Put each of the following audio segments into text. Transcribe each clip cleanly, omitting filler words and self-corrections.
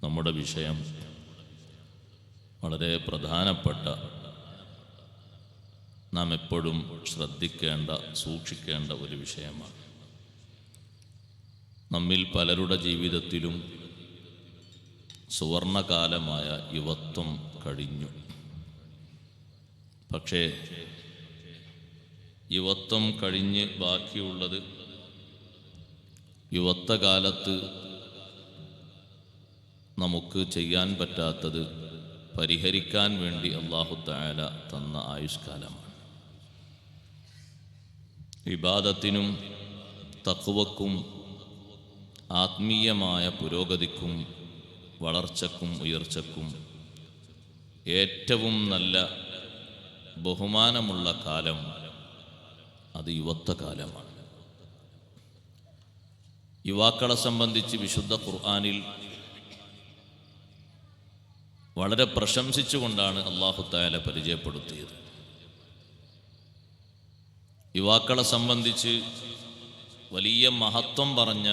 നമ്മുടെ വിഷയം വളരെ പ്രധാനപ്പെട്ട, നാം എപ്പോഴും ശ്രദ്ധിക്കേണ്ട, സൂക്ഷിക്കേണ്ട ഒരു വിഷയമാണ്. നമ്മിൽ പലരുടെ ജീവിതത്തിലും സുവർണകാലമായ യുവത്വം കഴിഞ്ഞു. പക്ഷേ യുവത്വം കഴിഞ്ഞ് ബാക്കിയുള്ളത് യുവത്വകാലത്ത് നമുക്ക് ചെയ്യാൻ പറ്റാത്തത് പരിഹരിക്കാൻ വേണ്ടി അല്ലാഹു തആല തന്ന ആയുഷ്കാലമാണ്. ഇബാദത്തിനും തഖ്വക്കും ആത്മീയമായ പുരോഗതിക്കും വളർച്ചക്കും ഉയർച്ചക്കും ഏറ്റവും നല്ല ബഹുമാനമുള്ള കാലം അത് യുവത്വകാലമാണ്. യുവാക്കളെ സംബന്ധിച്ച് വിശുദ്ധ ഖുർആനിൽ വളരെ പ്രശംസിച്ചുകൊണ്ടാണ് അല്ലാഹു തആല പരിചയപ്പെടുത്തിയത്. യുവാക്കളെ സംബന്ധിച്ച് വലിയ മഹത്വം പറഞ്ഞ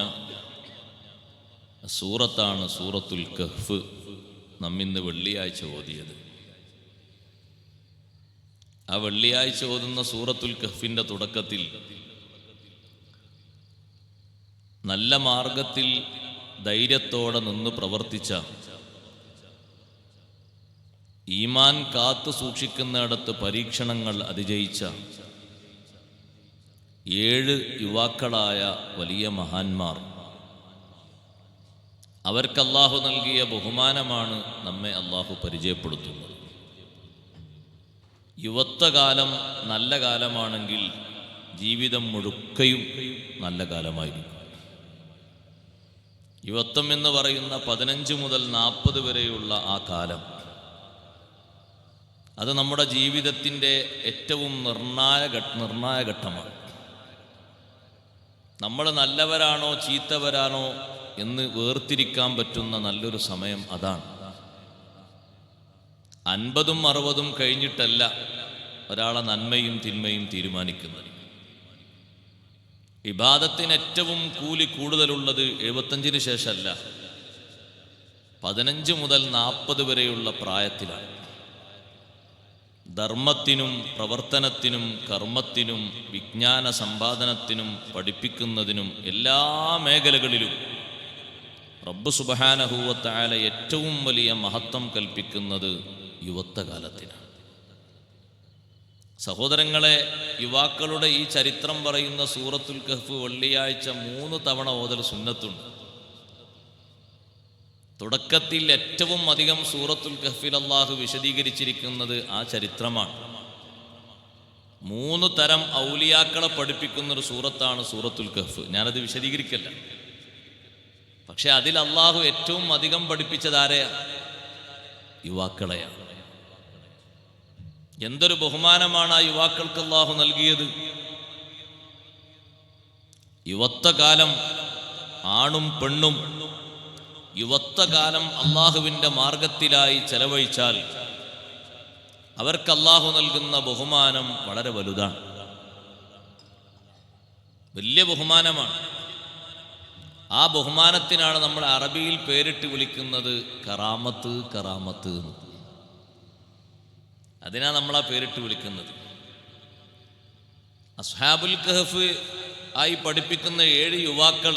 സൂറത്താണ് സൂറത്തുൽ കഹ്ഫ്. നമ്മിന്ന് വെള്ളിയാഴ്ച ഓതിയത്. ആ വെള്ളിയാഴ്ച ഓതുന്ന സൂറത്തുൽ കഹ്ഫിൻ്റെ തുടക്കത്തിൽ നല്ല മാർഗത്തിൽ ധൈര്യത്തോടെ നിന്ന് പ്രവർത്തിച്ച, ഈമാൻ കാത്തു സൂക്ഷിക്കുന്നിടത്ത് പരീക്ഷണങ്ങൾ അതിജയിച്ച 7 യുവാക്കളായ വലിയ മഹാന്മാർ, അവർക്ക് അല്ലാഹു നൽകിയ ബഹുമാനമാണ് നമ്മെ അല്ലാഹു പരിചയപ്പെടുത്തുന്നത്. യുവത്വകാലം നല്ല കാലമാണെങ്കിൽ ജീവിതം മുഴുക്കയും നല്ല കാലമായിരിക്കും. യുവത്വം എന്ന് പറയുന്ന 15 മുതൽ 40 വരെയുള്ള ആ കാലം, അത് നമ്മുടെ ജീവിതത്തിൻ്റെ ഏറ്റവും നിർണായക ഘട്ടമാണ്. നമ്മൾ നല്ലവരാണോ ചീത്തവരാണോ എന്ന് വേർതിരിക്കാൻ പറ്റുന്ന നല്ലൊരു സമയം അതാണ്. 50ഉം 60ഉം കഴിഞ്ഞിട്ടല്ല ഒരാളെ നന്മയും തിന്മയും തീരുമാനിക്കുന്നത്. ഇബാദത്തിന് ഏറ്റവും കൂലി കൂടുതലുള്ളത് 75-ന് ശേഷമല്ല, 15 മുതൽ 40 വരെയുള്ള പ്രായത്തിലാണ്. ധർമ്മത്തിനും പ്രവർത്തനത്തിനും കർമ്മത്തിനും വിജ്ഞാന സമ്പാദനത്തിനും പഠിപ്പിക്കുന്നതിനും എല്ലാ മേഖലകളിലും റബ്ബ് സുബ്ഹാനഹു വ തആല ഏറ്റവും വലിയ മഹത്വം കൽപ്പിക്കുന്നത് യുവത്വകാലത്തിനാണ്. സഹോദരങ്ങളെ, യുവാക്കളുടെ ഈ ചരിത്രം പറയുന്ന സൂറത്തുൽ കഹ്ഫ് വെള്ളിയാഴ്ച 3 തവണ ഓതൽ സുന്നത്തുണ്ട്. തുടക്കത്തിൽ ഏറ്റവും അധികം സൂറത്തുൽ കഹ്ഫിൽ അല്ലാഹു വിശദീകരിച്ചിരിക്കുന്നത് ആ ചരിത്രമാണ്. 3 തരം ഔലിയാക്കളെ പഠിപ്പിക്കുന്നൊരു സൂറത്താണ് സൂറത്തുൽ കഹ്ഫ്. ഞാനത് വിശദീകരിക്കല്ല. പക്ഷെ അതിൽ അല്ലാഹു ഏറ്റവും അധികം പഠിപ്പിച്ചതാരെയാ? യുവാക്കളെയാണ്. എന്തൊരു ബഹുമാനമാണ് ആ യുവാക്കൾക്ക് അല്ലാഹു നൽകിയത്. യുവത്വകാലം, ആണും പെണ്ണും യുവത്വകാലം അല്ലാഹുവിൻ്റെ മാർഗത്തിലായി ചെലവഴിച്ചാൽ അവർക്ക് അല്ലാഹു നൽകുന്ന ബഹുമാനം വളരെ വലുതാണ്, വലിയ ബഹുമാനമാണ്. ആ ബഹുമാനത്തിനാണ് നമ്മൾ അറബിയിൽ പേരിട്ട് വിളിക്കുന്നത് കറാമത്ത്. കറാമത്ത് അതിനാ നമ്മളാ പേരിട്ട് വിളിക്കുന്നത്. അസ്ഹാബുൽ കഹ്ഫ് ആയി പഠിപ്പിക്കുന്ന 7 യുവാക്കൾ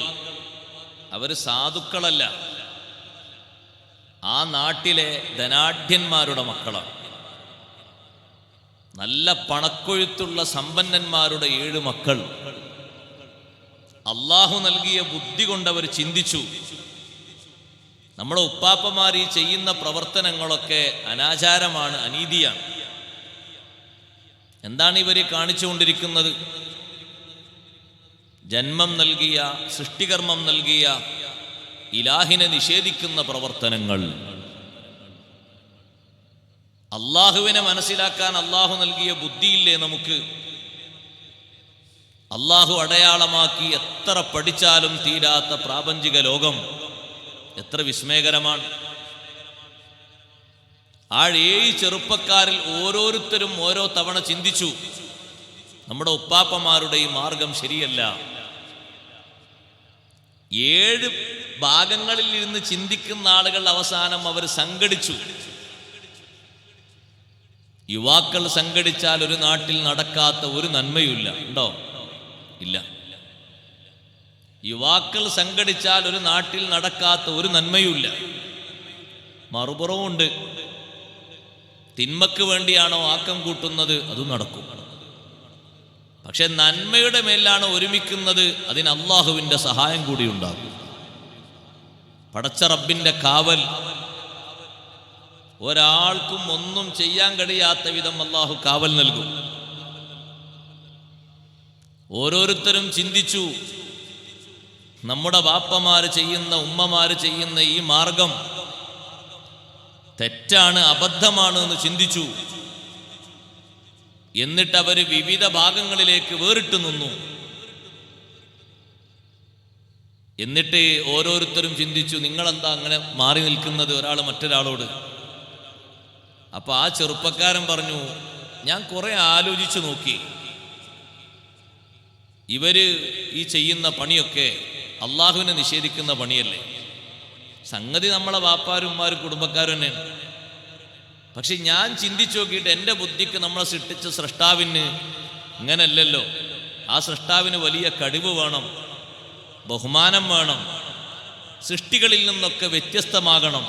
അവർ സാധുക്കളല്ല, ആ നാട്ടിലെ ധനാഢ്യന്മാരുടെ മക്കളാണ്. നല്ല പണക്കൊഴുത്തുള്ള സമ്പന്നന്മാരുടെ 7 മക്കൾ. അല്ലാഹു നൽകിയ ബുദ്ധി കൊണ്ടവർ ചിന്തിച്ചു, നമ്മുടെ ഉപ്പാപ്പമാർ ഈ ചെയ്യുന്ന പ്രവർത്തനങ്ങളൊക്കെ അനാചാരമാണ്, അനീതിയാണ്. എന്താണ് ഇവർ കാണിച്ചുകൊണ്ടിരിക്കുന്നത്? ജന്മം നൽകിയ, സൃഷ്ടികർമ്മം നൽകിയ ഇലാഹിനെ നിഷേധിക്കുന്ന പ്രവർത്തനങ്ങൾ. അള്ളാഹുവിനെ മനസ്സിലാക്കാൻ അള്ളാഹു നൽകിയ ബുദ്ധിയില്ലേ നമുക്ക്? അള്ളാഹു അടയാളമാക്കി എത്ര പഠിച്ചാലും തീരാത്ത പ്രാപഞ്ചിക ലോകം എത്ര വിസ്മയകരമാണ്. ആ 7 ചെറുപ്പക്കാരിൽ ഓരോരുത്തരും ഓരോ തവണ ചിന്തിച്ചു, നമ്മുടെ ഉപ്പാപ്പമാരുടെ ഈ മാർഗം ശരിയല്ല. 7 ഭാഗങ്ങളിൽ ഇരുന്ന് ചിന്തിക്കുന്ന ആളുകൾ അവസാനം അവർ സംഘടിച്ചു. യുവാക്കൾ സംഘടിച്ചാൽ ഒരു നാട്ടിൽ നടക്കാത്ത ഒരു നന്മയുമില്ല. ഉണ്ടോ? ഇല്ല. യുവാക്കൾ സംഘടിച്ചാൽ ഒരു നാട്ടിൽ നടക്കാത്ത ഒരു നന്മയുമില്ല. മറുപുറവുമുണ്ട്. തിന്മക്ക് വേണ്ടിയാണോ ആക്കം കൂട്ടുന്നത്, അതും നടക്കും. പക്ഷെ നന്മയുടെ മേലാണ് ഒരുമിക്കുന്നത്, അതിന് അള്ളാഹുവിൻ്റെ സഹായം കൂടി ഉണ്ടാകും. പടച്ച റബ്ബിൻ്റെ കാവൽ ഒരാൾക്കും ഒന്നും ചെയ്യാൻ കഴിയാത്ത വിധം അള്ളാഹു കാവൽ നൽകും. ഓരോരുത്തരും ചിന്തിച്ചു, നമ്മുടെ ബാപ്പമാര് ചെയ്യുന്ന, ഉമ്മമാര് ചെയ്യുന്ന ഈ മാർഗം തെറ്റാണ്, അബദ്ധമാണ് എന്ന് ചിന്തിച്ചു. എന്നിട്ട് അവര് വിവിധ ഭാഗങ്ങളിലേക്ക് വേറിട്ട് നിന്നു. എന്നിട്ട് ഓരോരുത്തരും ചിന്തിച്ചു, നിങ്ങളെന്താ അങ്ങനെ മാറി നിൽക്കുന്നത് ഒരാൾ മറ്റൊരാളോട്? അപ്പൊ ആ ചെറുപ്പക്കാരൻ പറഞ്ഞു, ഞാൻ കുറെ ആലോചിച്ചു നോക്കി, ഇവര് ഈ ചെയ്യുന്ന പണിയൊക്കെ അള്ളാഹുവിനെ നിഷേധിക്കുന്ന പണിയല്ലേ. സംഗതി നമ്മളെ വാപ്പാരും ഉമ്മാരും കുടുംബക്കാരും തന്നെയാണ്. പക്ഷെ ഞാൻ ചിന്തിച്ചു നോക്കിയിട്ട് എൻ്റെ ബുദ്ധിക്ക് നമ്മളെ സൃഷ്ടിച്ച സൃഷ്ടാവിന് ഇങ്ങനല്ലല്ലോ. ആ സൃഷ്ടാവിന് വലിയ കഴിവ് വേണം, ബഹുമാനം വേണം, സൃഷ്ടികളിൽ നിന്നൊക്കെ വ്യത്യസ്തമാകണം.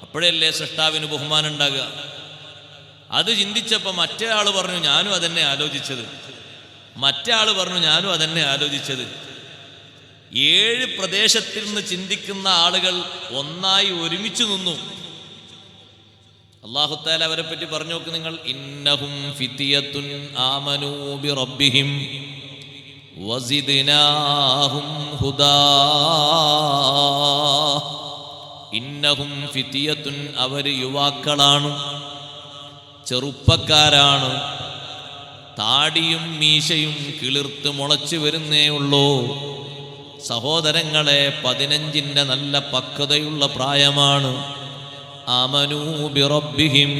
അപ്പോഴല്ലേ സൃഷ്ടാവിന് ബഹുമാനം ഉണ്ടാകുക. അത് ചിന്തിച്ചപ്പോൾ മറ്റേ ആൾ പറഞ്ഞു, ഞാനും അതന്നെ ആലോചിച്ചത്. മറ്റേ ആൾ പറഞ്ഞു, ഞാനും അതന്നെ ആലോചിച്ചത്. 7 പ്രദേശത്തിൽ നിന്ന് ചിന്തിക്കുന്ന ആളുകൾ ഒന്നായി ഒരുമിച്ച് നിന്നു. അല്ലാഹു തആല അവരെ പറ്റി പറഞ്ഞു നോക്ക് നിങ്ങൾ. ഇന്നഹും ഫിതിയത്തുൻ ആമനൂ ബിറബ്ബിഹിം വസിദ്നാഹും ഹുദാ. ഇന്നഹും ഫിതിയത്തുൻ, അവർ യുവാക്കളാണ്, ചെറുപ്പക്കാരാണ്, താടിയും മീശയും കിളിർത്ത് മുളച്ചു വരുന്നേ ഉള്ളൂ. സഹോദരങ്ങളെ, 15ന്റെ നല്ല പക്വതയുള്ള പ്രായമാണ്. ആമനൂ ബിറബ്ബിഹിം,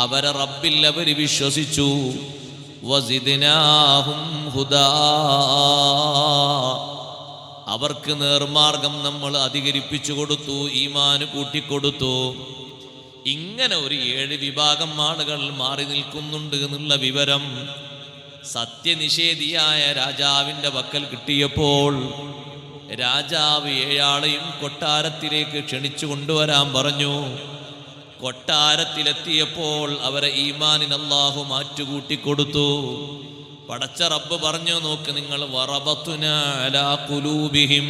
അവരെ റബ്ബിൽ അവർ വിശ്വസിച്ചു. വസിദ്നാഹും ഹുദാ, അവർക്ക് നേർമാർഗം നമ്മൾ അധികരിപ്പിച്ചു കൊടുത്തു, ഈമാന് കൂട്ടിക്കൊടുത്തു. ഇങ്ങനെ ഒരു 7 വിഭാഗം ആളുകൾ മാറി നിൽക്കുന്നുണ്ട് എന്നുള്ള വിവരം സത്യനിഷേധിയായ രാജാവിൻ്റെ പക്കൽ കിട്ടിയപ്പോൾ രാജാവ് 7 ആളെയും കൊട്ടാരത്തിലേക്ക് ക്ഷണിച്ചു കൊണ്ടുവരാൻ പറഞ്ഞു. കൊട്ടാരത്തിലെത്തിയപ്പോൾ അവരെ ഈമാനിന് അല്ലാഹു മാറ്റുകൂട്ടിക്കൊടുത്തു. പടച്ച റബ്ബ് പറഞ്ഞു നോക്ക് നിങ്ങൾ, വറബത്നാ അലാ ഖുലൂബിഹിം,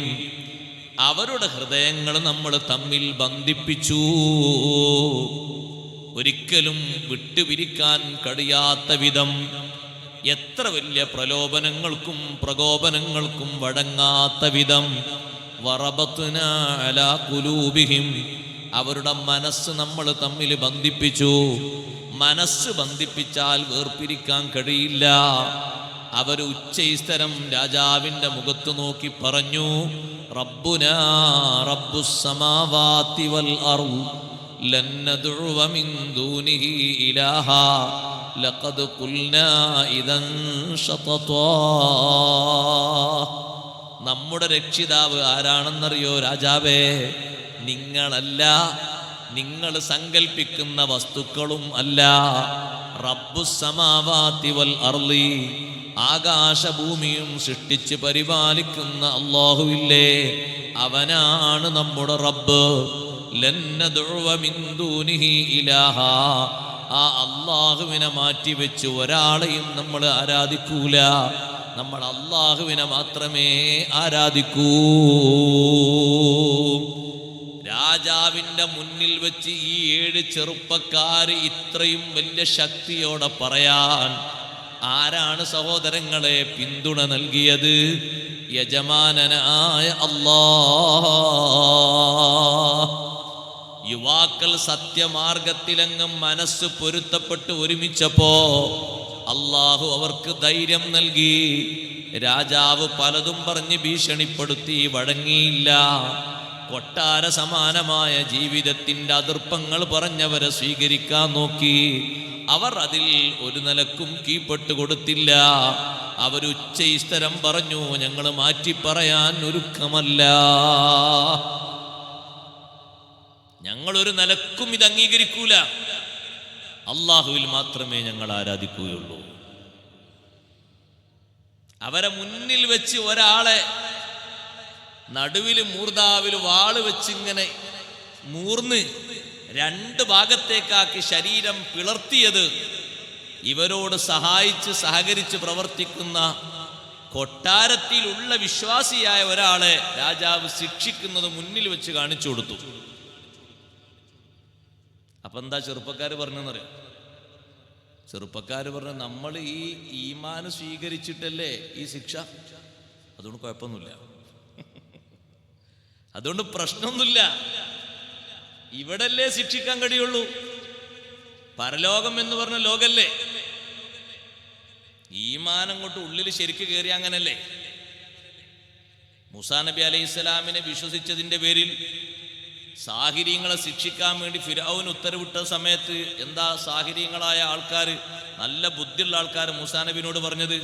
അവരുടെ ഹൃദയങ്ങൾ നമ്മൾ തമ്മിൽ ബന്ധിപ്പിച്ചു. ഒരിക്കലും വിട്ടുപിരിക്കാൻ കഴിയാത്ത വിധം, എത്ര വലിയ പ്രലോഭനങ്ങൾക്കും പ്രകോപനങ്ങൾക്കും വഴങ്ങാത്ത വിധം വറബത്നാ അലാ ഖുലൂബിഹിം, അവരുടെ മനസ്സ് നമ്മൾ തമ്മിൽ ബന്ധിപ്പിച്ചു. മനസ്സ് ബന്ധിപ്പിച്ചാൽ വേർപിരിക്കാൻ കഴിയില്ല. അവർ ഉച്ചൈസ്തരം രാജാവിൻ്റെ മുഖത്ത് നോക്കി പറഞ്ഞു, റബ്ബുനാ റബ്ബുസ് സമാവാതി വൽ അർള് ലൻ നദ്ഉവ മിൻ ദൂനിഹി ഇലാഹാ ലഖദ് ഖുൽനാ ഇദൻ ശതതാ. നമ്മുടെ രക്ഷിതാവ് ആരാണെന്നറിയോ രാജാവേ? നിങ്ങളല്ല, നിങ്ങൾ സങ്കൽപ്പിക്കുന്ന വസ്തുക്കളും അല്ല. റബ്ബുസ് സമാവാതി വൽ അർളി, ആകാശഭൂമിയും സൃഷ്ടിച്ച് പരിപാലിക്കുന്ന അല്ലാഹുവില്ലേ, അവനാണ് നമ്മുടെ റബ്ബ്. ലൻ നദ്ഉവ മിൻ ദൂനിഹി ഇലാഹാ, ആ അല്ലാഹുവിനെ മാറ്റിവെച്ച് ഒരാളെയും നമ്മൾ ആരാധിക്കൂല. നമ്മൾ അല്ലാഹുവിനെ മാത്രമേ ആരാധിക്കൂ. രാജാവിൻ്റെ മുന്നിൽ വെച്ച് ഈ 7 ചെറുപ്പക്കാര് ഇത്രയും വലിയ ശക്തിയോടെ പറയാൻ ആരാണ് സഹോദരങ്ങളെ പിന്തുണ നൽകിയത്? യജമാനനായ അല്ലാഹ്. യുവാക്കൾ സത്യമാർഗത്തിലങ്ങും മനസ്സ് പൊരുത്തപ്പെട്ട് ഒരുമിച്ചപ്പോ അല്ലാഹു അവർക്ക് ധൈര്യം നൽകി. രാജാവ് പലതും പറഞ്ഞ് ഭീഷണിപ്പെടുത്തി, വഴങ്ങിയില്ല. കൊട്ടാര സമാനമായ ജീവിതത്തിൻ്റെ അതിർപ്പങ്ങൾ പറഞ്ഞവരെ സ്വീകരിക്കാൻ നോക്കി. അവർ അതിൽ ഒരു നിലക്കും കീഴ്പ്പെട്ടു കൊടുത്തില്ല. അവരുച്ചയിസ്തരം പറഞ്ഞു, ഞങ്ങൾ മാറ്റി പറയാൻ ഒരുക്കമല്ല, ഞങ്ങളൊരു നിലക്കും ഇത് അംഗീകരിക്കൂല, അള്ളാഹുവിൽ മാത്രമേ ഞങ്ങൾ ആരാധിക്കുകയുള്ളൂ. അവരെ മുന്നിൽ വെച്ച് ഒരാളെ നടുവില് മൂർദാവില് വാള് വെച്ചിങ്ങനെ മൂർന്ന് രണ്ട് ഭാഗത്തേക്കാക്കി ശരീരം പിളർത്തിയത് ഇവരോട് സഹായിച്ച് സഹകരിച്ച് പ്രവർത്തിക്കുന്ന കൊട്ടാരത്തിലുള്ള വിശ്വാസിയായ ഒരാളെ രാജാവ് ശിക്ഷിക്കുന്നത് മുന്നിൽ വെച്ച് കാണിച്ചു കൊടുത്തു. അപ്പൊ എന്താ ചെറുപ്പക്കാർ പറഞ്ഞെന്നറിയാം? ചെറുപ്പക്കാർ പറഞ്ഞു, നമ്മൾ ഈ ഈമാൻ സ്വീകരിച്ചിട്ടല്ലേ ഈ ശിക്ഷ, അതുകൊണ്ട് കുഴപ്പമൊന്നുമില്ല, അതുകൊണ്ട് പ്രശ്നമൊന്നുമില്ല, ഇവിടല്ലേ ശിക്ഷിക്കാൻ കഴിയുള്ളൂ, പരലോകം എന്ന് പറഞ്ഞ ലോകല്ലേ, ഈമാൻ അങ്ങോട്ട് ഉള്ളിൽ ശരിക്ക് കയറി അങ്ങനല്ലേ. മൂസാ നബി അലൈഹി സ്വലാമിനെ വിശ്വസിച്ചതിന്റെ പേരിൽ സാഹിര്യങ്ങളെ ശിക്ഷിക്കാൻ വേണ്ടി ഫിർഔൻ ഉത്തരവിട്ട സമയത്ത് എന്താ സാഹിര്യങ്ങളായ ആൾക്കാർ, നല്ല ബുദ്ധിയുള്ള ആൾക്കാർ മൂസാ നബിനോട് പറഞ്ഞത്?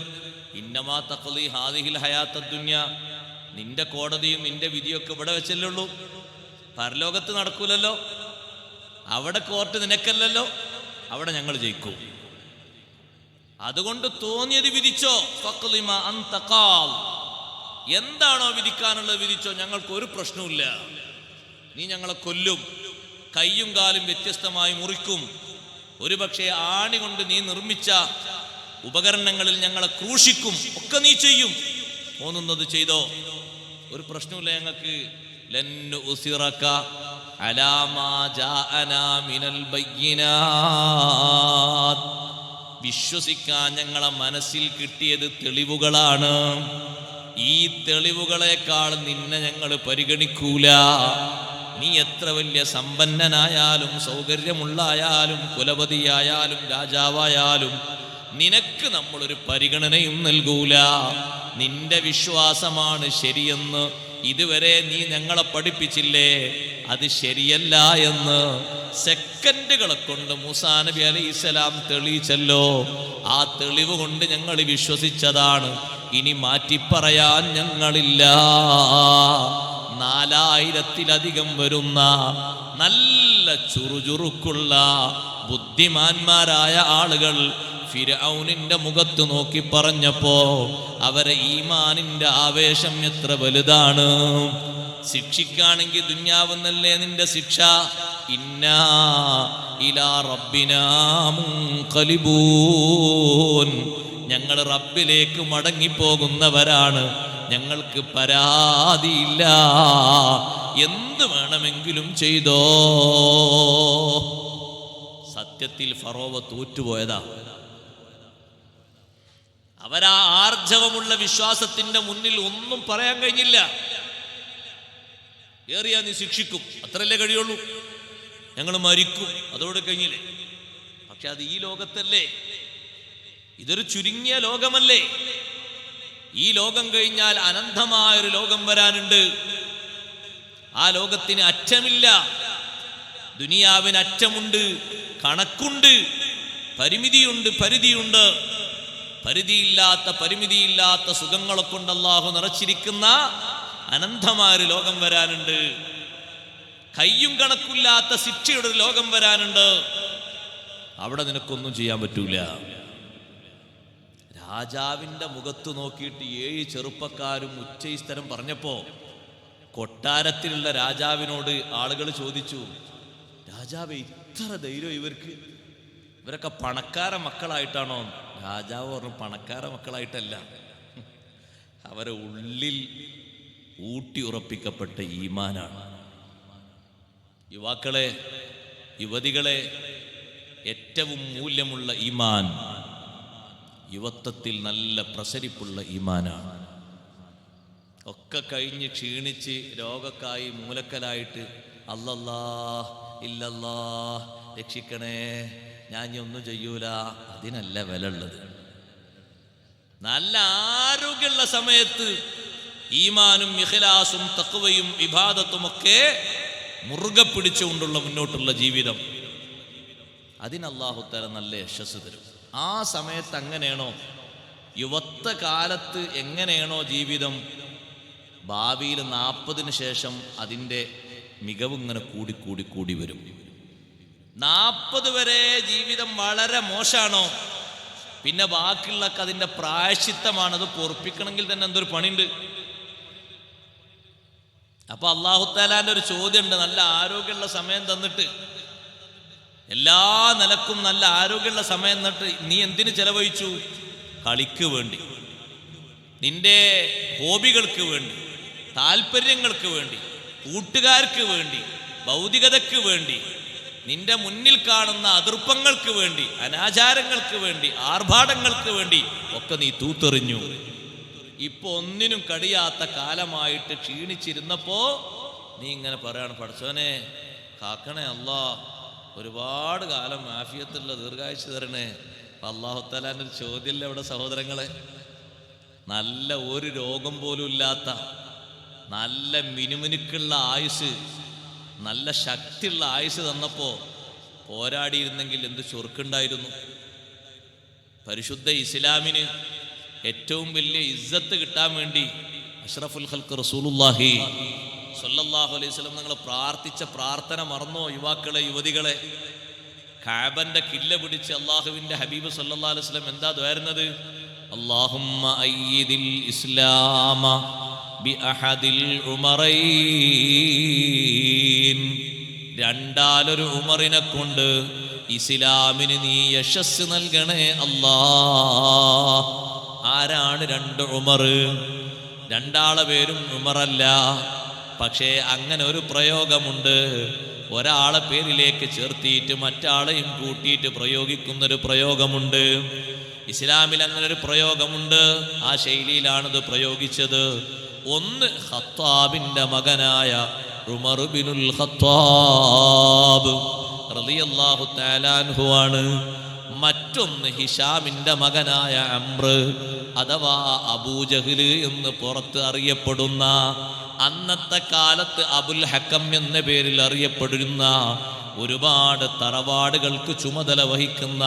ഇന്നമാ തഖ്ലി ഹാദിഹിൽ ഹയാത്തദ് ദുനിയ, നിന്റെ കോടതിയും നിന്റെ വിധിയൊക്കെ ഇവിടെ വെച്ചല്ലേ ഉള്ളൂ, പരലോകത്ത് നടക്കൂലല്ലോ, അവിടെ കോർട്ട് നിനക്കല്ലല്ലോ, അവിടെ ഞങ്ങൾ ജയിക്കും, അതുകൊണ്ട് തോന്നിയത് വിധിച്ചോ, ഫഖ്ലിമ അൻത ഖാൽ, എന്താണോ വിധിക്കാനുള്ളത് വിധിച്ചോ, ഞങ്ങൾക്ക് ഒരു പ്രശ്നവുമില്ല, നീ ഞങ്ങളെ കൊല്ലും, കയ്യും കാലും വ്യത്യസ്തമായി മുറിക്കും, ഒരുപക്ഷെ ആണി കൊണ്ട് നീ നിർമ്മിച്ച ഉപകരണങ്ങളിൽ ഞങ്ങളെ ക്രൂശിക്കും, ഒക്കെ നീ ചെയ്യും, തോന്നുന്നത് ചെയ്തോ, ഒരു പ്രശ്നമില്ല ഞങ്ങൾക്ക്. ലന്നു ഉസിറക അലാ മാ ജാഅനാ മിനൽ ബയ്യിനാത്, വിശ്വസിക്കാൻ ഞങ്ങളെ മനസ്സിൽ കിട്ടിയത് തെളിവുകളാണ്, ഈ തെളിവുകളെക്കാൾ നിന്നെ ഞങ്ങൾ പരിഗണിക്കൂല, നീ എത്ര വലിയ സമ്പന്നനായാലും സൗകര്യമുള്ളായാലും കുലപതിയായാലും രാജാവായാലും നിനക്ക് നമ്മളൊരു പരിഗണനയും നൽകൂല, നിന്റെ വിശ്വാസമാണ് ശരിയെന്ന് ഇതുവരെ നീ ഞങ്ങളെ പഠിപ്പിച്ചില്ലേ, അത് ശരിയല്ല എന്ന് സെക്കൻഡുകളെ കൊണ്ട് മൂസാ നബി അലൈഹിസ്സലാം തെളിയിച്ചല്ലോ, ആ തെളിവ് കൊണ്ട് ഞങ്ങൾ വിശ്വസിച്ചതാണ്, ഇനി മാറ്റിപ്പറയാൻ ഞങ്ങളില്ല. 4000-ത്തിലധികം വരുന്ന നല്ല ചുറുചുറുക്കുള്ള ബുദ്ധിമാന്മാരായ ആളുകൾ ഫിർഔനിന്റെ മുഖത്ത് നോക്കി പറഞ്ഞപ്പോ അവരെ ഈമാനിന്റെ ആവേശം എത്ര വലുതാണ്. ശിക്ഷിക്കാണെങ്കിൽ ദുന്യാവെന്നല്ലേ നിന്റെ ശിക്ഷ, ഇന്നാ ഇലാ റബ്ബിനാ മുൻഖലിബൂൻ, ഞങ്ങൾ റബ്ബിലേക്ക് മടങ്ങിപ്പോകുന്നവരാണ്, ഞങ്ങൾക്ക് പരാതിയില്ല, എന്ത് വേണമെങ്കിലും ചെയ്തോ. സത്യത്തിൽ ഫറോവ തോറ്റുപോയതാ. അവരാ ആർജവമുള്ള വിശ്വാസത്തിന്റെ മുന്നിൽ ഒന്നും പറയാൻ കഴിഞ്ഞില്ല. ഏറിയാ നീ ശിക്ഷിക്കും, അത്രല്ലേ കഴിയുള്ളൂ, ഞങ്ങൾ മരിക്കും, അതോടെ കഴിഞ്ഞില്ലേ. പക്ഷെ അത് ഈ ലോകത്തല്ലേ, ഇതൊരു ചുരുങ്ങിയ ലോകമല്ലേ, ഈ ലോകം കഴിഞ്ഞാൽ അനന്തമായൊരു ലോകം വരാനുണ്ട്, ആ ലോകത്തിന് അറ്റമില്ല, ദുനിയാവിന് അറ്റമുണ്ട്, കണക്കുണ്ട്, പരിമിതിയുണ്ട്, പരിധിയുണ്ട്, പരിമിതിയില്ലാത്ത സുഖങ്ങളെ കൊണ്ട് അല്ലാഹു നിറച്ചിരിക്കുന്ന അനന്തമായൊരു ലോകം വരാനുണ്ട്, കയ്യും കണക്കില്ലാത്ത ശിക്ഷയുടെ ഒരു ലോകം വരാനുണ്ട്, അവിടെ നിനക്കൊന്നും ചെയ്യാൻ പറ്റൂല. രാജാവിന്റെ മുഖത്ത് നോക്കിയിട്ട് 7 ചെറുപ്പക്കാരും ഉച്ചയിസ്തരം പറഞ്ഞപ്പോ കൊട്ടാരത്തിലുള്ള രാജാവിനോട് ആളുകൾ ചോദിച്ചു, രാജാവേ ഇത്ര ധൈര്യം ഇവർക്ക്, ഇവരൊക്കെ പണക്കാര മക്കളായിട്ടാണോ? രാജാവ് പറഞ്ഞു, പണക്കാര മക്കളായിട്ടല്ല, അവരെ ഉള്ളിൽ ഊട്ടി ഉറപ്പിക്കപ്പെട്ട ഈമാനാണ്. യുവാക്കളെ, യുവതികളെ, ഏറ്റവും മൂല്യമുള്ള ഈമാൻ യുവത്വത്തിൽ നല്ല പ്രസരിപ്പുള്ള ഈമാനാണ്. ഒക്കെ കഴിഞ്ഞ് ക്ഷീണിച്ച് രോഗക്കായി മൂലക്കലായിട്ട് അല്ലല്ലാ ഇല്ലല്ലാ രക്ഷിക്കണേ, ഞാൻ ഇനി ഒന്നും ചെയ്യൂല, അതിനല്ല വില ഉള്ളത്. നല്ല ആരോഗ്യമുള്ള സമയത്ത് ഈമാനും ഇഖ്ലാസും തഖ്വയും ഇബാദത്തും ഒക്കെ മുറുകെ പിടിച്ചുകൊണ്ടുള്ള മുന്നോട്ടുള്ള ജീവിതം, അതിന് അല്ലാഹു തആല നല്ല യശസ്സ് തരും. ആ സമയത്ത് അങ്ങനെയാണോ യുവത്വ കാലത്ത് എങ്ങനെയാണോ ജീവിതം, ഭാവിയിൽ 40 ശേഷം അതിൻ്റെ മികവ് ഇങ്ങനെ കൂടി വരും. 40 വരെ ജീവിതം വളരെ മോശമാണോ, പിന്നെ ബാക്കിയുള്ളൊക്കെ അതിൻ്റെ പ്രായശ്ചിത്തമാണ്. അത് പൊറപ്പിക്കണമെങ്കിൽ തന്നെ എന്തൊരു പണിയുണ്ട്. അപ്പൊ അല്ലാഹു തആലാന്റെ ഒരു ചോദ്യമുണ്ട്. നല്ല ആരോഗ്യമുള്ള സമയം തന്നിട്ട്, എല്ലാ നിലക്കും നല്ല ആരോഗ്യമുള്ള സമയം തന്നിട്ട് നീ എന്തിനു ചെലവഴിച്ചു? കളിക്ക് വേണ്ടി, നിന്റെ ഹോബികൾക്ക് വേണ്ടി, താല്പര്യങ്ങൾക്ക് വേണ്ടി, കൂട്ടുകാർക്ക് വേണ്ടി, ഭൗതികതയ്ക്ക് വേണ്ടി, നിന്റെ മുന്നിൽ കാണുന്ന അതൃപ്പങ്ങൾക്ക് വേണ്ടി, അനാചാരങ്ങൾക്ക് വേണ്ടി, ആർഭാടങ്ങൾക്ക് വേണ്ടി ഒക്കെ നീ തൂത്തെറിഞ്ഞു. ഇപ്പൊ ഒന്നിനും കഴിയാത്ത കാലമായിട്ട് ക്ഷീണിച്ചിരുന്നപ്പോ നീ ഇങ്ങനെ പറയാണ്, പഠിച്ചോനെ കാക്കണേ അല്ലാ, ഒരുപാട് കാലം ആഫിയത്തുള്ള ദീർഘായുസ്സ് തരണേ. അല്ലാഹു തആലാന്റെ ഒരു ചോദ്യമല്ലേ അവിടെ സഹോദരങ്ങളെ. നല്ല ഒരു രോഗം പോലും ഇല്ലാത്ത, നല്ല മിനുമിനുക്കുള്ള ആയുസ്, നല്ല ശക്തിയുള്ള ആയുസ് തന്നപ്പോ പോരാടിയിരുന്നെങ്കിൽ എന്ത് ചൊറുക്കുണ്ടായിരുന്നു. പരിശുദ്ധ ഇസ്ലാമിന് ഏറ്റവും വലിയ ഇസ്സത്ത് കിട്ടാൻ വേണ്ടി അഷ്റഫുൽ ഖൽഖ് റസൂലുള്ളാഹി സ്വല്ലല്ലാഹു അലൈഹി വസല്ലം നിങ്ങൾ പ്രാർത്ഥിച്ച പ്രാർത്ഥന മറന്നോ യുവാക്കളെ, യുവതികളെ? കഅബന്റെ കില്ല പിടിച്ച് അല്ലാഹുവിന്റെ ഹബീബ് സ്വല്ലല്ലാഹു അലൈഹി വസല്ലം എന്താ ദുആയിരുന്നത്? അല്ലാഹുമ്മ അയ്യിദിൽ ഇസ്ലാമ ബി അഹദിൽ ഉമറൈൻ. രണ്ടാലൊരു ഉമറിനെ കൊണ്ട് ഇസ്ലാമിന് നീ യശസ് നൽകണേ അല്ലാ. ആരാണ് 2 ഉമർ? രണ്ടാളെ പേരും ഉമറല്ല. പക്ഷേ അങ്ങനെ ഒരു പ്രയോഗമുണ്ട്. ഒരാളെ പേരിലേക്ക് ചേർത്തിയിട്ട് മറ്റാളെയും കൂട്ടിയിട്ട് പ്രയോഗിക്കുന്നൊരു പ്രയോഗമുണ്ട്. ഇസ്ലാമിൽ അങ്ങനെ ഒരു പ്രയോഗമുണ്ട്. ആ ശൈലിയിലാണത് പ്രയോഗിച്ചത്. ഒന്ന് ഖത്താബിന്റെ മകനായ ഉമർ ബിനുൽ ഖത്താബ് റളിയല്ലാഹു തആല അൻഹു ആണ്. മറ്റൊന്ന് ഹിഷാമിന്റെ മകനായ അംർ അഥവാ അബൂജഹൽ എന്ന് പുറത്ത് അറിയപ്പെടുന്ന, അന്നത്തെ കാലത്ത് അബുൽ ഹക്കം എന്ന പേരിൽ അറിയപ്പെടുന്ന, ഒരുപാട് തറവാടുകൾക്ക് ചുമതല വഹിക്കുന്ന,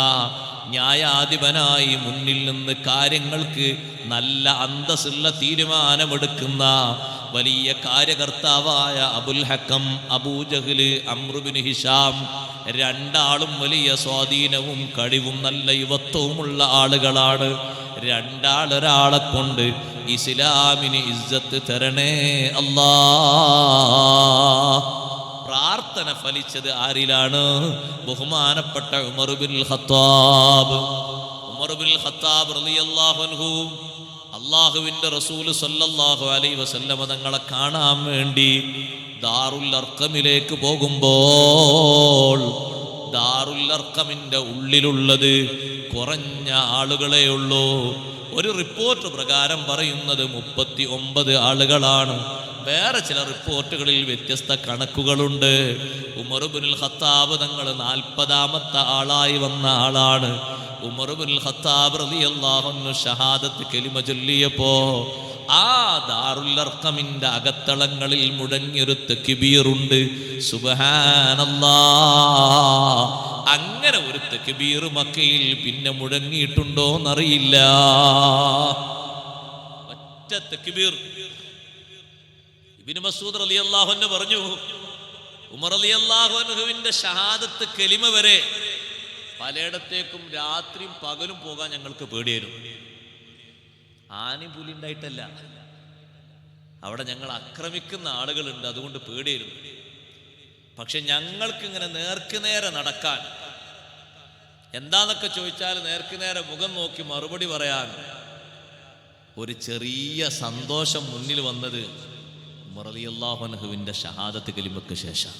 ന്യായാധിപനായി മുന്നിൽ നിന്ന് കാര്യങ്ങൾക്ക് നല്ല അന്തസ്സുള്ള തീരുമാനമെടുക്കുന്ന വലിയ കാര്യകർത്താവായ അബുൽ ഹക്കം, അബൂജഹൽ, അംർ ഇബ്നു ഹിഷാം രണ്ടാളും വലിയ സ്വാധീനവും കഴിവും നല്ല യുവത്വവുമുള്ള ആളുകളാണ്. രണ്ടാളൊരാളെ കൊണ്ട് ഇസ്ലാമിന് ഇസ്സത്ത് തരണേ അല്ലാ. പ്രാർത്ഥന ഫലിച്ചത് ആരിലാണ്? ബഹുമാനപ്പെട്ട ഉമർ ഇബ്നുൽ ഖത്താബ്. ഉമർ ഇബ്നുൽ ഖത്താബ് റളിയല്ലാഹു അൻഹു അല്ലാഹുവിന്റെ റസൂൽ സല്ലല്ലാഹു അലൈഹി വസല്ലം തങ്ങളെ കാണാൻ വേണ്ടി ദാറുൽ അർഖമിലേക്ക് പോകുമ്പോൾ, ദാറുൽ അർഖമിന്റെ ഉള്ളിലുള്ളത് കുറഞ്ഞ ആളുകളെ ഉള്ളൂ. ഒരു റിപ്പോർട്ട് പ്രകാരം പറയുന്നത് 39 ആളുകളാണ്. വേറെ ചില റിപ്പോർട്ടുകളിൽ വ്യത്യസ്ത കണക്കുകളുണ്ട്. ഉമർ ഇബ്നുൽ ഖത്താബ് തങ്ങൾ 40ാമത്തെ ആളായി വന്ന ആളാണ്. ഉമർ ഇബ്നുൽ ഖത്താബ് റളിയല്ലാഹു അൻഹു ഷഹാദത്ത് കലിമ ചൊല്ലിയപ്പോ ആ ദാറുൽ അർഖമിന്റെ അകത്തളങ്ങളിൽ മുടങ്ങിയൊരു തക്ബീറുണ്ട്. സുബ്ഹാനല്ലാഹ്. അങ്ങനെ ഒരു തക്ബീർ മക്കയിൽ പിന്നെ മുടങ്ങിയിട്ടുണ്ടോന്നറിയില്ല. ഒറ്റ തക്ബീർ. ഇബ്നു മസ്ഊദ് റളിയല്ലാഹു അൻഹു പറഞ്ഞു, ഉമർ റളിയല്ലാഹു അൻഹുവിന്റെ ഷഹാദത്ത് കലിമ വരെ പലയിടത്തേക്കും രാത്രിയും പകലും പോകാൻ ഞങ്ങൾക്ക് പേടിയായിരുന്നു. ആനയും പുലി ഉണ്ടായിട്ടല്ല, അവിടെ ഞങ്ങൾ ആക്രമിക്കുന്ന ആളുകളുണ്ട്, അതുകൊണ്ട് പേടിയായിരുന്നു. പക്ഷെ ഞങ്ങൾക്ക് ഇങ്ങനെ നേർക്കുനേരെ നടക്കാൻ, എന്താന്നൊക്കെ ചോദിച്ചാൽ നേർക്കുനേരെ മുഖം നോക്കി മറുപടി പറയാൻ ഒരു ചെറിയ സന്തോഷം മുന്നിൽ വന്നത് ഉമർ റളിയല്ലാഹു അൻഹുവിന്റെ ഷഹാദത്ത് കലിമക്ക് ശേഷം.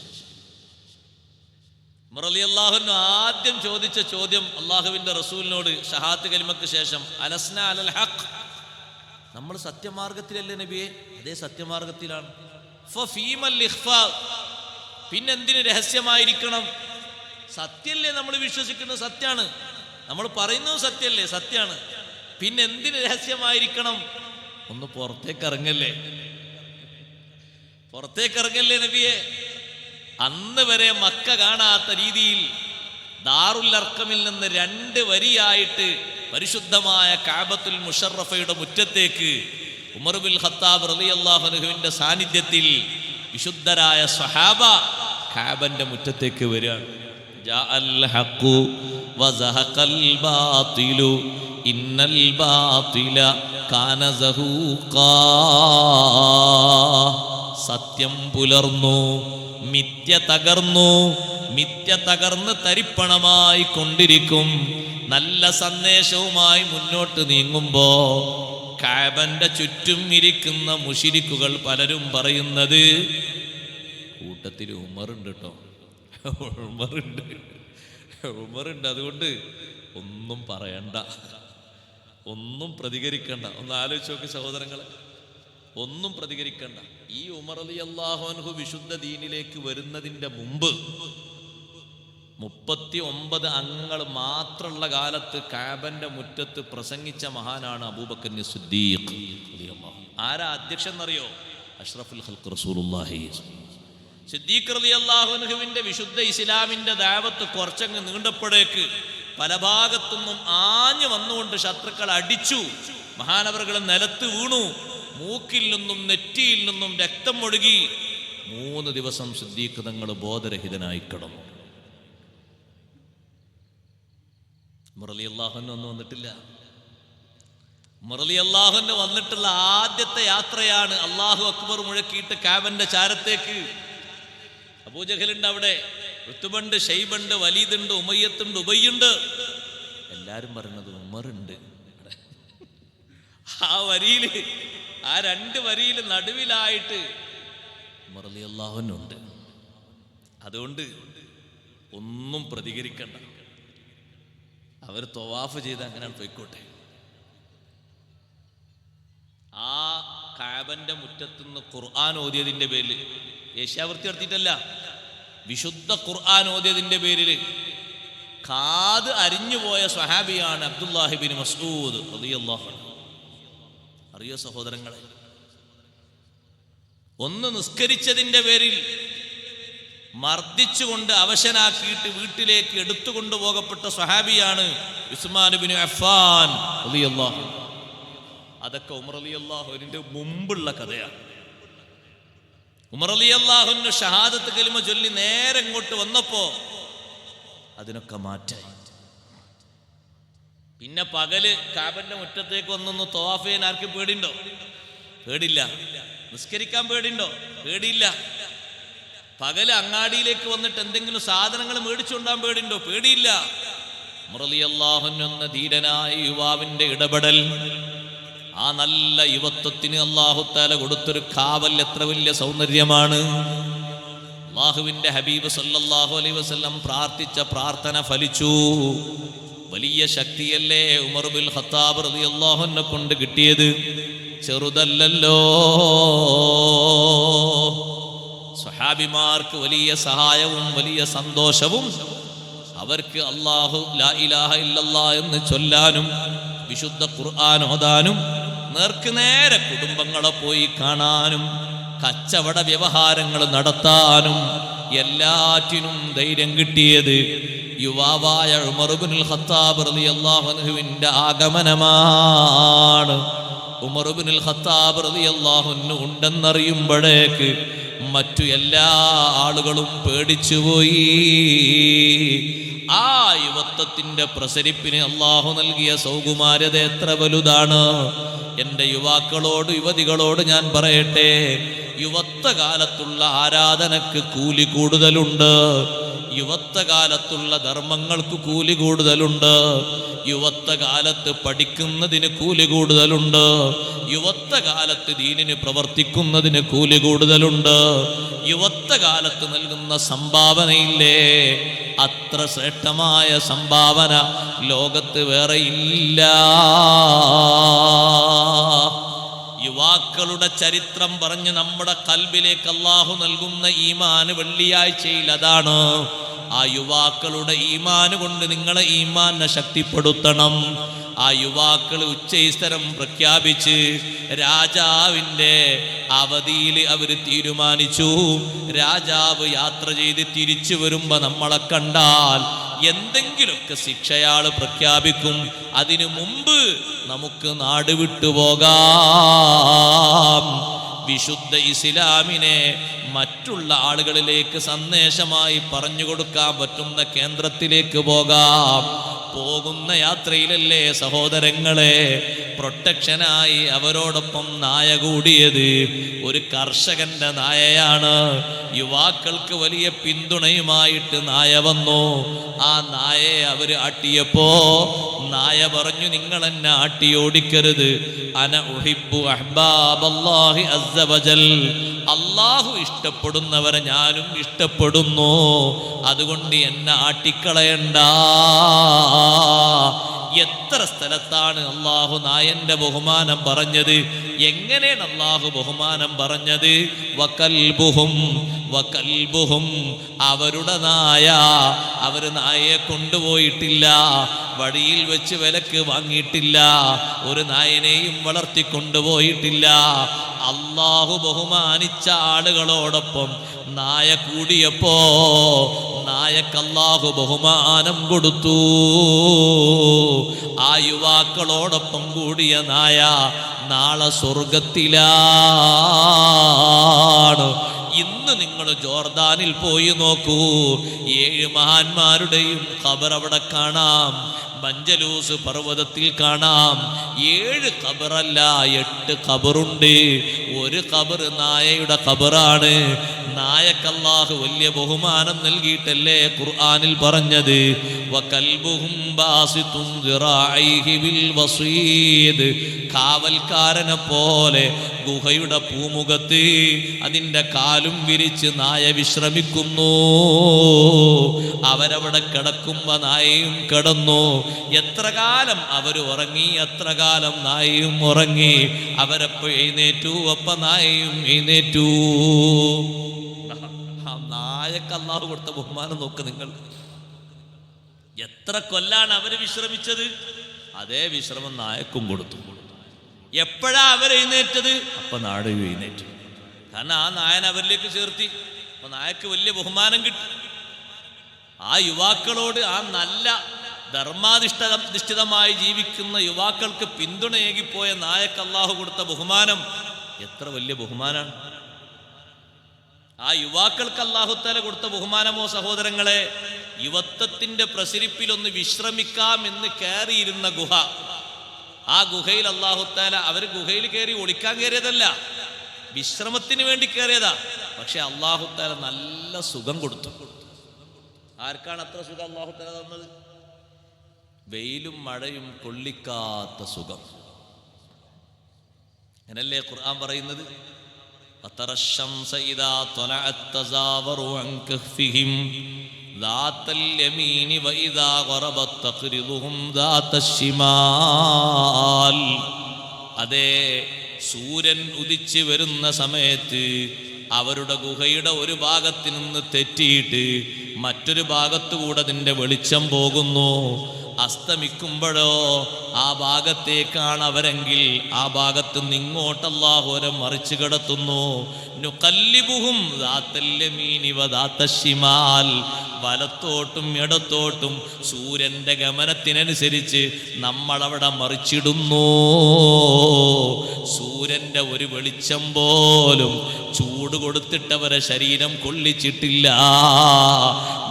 ഉമർ റളിയല്ലാഹു അൻഹു ആദ്യം ചോദിച്ച ചോദ്യം അള്ളാഹുവിന്റെ റസൂലിനോട് ഷഹാദത്ത് കലിമക്ക് ശേഷം, അലസ്ന അലൽ ഹഖ്, നമ്മൾ സത്യമാർഗത്തിലല്ലേ നബിയെ? അതേ സത്യമാർഗത്തിലാണ്. ഫീമൽ ഇഖ്ഫാ, പിന്നെന്തിന് രഹസ്യമായിരിക്കണം? സത്യല്ലേ നമ്മൾ വിശ്വസിക്കുന്നത്? സത്യാണ്. നമ്മൾ പറയുന്നത് സത്യല്ലേ? സത്യാണ്. പിന്നെന്തിന് രഹസ്യമായിരിക്കണം? ഒന്ന് പുറത്തേക്ക് ഇറങ്ങല്ലേ, പുറത്തേക്ക് ഇറങ്ങല്ലേ നബിയെ? അന്ന് വരെ മക്ക കാണാത്ത രീതിയിൽ ദാറുൽ അർഖമിൽ നിന്ന് 2 വരിയായിട്ട് പരിശുദ്ധമായ കഅബത്തുൽ മുശറഫയുടെ മുറ്റത്തേക്ക് ഉമർ ബിൻ ഖത്താബ് റളിയല്ലാഹു അൻഹുവിന്റെ സാന്നിധ്യത്തിൽ വിശുദ്ധരായ സ്വഹാബ കഅബന്റെ മുറ്റത്തേക്ക് വരികയാണ്. ജാഅൽ ഹഖു വസഹഖൽ ബാതിലു ഇന്നൽ ബാതില കാന സഹൂഖാ. സത്യം പുലർന്നു, മിഥ്യ തകർന്നു, മിഥ്യ തകർന്ന് തരിപ്പണമായി കൊണ്ടിരിക്കും. നല്ല സന്ദേശവുമായി മുന്നോട്ട് നീങ്ങുമ്പോ കഅബന്റെ ചുറ്റും ഇരിക്കുന്ന മുശ്രിക്കുകൾ പലരും പറയുന്നത്, കൂട്ടത്തിൽ ഉമറുണ്ട് കേട്ടോ, ഉമറുണ്ട്, അതുകൊണ്ട് ഒന്നും പറയണ്ട, ഒന്നും പ്രതികരിക്കണ്ട. ഒന്ന് ആലോചിച്ച് നോക്ക് സഹോദരങ്ങളെ, ഒന്നും പ്രതികരിക്കണ്ട. ഈ ഉമർ റളിയല്ലാഹു അൻഹു വിശുദ്ധ ദീനിലേക്ക് വരുന്നതിന്റെ മുമ്പ് 39 അംഗങ്ങൾ മാത്രമുള്ള കാലത്ത് കഅബന്റെ മുറ്റത്ത് പ്രസംഗിച്ച മഹാനാണ് അബൂബക്കർ സിദ്ദീഖ് റളിയല്ലാഹു. ആരാ അധ്യക്ഷൻ എന്നറിയോ? അഷ്റഫുൽ ഖൽഖ് റസൂലുള്ളാഹി. സിദ്ദീഖ് റളിയല്ലാഹു അൻഹുവിന്റെ വിശുദ്ധ ഇസ്ലാമിന്റെ ദഅവത്ത് കുറച്ചങ്ങ് നീണ്ടപ്പോഴേക്ക് പല ഭാഗത്തുനിന്നും ആഞ്ഞു വന്നുകൊണ്ട് ശത്രുക്കൾ അടിച്ചു. മഹാനവറുകൾ നിലത്ത് വീണു. മൂക്കിൽ നിന്നും നെറ്റിയിൽ നിന്നും രക്തം ഒഴുകി. 3 ദിവസം സിദ്ദീഖ് തങ്ങൾ ബോധരഹിതനായി കിടന്നു. ഉമർ റളിയല്ലാഹു അൻഹു ഒന്നും വന്നിട്ടില്ല. ഉമർ റളിയല്ലാഹു അൻഹു വന്നിട്ടുള്ള ആദ്യത്തെ യാത്രയാണ് അല്ലാഹു അക്ബർ മുഴക്കിയിട്ട് കഅബന്റെ ചാരത്തേക്ക്. അബൂജഹലുണ്ട് അവിടെ, ഉത്ബുണ്ട്, ഷൈബുണ്ട്, വലീദുണ്ട്, ഉമയ്യത്തുണ്ട്, ഉബയ്യുണ്ട്. എല്ലാരും പറയുന്നത് ഉമറുണ്ട്. ആ വരിയില്, ആ 2 വരിയിൽ നടുവിലായിട്ട് ഉമർ റളിയല്ലാഹു അൻഹു ഉണ്ട്. അതുകൊണ്ട് ഒന്നും പ്രതികരിക്കണ്ട. അവർ തവാഫ് ചെയ്ത് അങ്ങനെ പോയിക്കോട്ടെ. ആ കഅബന്റെ മുറ്റത്തുനിന്ന് ഖുർആൻ ഓതിയതിന്റെ പേരിൽ, ഏഷ്യാവൃത്തി നടത്തിയിട്ടല്ല, വിശുദ്ധ ഖുർആൻ ഓതിയതിന്റെ പേരിൽ കാത് അരിഞ്ഞുപോയ സ്വഹാബിയാണ് അബ്ദുല്ലാഹി ബിൻ മസ്ഊദ് റളിയല്ലാഹു അൻഹു. അറിയോ സഹോദരങ്ങളെ, ഒന്ന് നിസ്കരിച്ചതിന്റെ പേരിൽ മർദ്ദിച്ചുകൊണ്ട് അവശനാക്കിയിട്ട് വീട്ടിലേക്ക് എടുത്തുകൊണ്ടുപോകപ്പെട്ട സ്വഹാബിയാണ് ഉസ്മാൻ ഇബ്നു അഫ്ഫാൻ റളിയല്ലാഹു. അതൊക്കെ ഉമർ റളിയല്ലാഹുവിന്റെ മുമ്പുള്ള കഥയാണ്. ഉമർ റളിയല്ലാഹു ഷഹാദത്ത് കലിമ ചൊല്ലി നേരെ ഇങ്ങോട്ട് വന്നപ്പോ അതിനൊക്കെ മാറ്റായി. പിന്നെ പകല് കഅബന്റെ മുറ്റത്തേക്ക് വന്നൊന്ന് തവാഫ് ചെയ്യാൻ ആർക്കും പേടിയുണ്ടോ? പേടില്ല. നിസ്കരിക്കാൻ പേടിയുണ്ടോ? പേടിയില്ല. പകല് അങ്ങാടിയിലേക്ക് വന്നിട്ട് എന്തെങ്കിലും സാധനങ്ങൾ മേടിച്ചുകൊണ്ടാൻ പേടിയുണ്ടോ? പേടിയില്ല. ഉമർ റളിയല്ലാഹു അൻഹു എന്ന ധീരനായ യുവാവിന്റെ ഇടപെടൽ, ആ നല്ല യുവത്വത്തിന് അല്ലാഹു തആല കൊടുത്തൊരു കാവൽ എത്ര വലിയ സൗന്ദര്യമാണ്. അല്ലാഹുവിന്റെ ഹബീബ് സല്ലല്ലാഹു അലൈഹി വസല്ലം പ്രാർത്ഥിച്ച പ്രാർത്ഥന ഫലിച്ചു. വലിയ ശക്തിയല്ലേ ഉമർ ബിൻ ഖത്താബ് റളിയല്ലാഹു അൻഹു കൊണ്ട് കിട്ടിയത്, ചെറുതല്ലല്ലോ. സ്വഹാബിമാർക്ക് വലിയ സഹായവും വലിയ സന്തോഷവും, അവർക്ക് അല്ലാഹു ലാ ഇലാഹ ഇല്ലല്ലാഹ് എന്ന് ചൊല്ലാനും വിശുദ്ധ ഖുർആൻ ഓതാനും നേർക്ക് നേരെ കുടുംബങ്ങളെ പോയി കാണാനും കച്ചവട വ്യവഹാരങ്ങൾ നടത്താനും എല്ലാറ്റിനും ധൈര്യം കിട്ടിയത് യുവാവായ ഉമർ ഇബ്നുൽ ഖത്താബ് റളിയല്ലാഹു അൻഹുവിന്റെ ആഗമനമാണ്. ഉമർ ഇബ്നുൽ ഖത്താബ് റളിയല്ലാഹു അൻഹു ഉണ്ടെന്നറിയുമ്പോഴേക്ക് മറ്റു എല്ലാ ആളുകളും പേടിച്ചുപോയി. ആ യുവത്വത്തിന്റെ പ്രസരിപ്പിന് അല്ലാഹു നൽകിയ സൗകുമാര്യത എത്ര വലുതാണ്. എൻ്റെ യുവാക്കളോട്, യുവതികളോട് ഞാൻ പറയട്ടെ, യുവത്വകാലത്തുള്ള ആരാധനക്ക് കൂലി കൂടുതലുണ്ട്. യുവത്വകാലത്തുള്ള ധർമ്മങ്ങൾക്ക് കൂലി കൂടുതലുണ്ട്. യുവത്വകാലത്ത് പഠിക്കുന്നതിന് കൂലി കൂടുതലുണ്ട്. യുവത്വകാലത്ത് ദീനിന് പ്രവർത്തിക്കുന്നതിന് കൂലി കൂടുതലുണ്ട്. യുവത്വകാലത്ത് നൽകുന്ന സംഭാവനയില്ലേ, അത്ര ശ്രേഷ്ഠമായ സംഭാവന ലോകത്ത് വേറെ ഇല്ല. യുവാക്കളുടെ ചരിത്രം പറഞ്ഞ് നമ്മുടെ കൽബിലേക്ക് അല്ലാഹു നൽകുന്ന ഈമാന് വെള്ളിയാഴ്ചയിൽ അതാണ്. ആ യുവാക്കളുടെ ഈമാന് കൊണ്ട് നിങ്ങളെ ഈമാനെ ശക്തിപ്പെടുത്തണം. ആ യുവാക്കൾ ഉച്ചൈസ്തരം പ്രഖ്യാപിച്ച് രാജാവിൻ്റെ അവധിയിൽ അവർ തീരുമാനിച്ചു, രാജാവ് യാത്ര ചെയ്ത് തിരിച്ചു വരുമ്പോ നമ്മളെ കണ്ടാൽ എന്തെങ്കിലുമൊക്കെ ശിക്ഷയാൾ പ്രഖ്യാപിക്കും. അതിനു മുമ്പ് നമുക്ക് നാട് വിട്ടുപോകാം. വിശുദ്ധ ഇസ്ലാമിനെ മറ്റുള്ള ആളുകളിലേക്ക് സന്ദേശമായി പറഞ്ഞു കൊടുക്കാൻ പറ്റുന്ന കേന്ദ്രത്തിലേക്ക് പോകാം. പോകുന്ന യാത്രയിലല്ലേ സഹോദരങ്ങളെ പ്രൊട്ടക്ഷനായി അവരോടൊപ്പം നായ കൂടിയത്. ഒരു കർഷകന്റെ നായയാണ്. യുവാക്കൾക്ക് വലിയ പിന്തുണയുമായിട്ട് നായ വന്നു. ആ നായയെ അവര് ആട്ടിയപ്പോ നായ പറഞ്ഞു, നിങ്ങൾ എന്നെ ആട്ടി ഓടിക്കരുത്. അന ഉഹിബ്ബു അഹ്ബാബല്ലാഹി അസ്സ വജൽ, അല്ലാഹു ഇഷ്ടപ്പെടുന്നവരെ ഞാനും ഇഷ്ടപ്പെടുന്നു. അതുകൊണ്ട് എന്നെ ആട്ടിക്കളയണ്ട. എത്ര സ്ഥലത്താണ് അള്ളാഹു നായന്റെ ബഹുമാനം പറഞ്ഞത്? എങ്ങനെയാണ് അള്ളാഹു ബഹുമാനം പറഞ്ഞത്? വകൽബുഹും വകൽബുഹും, അവരുടെ നായ. അവർ നായയെ കൊണ്ടുപോയിട്ടില്ല, വഴിയിൽ വെച്ച് വിലക്ക് വാങ്ങിയിട്ടില്ല, ഒരു നായനെയും വളർത്തിക്കൊണ്ടുപോയിട്ടില്ല. അള്ളാഹു ബഹുമാനിച്ച ആളുകളോടൊപ്പം നായ കൂടിയപ്പോ നായക്ക് അല്ലാഹു ബഹുമാനം കൊടുത്തു. ആ യുവാക്കളോടൊപ്പം കൂടിയ നായ നാളെ സ്വർഗത്തിലാണ്. ഇന്ന് നിങ്ങൾ ജോർദാനിൽ പോയി നോക്കൂ, 7 മഹാന്മാരുടെയും ഖബർ അവിടെ കാണാം. മഞ്ചലൂസ് പർവ്വതത്തിൽ കാണാം. 7 ഖബറല്ല, 8 ഖബറുണ്ട്. ഒരു ഖബർ നായയുടെ ഖബറാണ്. നായക്ക് അല്ലാഹു വലിയ ബഹുമാനം നൽകിയിട്ടല്ലേ ഖുർആനിൽ പറഞ്ഞത്, വകൽബുഹും ബാസിതുൻ ദിറാഇഹി ബിൽ വസീദ്. കാവൽക്കാരനെ പോലെ ഗുഹയുടെ പൂമുഖത്ത് അതിൻ്റെ കാലും വിരിച്ച് നായ വിശ്രമിക്കുന്നു. അവരവിടെ കിടക്കുമ്പോ നായയും കിടന്നു. എത്ര കാലം അവർ ഉറങ്ങി, എത്ര കാലം നായയും ഉറങ്ങി. അവരപ്പോ എഴുന്നേറ്റു, അപ്പ നായയും എഴുന്നേറ്റു. നായക്ക് അല്ലാഹു കൊടുത്ത ബഹുമാനം നോക്ക് നിങ്ങൾ. എത്ര കൊല്ലാണ് അവര് വിശ്രമിച്ചത്, അതേ വിശ്രമം നായക്കും കൊടുത്തു. എപ്പോഴാ അവരെഴുന്നേറ്റത്? അപ്പൊ നാടകം എഴുന്നേറ്റു. കാരണം ആ നായൻ അവരിലേക്ക് ചേർത്തി. അപ്പൊ നായക്ക് വലിയ ബഹുമാനം കിട്ടി. ആ യുവാക്കളോട്, ആ നല്ല ധർമാധിഷ്ഠിതമായി ജീവിക്കുന്ന യുവാക്കൾക്ക് പിന്തുണയേകിപ്പോയ നായക്ക് അല്ലാഹു കൊടുത്ത ബഹുമാനം എത്ര വലിയ ബഹുമാനാണ്. ആ യുവാക്കൾക്ക് അല്ലാഹു തആല കൊടുത്ത ബഹുമാനമോ സഹോദരങ്ങളെ. യുവത്വത്തിന്റെ പ്രസരിപ്പിലൊന്ന് വിശ്രമിക്കാം എന്ന് കയറിയിരുന്ന ഗുഹ, ആ ഗുഹയിൽ അല്ലാഹു തആല, അവർ ഗുഹയിൽ കയറി ഒളിക്കാൻ കയറിയതല്ല, വിശ്രമത്തിന് വേണ്ടി കയറിയതാ. പക്ഷെ അല്ലാഹു തആല നല്ല സുഖം കൊടുത്തു. ആർക്കാണ് അത്ര സുഖം അല്ലാഹു തആല തന്നത്? വെയിലും മഴയും കൊള്ളിക്കാത്ത സുഖം. അങ്ങനല്ലേ ഖുർആൻ പറയുന്നത്, وترى الشمس إذا طلعت تزاور عن كهفهم ذات اليمين وإذا غربت تقرضهم ذات الشمال. അതേ, സൂര്യൻ ഉദിച്ചു വരുന്ന സമയത്ത് അവരുടെ ഗുഹയുടെ ഒരു ഭാഗത്ത് നിന്ന് തെറ്റിയിട്ട് മറ്റൊരു ഭാഗത്തുകൂടെ അതിൻ്റെ വെളിച്ചം പോകുന്നു. അസ്തമിക്കുമ്പോഴോ ആ ഭാഗത്തേക്കാണ് അവരെങ്കിൽ ആ ഭാഗത്ത് നിന്ന് ഇങ്ങോട്ട് അല്ലാഹു അവരെ മറിച്ച് കിടത്തുന്നു. നുഖല്ലിബുഹും ദാത്തൽ യമീനി വദാത്തശ് ശിമാൽ, വലത്തോട്ടും ഇടത്തോട്ടും സൂര്യന്റെ ഗമനത്തിനനുസരിച്ച് നമ്മളവിടെ മറിച്ചിടുന്നു. സൂര്യന്റെ ഒരു വെളിച്ചം പോലും ചൂട് കൊടുത്തിട്ടവരെ ശരീരം കൊള്ളിച്ചിട്ടില്ല,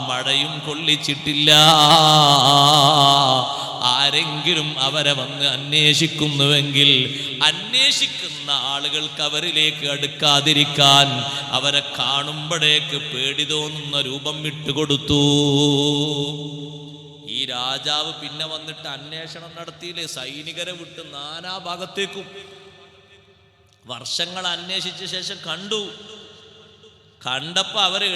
മഴയും കൊള്ളിച്ചിട്ടില്ല. ആരെങ്കിലും അവരെ വന്ന് അന്വേഷിക്കുന്നുവെങ്കിൽ അന്വേഷിക്കുന്ന ആളുകൾക്ക് അവരിലേക്ക് അടുക്കാതിരിക്കാൻ അവരെ കാണുമ്പോഴേക്ക് പേടി തോന്നുന്ന രൂപം വിട്ടുകൊടുത്തു. ഈ രാജാവ് പിന്നെ വന്നിട്ട് അന്വേഷണം നടത്തിയില്ലേ, സൈനികരെ വിട്ട് നാനാ ഭാഗത്തേക്കും. വർഷങ്ങൾ അന്വേഷിച്ച ശേഷം കണ്ടപ്പോൾ അവരെ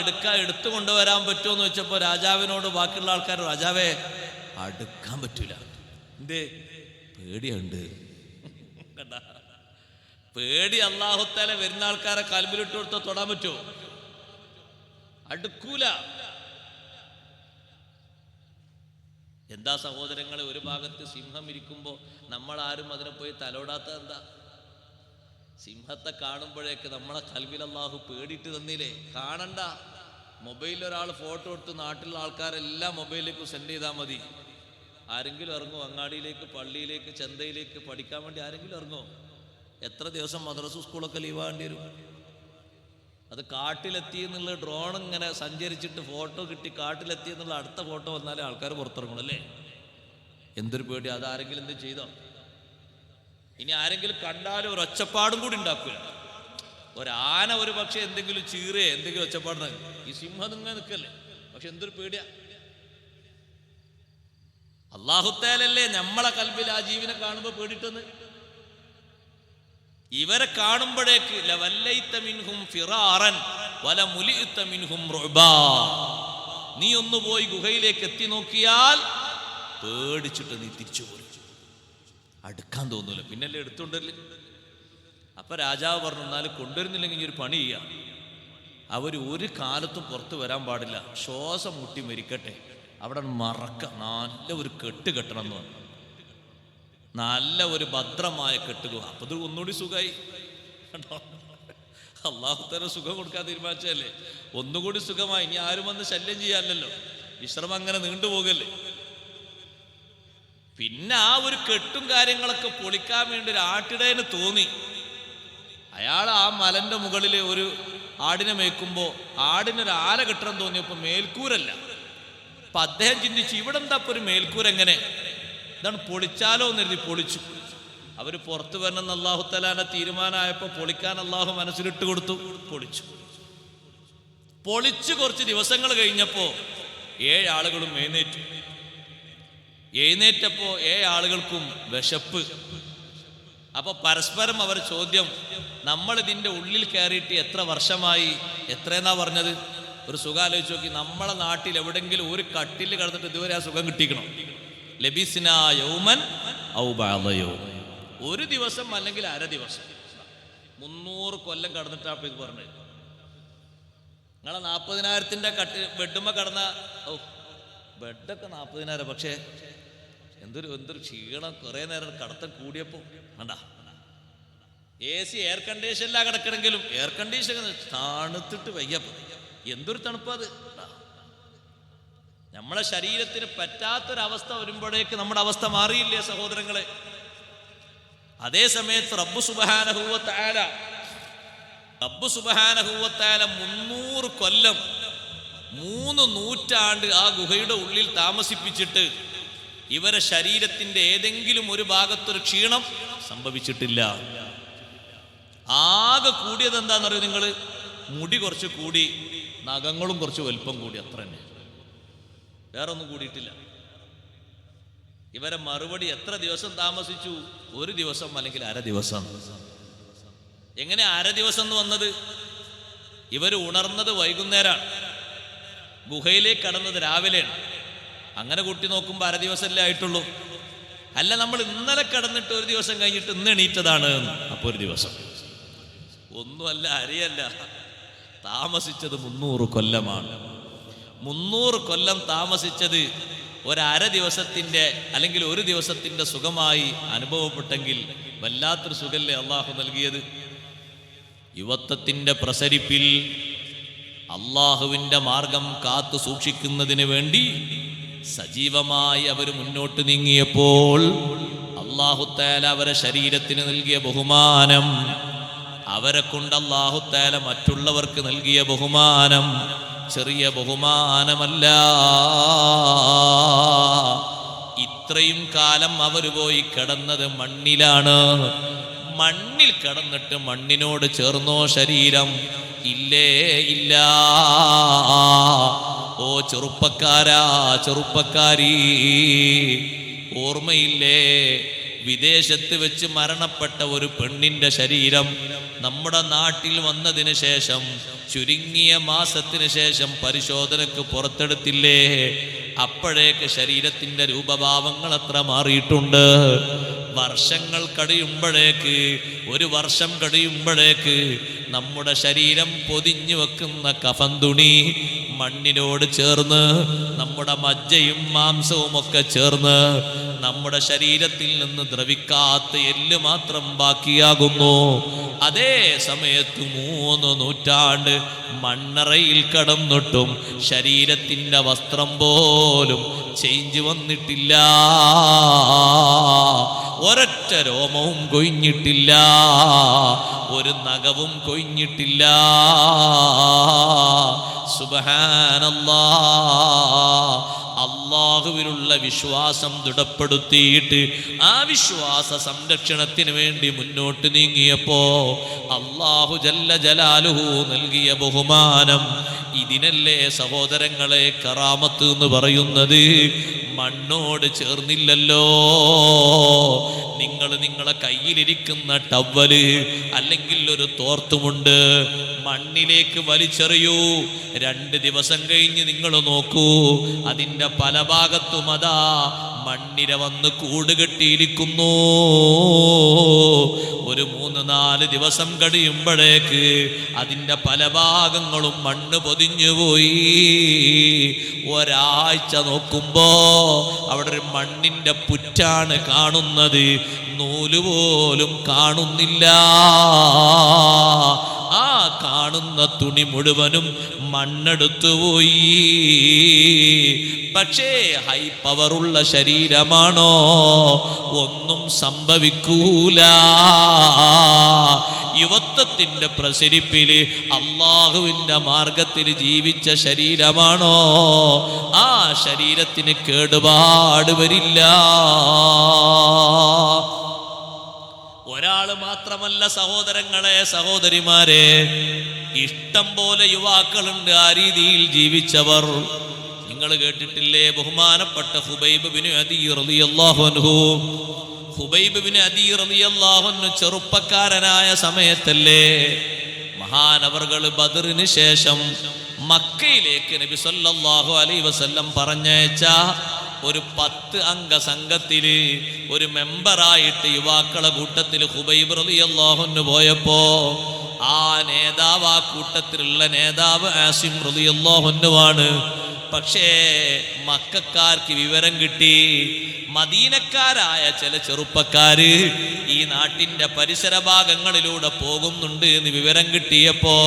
എടുത്തു കൊണ്ടുവരാൻ പറ്റുമോ എന്ന് വെച്ചപ്പോൾ രാജാവിനോട് ബാക്കിയുള്ള ആൾക്കാർ, രാജാവേ അടുക്കാൻ പറ്റൂല, എന്തേ? പേടിയുണ്ട്. പേടി അല്ലാഹു തആല വരുന്ന ആൾക്കാരെ കൽബിലിട്ട് കൊടുത്താൽ തൊടാൻ പറ്റുമോ? അടുക്കൂല. എന്താ സഹോദരങ്ങളെ, ഒരു ഭാഗത്ത് സിംഹം ഇരിക്കുമ്പോൾ നമ്മളാരും അതിനെ പോയി തലോടാത്ത എന്താ? സിംഹത്തെ കാണുമ്പോഴേക്ക് നമ്മളെ കൽബിൽ അല്ലാഹു പേടിയിട്ട് തന്നില്ലേ? കാണണ്ട, മൊബൈലിൽ ഒരാൾ ഫോട്ടോ എടുത്ത് നാട്ടിലുള്ള ആൾക്കാരെല്ലാം മൊബൈലിലേക്ക് സെൻഡ് ചെയ്താൽ മതി. ആരെങ്കിലും ഇറങ്ങുമോ? അങ്ങാടിയിലേക്ക്, പള്ളിയിലേക്ക്, ചന്തയിലേക്ക് പഠിക്കാൻ വേണ്ടി ആരെങ്കിലും ഇറങ്ങുമോ? എത്ര ദിവസം മദ്രസ സ്കൂളൊക്കെ ലീവാകേണ്ടി വരും? അത് കാട്ടിലെത്തി എന്നുള്ള ഡ്രോൺ ഇങ്ങനെ സഞ്ചരിച്ചിട്ട് ഫോട്ടോ കിട്ടി കാട്ടിലെത്തി എന്നുള്ള അടുത്ത ഫോട്ടോ വന്നാലേ ആൾക്കാർ പുറത്തിറങ്ങണം അല്ലേ? എന്തൊരു പേടി! അതാരെങ്കിലും എന്ത് ചെയ്തോ? ഇനി ആരെങ്കിലും കണ്ടാലും ഒരു ഒച്ചപ്പാടും കൂടി ഉണ്ടാക്കുക. ഒരാന ഒരു പക്ഷെ എന്തെങ്കിലും ചീറേ എന്തെങ്കിലും ഒച്ചപ്പാടുന്ന ഈ സിംഹം ഇങ്ങനെ നിൽക്കല്ലേ, പക്ഷെ എന്തൊരു പേടിയാ! അല്ലാഹുത്തആലല്ലേ നമ്മളെ കൽബിൽ ആ ജീവനെ കാണുമ്പോൾ പേടിട്ടെന്ന്. ഇവരെ കാണുമ്പോഴേക്ക് ലവല്ലൈത മിൻഹും ഫിറാറൻ വലമുലിഅത മിൻഹും റുബാ, നീ ഒന്ന് പോയി ഗുഹയിലേക്ക് എത്തി നോക്കിയാൽ പേടിച്ചിട്ട് നീ തിരിച്ചു പോരും, അടുക്കാൻ തോന്നൂല, പിന്നല്ലേ എടുത്തുകൊണ്ടല്ലേ. അപ്പൊ രാജാവ് പറഞ്ഞു, എന്നാലും കൊണ്ടുവരുന്നില്ലെങ്കിൽ ഒരു പണി ചെയ്യാം, അവർ ഒരു കാലത്തും പുറത്തു വരാൻ പാടില്ല, ശ്വാസം മുട്ടി മരിക്കട്ടെ, അവിടെ മറക്ക, നല്ല ഒരു കെട്ട് കെട്ടണം എന്ന് പറഞ്ഞു. നല്ല ഒരു ഭദ്രമായ കെട്ടുക. അപ്പൊ ഇത് ഒന്നുകൂടി സുഖമായി. അല്ലാഹു തആല സുഖം കൊടുക്കാൻ തീരുമാനിച്ചല്ലേ, ഒന്നുകൂടി സുഖമായി. ഇനി ആരും വന്ന് ശല്യം ചെയ്യാനല്ലോ, വിശ്രമം അങ്ങനെ നീണ്ടുപോകല്ലേ. പിന്നെ ആ ഒരു കെട്ടും കാര്യങ്ങളൊക്കെ പൊളിക്കാൻ വേണ്ടി ഒരു ആട്ടിടയന് തോന്നി. അയാൾ ആ മലന്റെ മുകളിൽ ഒരു ആടിനെ മേയ്ക്കുമ്പോൾ ആടിനൊരു ആല കെട്ടണം തോന്നിയപ്പോൾ മേൽക്കൂരല്ല. അപ്പൊ അദ്ദേഹം ചിന്തിച്ചു, ഇവിടെ എന്താ ഇപ്പൊ ഒരു മേൽക്കൂര എങ്ങനെ, ഇതാണ് പൊളിച്ചാലോ എന്ന് കരുതി പൊളിച്ചു. അവർ പുറത്തു വരണമെന്ന് അല്ലാഹു തആല തീരുമാനമായപ്പോൾ പൊളിക്കാൻ അല്ലാഹു മനസ്സിലിട്ട് കൊടുത്തു, പൊളിച്ചു. പൊളിച്ച് കുറച്ച് ദിവസങ്ങൾ കഴിഞ്ഞപ്പോൾ 7 ആളുകളും എഴുന്നേറ്റപ്പോൾ 7 ആളുകൾക്കും വിശപ്പ്. അപ്പൊ പരസ്പരം അവർ ചോദ്യം, നമ്മൾ ഇതിന്റെ ഉള്ളിൽ കയറിയിട്ട് എത്ര വർഷമായി? എത്രയെന്നാ പറഞ്ഞത്? ഒരു സുഖം ആലോചിച്ച് നോക്കി. നമ്മളെ നാട്ടിൽ എവിടെങ്കിലും ഒരു കട്ടിൽ കിടന്നിട്ട് ഇതുവരെ ആ സുഖം കിട്ടിക്കണം? ലബിസ്നാ യൗമൻ ഔ ബഅദ യൗം, ഒരു ദിവസം അല്ലെങ്കിൽ അര ദിവസം. 300 കൊല്ലം കടന്നിട്ടാ ഇത് പറഞ്ഞത്. നിങ്ങളെ 40,000-ന്റെ ബെഡുമ്മ കടന്ന, ഓ ബെഡൊക്കെ 40,000, പക്ഷേ എന്തൊരു ക്ഷീണം, കുറെ നേരം കടത്തം കൂടിയപ്പോ വേണ്ട. AC എയർ കണ്ടീഷനിലാ കിടക്കണമെങ്കിലും എയർ കണ്ടീഷൻ തണുത്തിട്ട് വയ്യപ്പോ എന്തൊരു തണുപ്പത്. നമ്മളെ ശരീരത്തിന് പറ്റാത്തൊരവസ്ഥ വരുമ്പോഴേക്ക് നമ്മുടെ അവസ്ഥ മാറിയില്ലേ സഹോദരങ്ങളെ? അതേ സമയത്ത് റബ്ബ് സുബ്ഹാനഹു വ തആല 300 കൊല്ലം 3 നൂറ്റാണ്ട് ആ ഗുഹയുടെ ഉള്ളിൽ താമസിപ്പിച്ചിട്ട് ഇവരെ ശരീരത്തിന്റെ ഏതെങ്കിലും ഒരു ഭാഗത്തൊരു ക്ഷീണം സംഭവിച്ചിട്ടില്ല. ആകെ കൂടിയത് എന്താണെന്നറിയോ നിങ്ങൾ? മുടി കുറച്ച് കൂടി, നഖങ്ങളും കുറച്ച് വലുപ്പം കൂടി, അത്ര തന്നെ, വേറെ ഒന്നും കൂടിയിട്ടില്ല. ഇവരെ മറുപടി എത്ര ദിവസം താമസിച്ചു? ഒരു ദിവസം അല്ലെങ്കിൽ അര ദിവസം. എങ്ങനെ അര ദിവസം എന്ന് വന്നത്? ഇവർ ഉണർന്നത് വൈകുന്നേരമാണ്, ഗുഹയിലേക്ക് കടന്നത് രാവിലെയാണ്. അങ്ങനെ കൂട്ടി നോക്കുമ്പോൾ അര ദിവസമല്ലേ ആയിട്ടുള്ളൂ. അല്ല, നമ്മൾ ഇന്നലെ കടന്നിട്ട് ഒരു ദിവസം കഴിഞ്ഞിട്ട് ഇന്ന് എണീറ്റതാണ്, അപ്പോൾ ഒരു ദിവസം. ഒന്നുമല്ല, അരയല്ല, താമസിച്ചത് 300 കൊല്ലമാണ്. 300 കൊല്ലം താമസിച്ചത് ഒരര ദിവസത്തിന്റെ അല്ലെങ്കിൽ ഒരു ദിവസത്തിന്റെ സുഖമായി അനുഭവപ്പെട്ടെങ്കിൽ വല്ലാത്തൊരു സുഖല്ലേ അള്ളാഹു നൽകിയത്. യുവത്വത്തിന്റെ പ്രസരിപ്പിൽ അള്ളാഹുവിന്റെ മാർഗം കാത്തു സൂക്ഷിക്കുന്നതിന് വേണ്ടി സജീവമായി അവർ മുന്നോട്ട് നീങ്ങിയപ്പോൾ അല്ലാഹു തആല അവരെ ശരീരത്തിന് നൽകിയ ബഹുമാനം, അവരെ കൊണ്ട് അല്ലാഹു തആല മറ്റുള്ളവർക്ക് നൽകിയ ബഹുമാനം ചെറിയ ബഹുമാനമല്ല. ഇത്രയും കാലം അവർ പോയി കിടന്നത് മണ്ണിലാണ്. മണ്ണിൽ കിടന്നിട്ട് മണ്ണിനോട് ചേർന്നോ ശരീരം? ഇല്ലേ, ഇല്ല. ഓ ചെറുപ്പക്കാരാ, ചെറുപ്പക്കാരി, ഓർമ്മയില്ലേ വിദേശത്ത് വെച്ച് മരണപ്പെട്ട ഒരു പെണ്ണിന്റെ ശരീരം നമ്മുടെ നാട്ടിൽ വന്നതിന് ശേഷം ചുരുങ്ങിയ മാസത്തിന് ശേഷം പരിശോധനക്ക് പുറത്തെടുത്തില്ലേ? അപ്പോഴേക്ക് ശരീരത്തിന്റെ രൂപഭാവങ്ങൾ എത്ര മാറിയിട്ടുണ്ട്. വർഷങ്ങൾ കഴിയുമ്പോഴേക്ക്, ഒരു വർഷം കഴിയുമ്പോഴേക്ക് നമ്മുടെ ശരീരം പൊതിഞ്ഞു വെക്കുന്ന കഫൻ തുണി മണ്ണിനോട് ചേർന്ന്, നമ്മുടെ മജ്ജയും മാംസവും ഒക്കെ ചേർന്ന് നമ്മുടെ ശരീരത്തിൽ നിന്ന് ദ്രവിക്കാത്ത എല്ല് മാത്രം ബാക്കിയാകുന്നു. അതേ സമയത്ത് 3 നൂറ്റാണ്ട് മണ്ണറയിൽ കടന്നിട്ടും ശരീരത്തിൻ്റെ വസ്ത്രം പോലും ചേഞ്ച് വന്നിട്ടില്ല. ഒരൊറ്റ രോമവും കൊഴിഞ്ഞിട്ടില്ല, ഒരു നഖവും കൊഴിഞ്ഞിട്ടില്ല. സുബ്ഹാനല്ലാഹ്. അള്ളാഹുവിലുള്ള വിശ്വാസം ദൃഢപ്പെടുത്തിയിട്ട് ആ വിശ്വാസ സംരക്ഷണത്തിന് വേണ്ടി മുന്നോട്ട് നീങ്ങിയപ്പോ അള്ളാഹു ജല്ല ജലാലുഹു നൽകിയ ബഹുമാനം ഇതിനല്ലേ സഹോദരങ്ങളെ കറാമത്ത് എന്ന് പറയുന്നത്. മണ്ണോട് ചേർന്നില്ലല്ലോ. നിങ്ങളെ കയ്യിലിരിക്കുന്ന ടവല് അല്ലെങ്കിൽ ഒരു തോർത്തുമുണ്ട് മണ്ണിലേക്ക് വലിച്ചെറിയൂ. 2 ദിവസം കഴിഞ്ഞ് നിങ്ങൾ നോക്കൂ, അതിൻ്റെ പല ഭാഗത്തും അതാ മണ്ണിര വന്ന് കൂടുകെട്ടിയിരിക്കുന്നു. ഒരു 3-4 ദിവസം കഴിയുമ്പോഴേക്ക് അതിൻ്റെ പല ഭാഗങ്ങളും മണ്ണ് പൊതിഞ്ഞുപോയി. ഒരാഴ്ച നോക്കുമ്പോ അവിടെ ഒരു മണ്ണിൻ്റെ പുറ്റാണ് കാണുന്നത്, നൂല് പോലും കാണുന്നില്ല. ആ കാണുന്ന തുണി മുഴുവനും മണ്ണെടുത്തുപോയി. പക്ഷേ ഹൈ പവറുള്ള ശരീരമാണോ? ഒന്നും സംഭവിക്കൂല. യുവത്വത്തിന്റെ പ്രസരിപ്പില് അള്ളാഹുവിന്റെ മാർഗത്തിൽ ജീവിച്ച ശരീരമാണോ? ആ ശരീരത്തിന് കേടുപാട് വരില്ല. ഒരാള് മാത്രമല്ല സഹോദരങ്ങളെ, സഹോദരിമാരെ, ഇഷ്ടം പോലെ യുവാക്കളുണ്ട് ആ രീതിയിൽ ജീവിച്ചവർ. നിങ്ങൾ കേട്ടിട്ടില്ലേ ബഹുമാനപ്പെട്ട ഖുബൈബ് ബിൻ അദീ റളിയല്ലാഹു അൻഹു? ഖുബൈബ് ബിൻ അദീ റളിയല്ലാഹു അൻഹു ചെറുപ്പക്കാരനായ സമയത്തല്ലേ മഹാനവർകൾ ബദറിന് ശേഷം മക്കയിലേക്ക് നബി സല്ലല്ലാഹു അലൈഹി വസല്ലം പറഞ്ഞയച്ച ഒരു 10 അംഗ സംഘത്തില് ഒരു മെമ്പറായിട്ട് യുവാക്കളെ കൂട്ടത്തിൽ ഖുബൈബ് റളിയല്ലാഹു അൻഹു പോയപ്പോ ആ നേതാവ്, ആ കൂട്ടത്തിലുള്ള നേതാവ് ആസിം റളിയല്ലാഹു അൻഹു ആണ്. പക്ഷേ മക്കക്കാർക്ക് വിവരം കിട്ടി, മദീനക്കാരായ ചില ചെറുപ്പക്കാര് ഈ നാട്ടിന്റെ പരിസര ഭാഗങ്ങളിലൂടെ പോകുന്നുണ്ട് എന്ന് വിവരം കിട്ടിയപ്പോ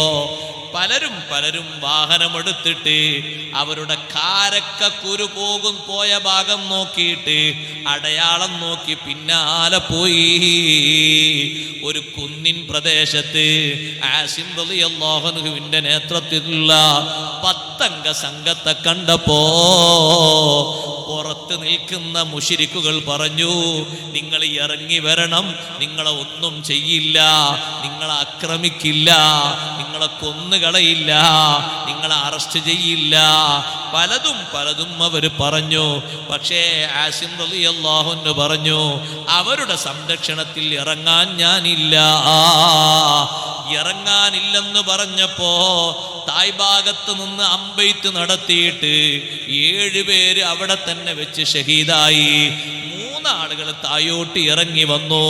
പലരും വാഹനമെടുത്തിട്ട് അവരുടെ കാരക്കുരു പോയ ഭാഗം നോക്കിയിട്ട് അടയാളം നോക്കി പിന്നാലെ പോയി. ഒരു കുന്നിൻ പ്രദേശത്ത് ആസിം റളിയല്ലാഹു അൻഹുവിന്റെ നേതൃത്വത്തിലുള്ള 10 അംഗ സംഘത്തെ കണ്ടപ്പോ പുറത്ത് നിൽക്കുന്ന മുശ്രിക്കുകൾ പറഞ്ഞു, നിങ്ങൾ ഇറങ്ങി വരണം, നിങ്ങളെ ഒന്നും ചെയ്യില്ല, നിങ്ങളെ ആക്രമിക്കില്ല, നിങ്ങളെ കൊന്നുകളയില്ല, നിങ്ങളെ അറസ്റ്റ് ചെയ്യില്ല. പലതും അവർ പറഞ്ഞു. പക്ഷേ ആസിം റളിയല്ലാഹു അൻഹു പറഞ്ഞു, അവരുടെ സംരക്ഷണത്തിൽ ഇറങ്ങാൻ ഞാനില്ല. ഇറങ്ങാനില്ലെന്ന് പറഞ്ഞപ്പോ തായ്ഭാഗത്ത് നിന്ന് അമ്പെയ്ത്ത് നടത്തിയിട്ട് 7 പേര് അവിടെ തന്നെ വെച്ച് ഷഹീദായി. 3 ആളുകൾ തായോട്ട് ഇറങ്ങി വന്നു.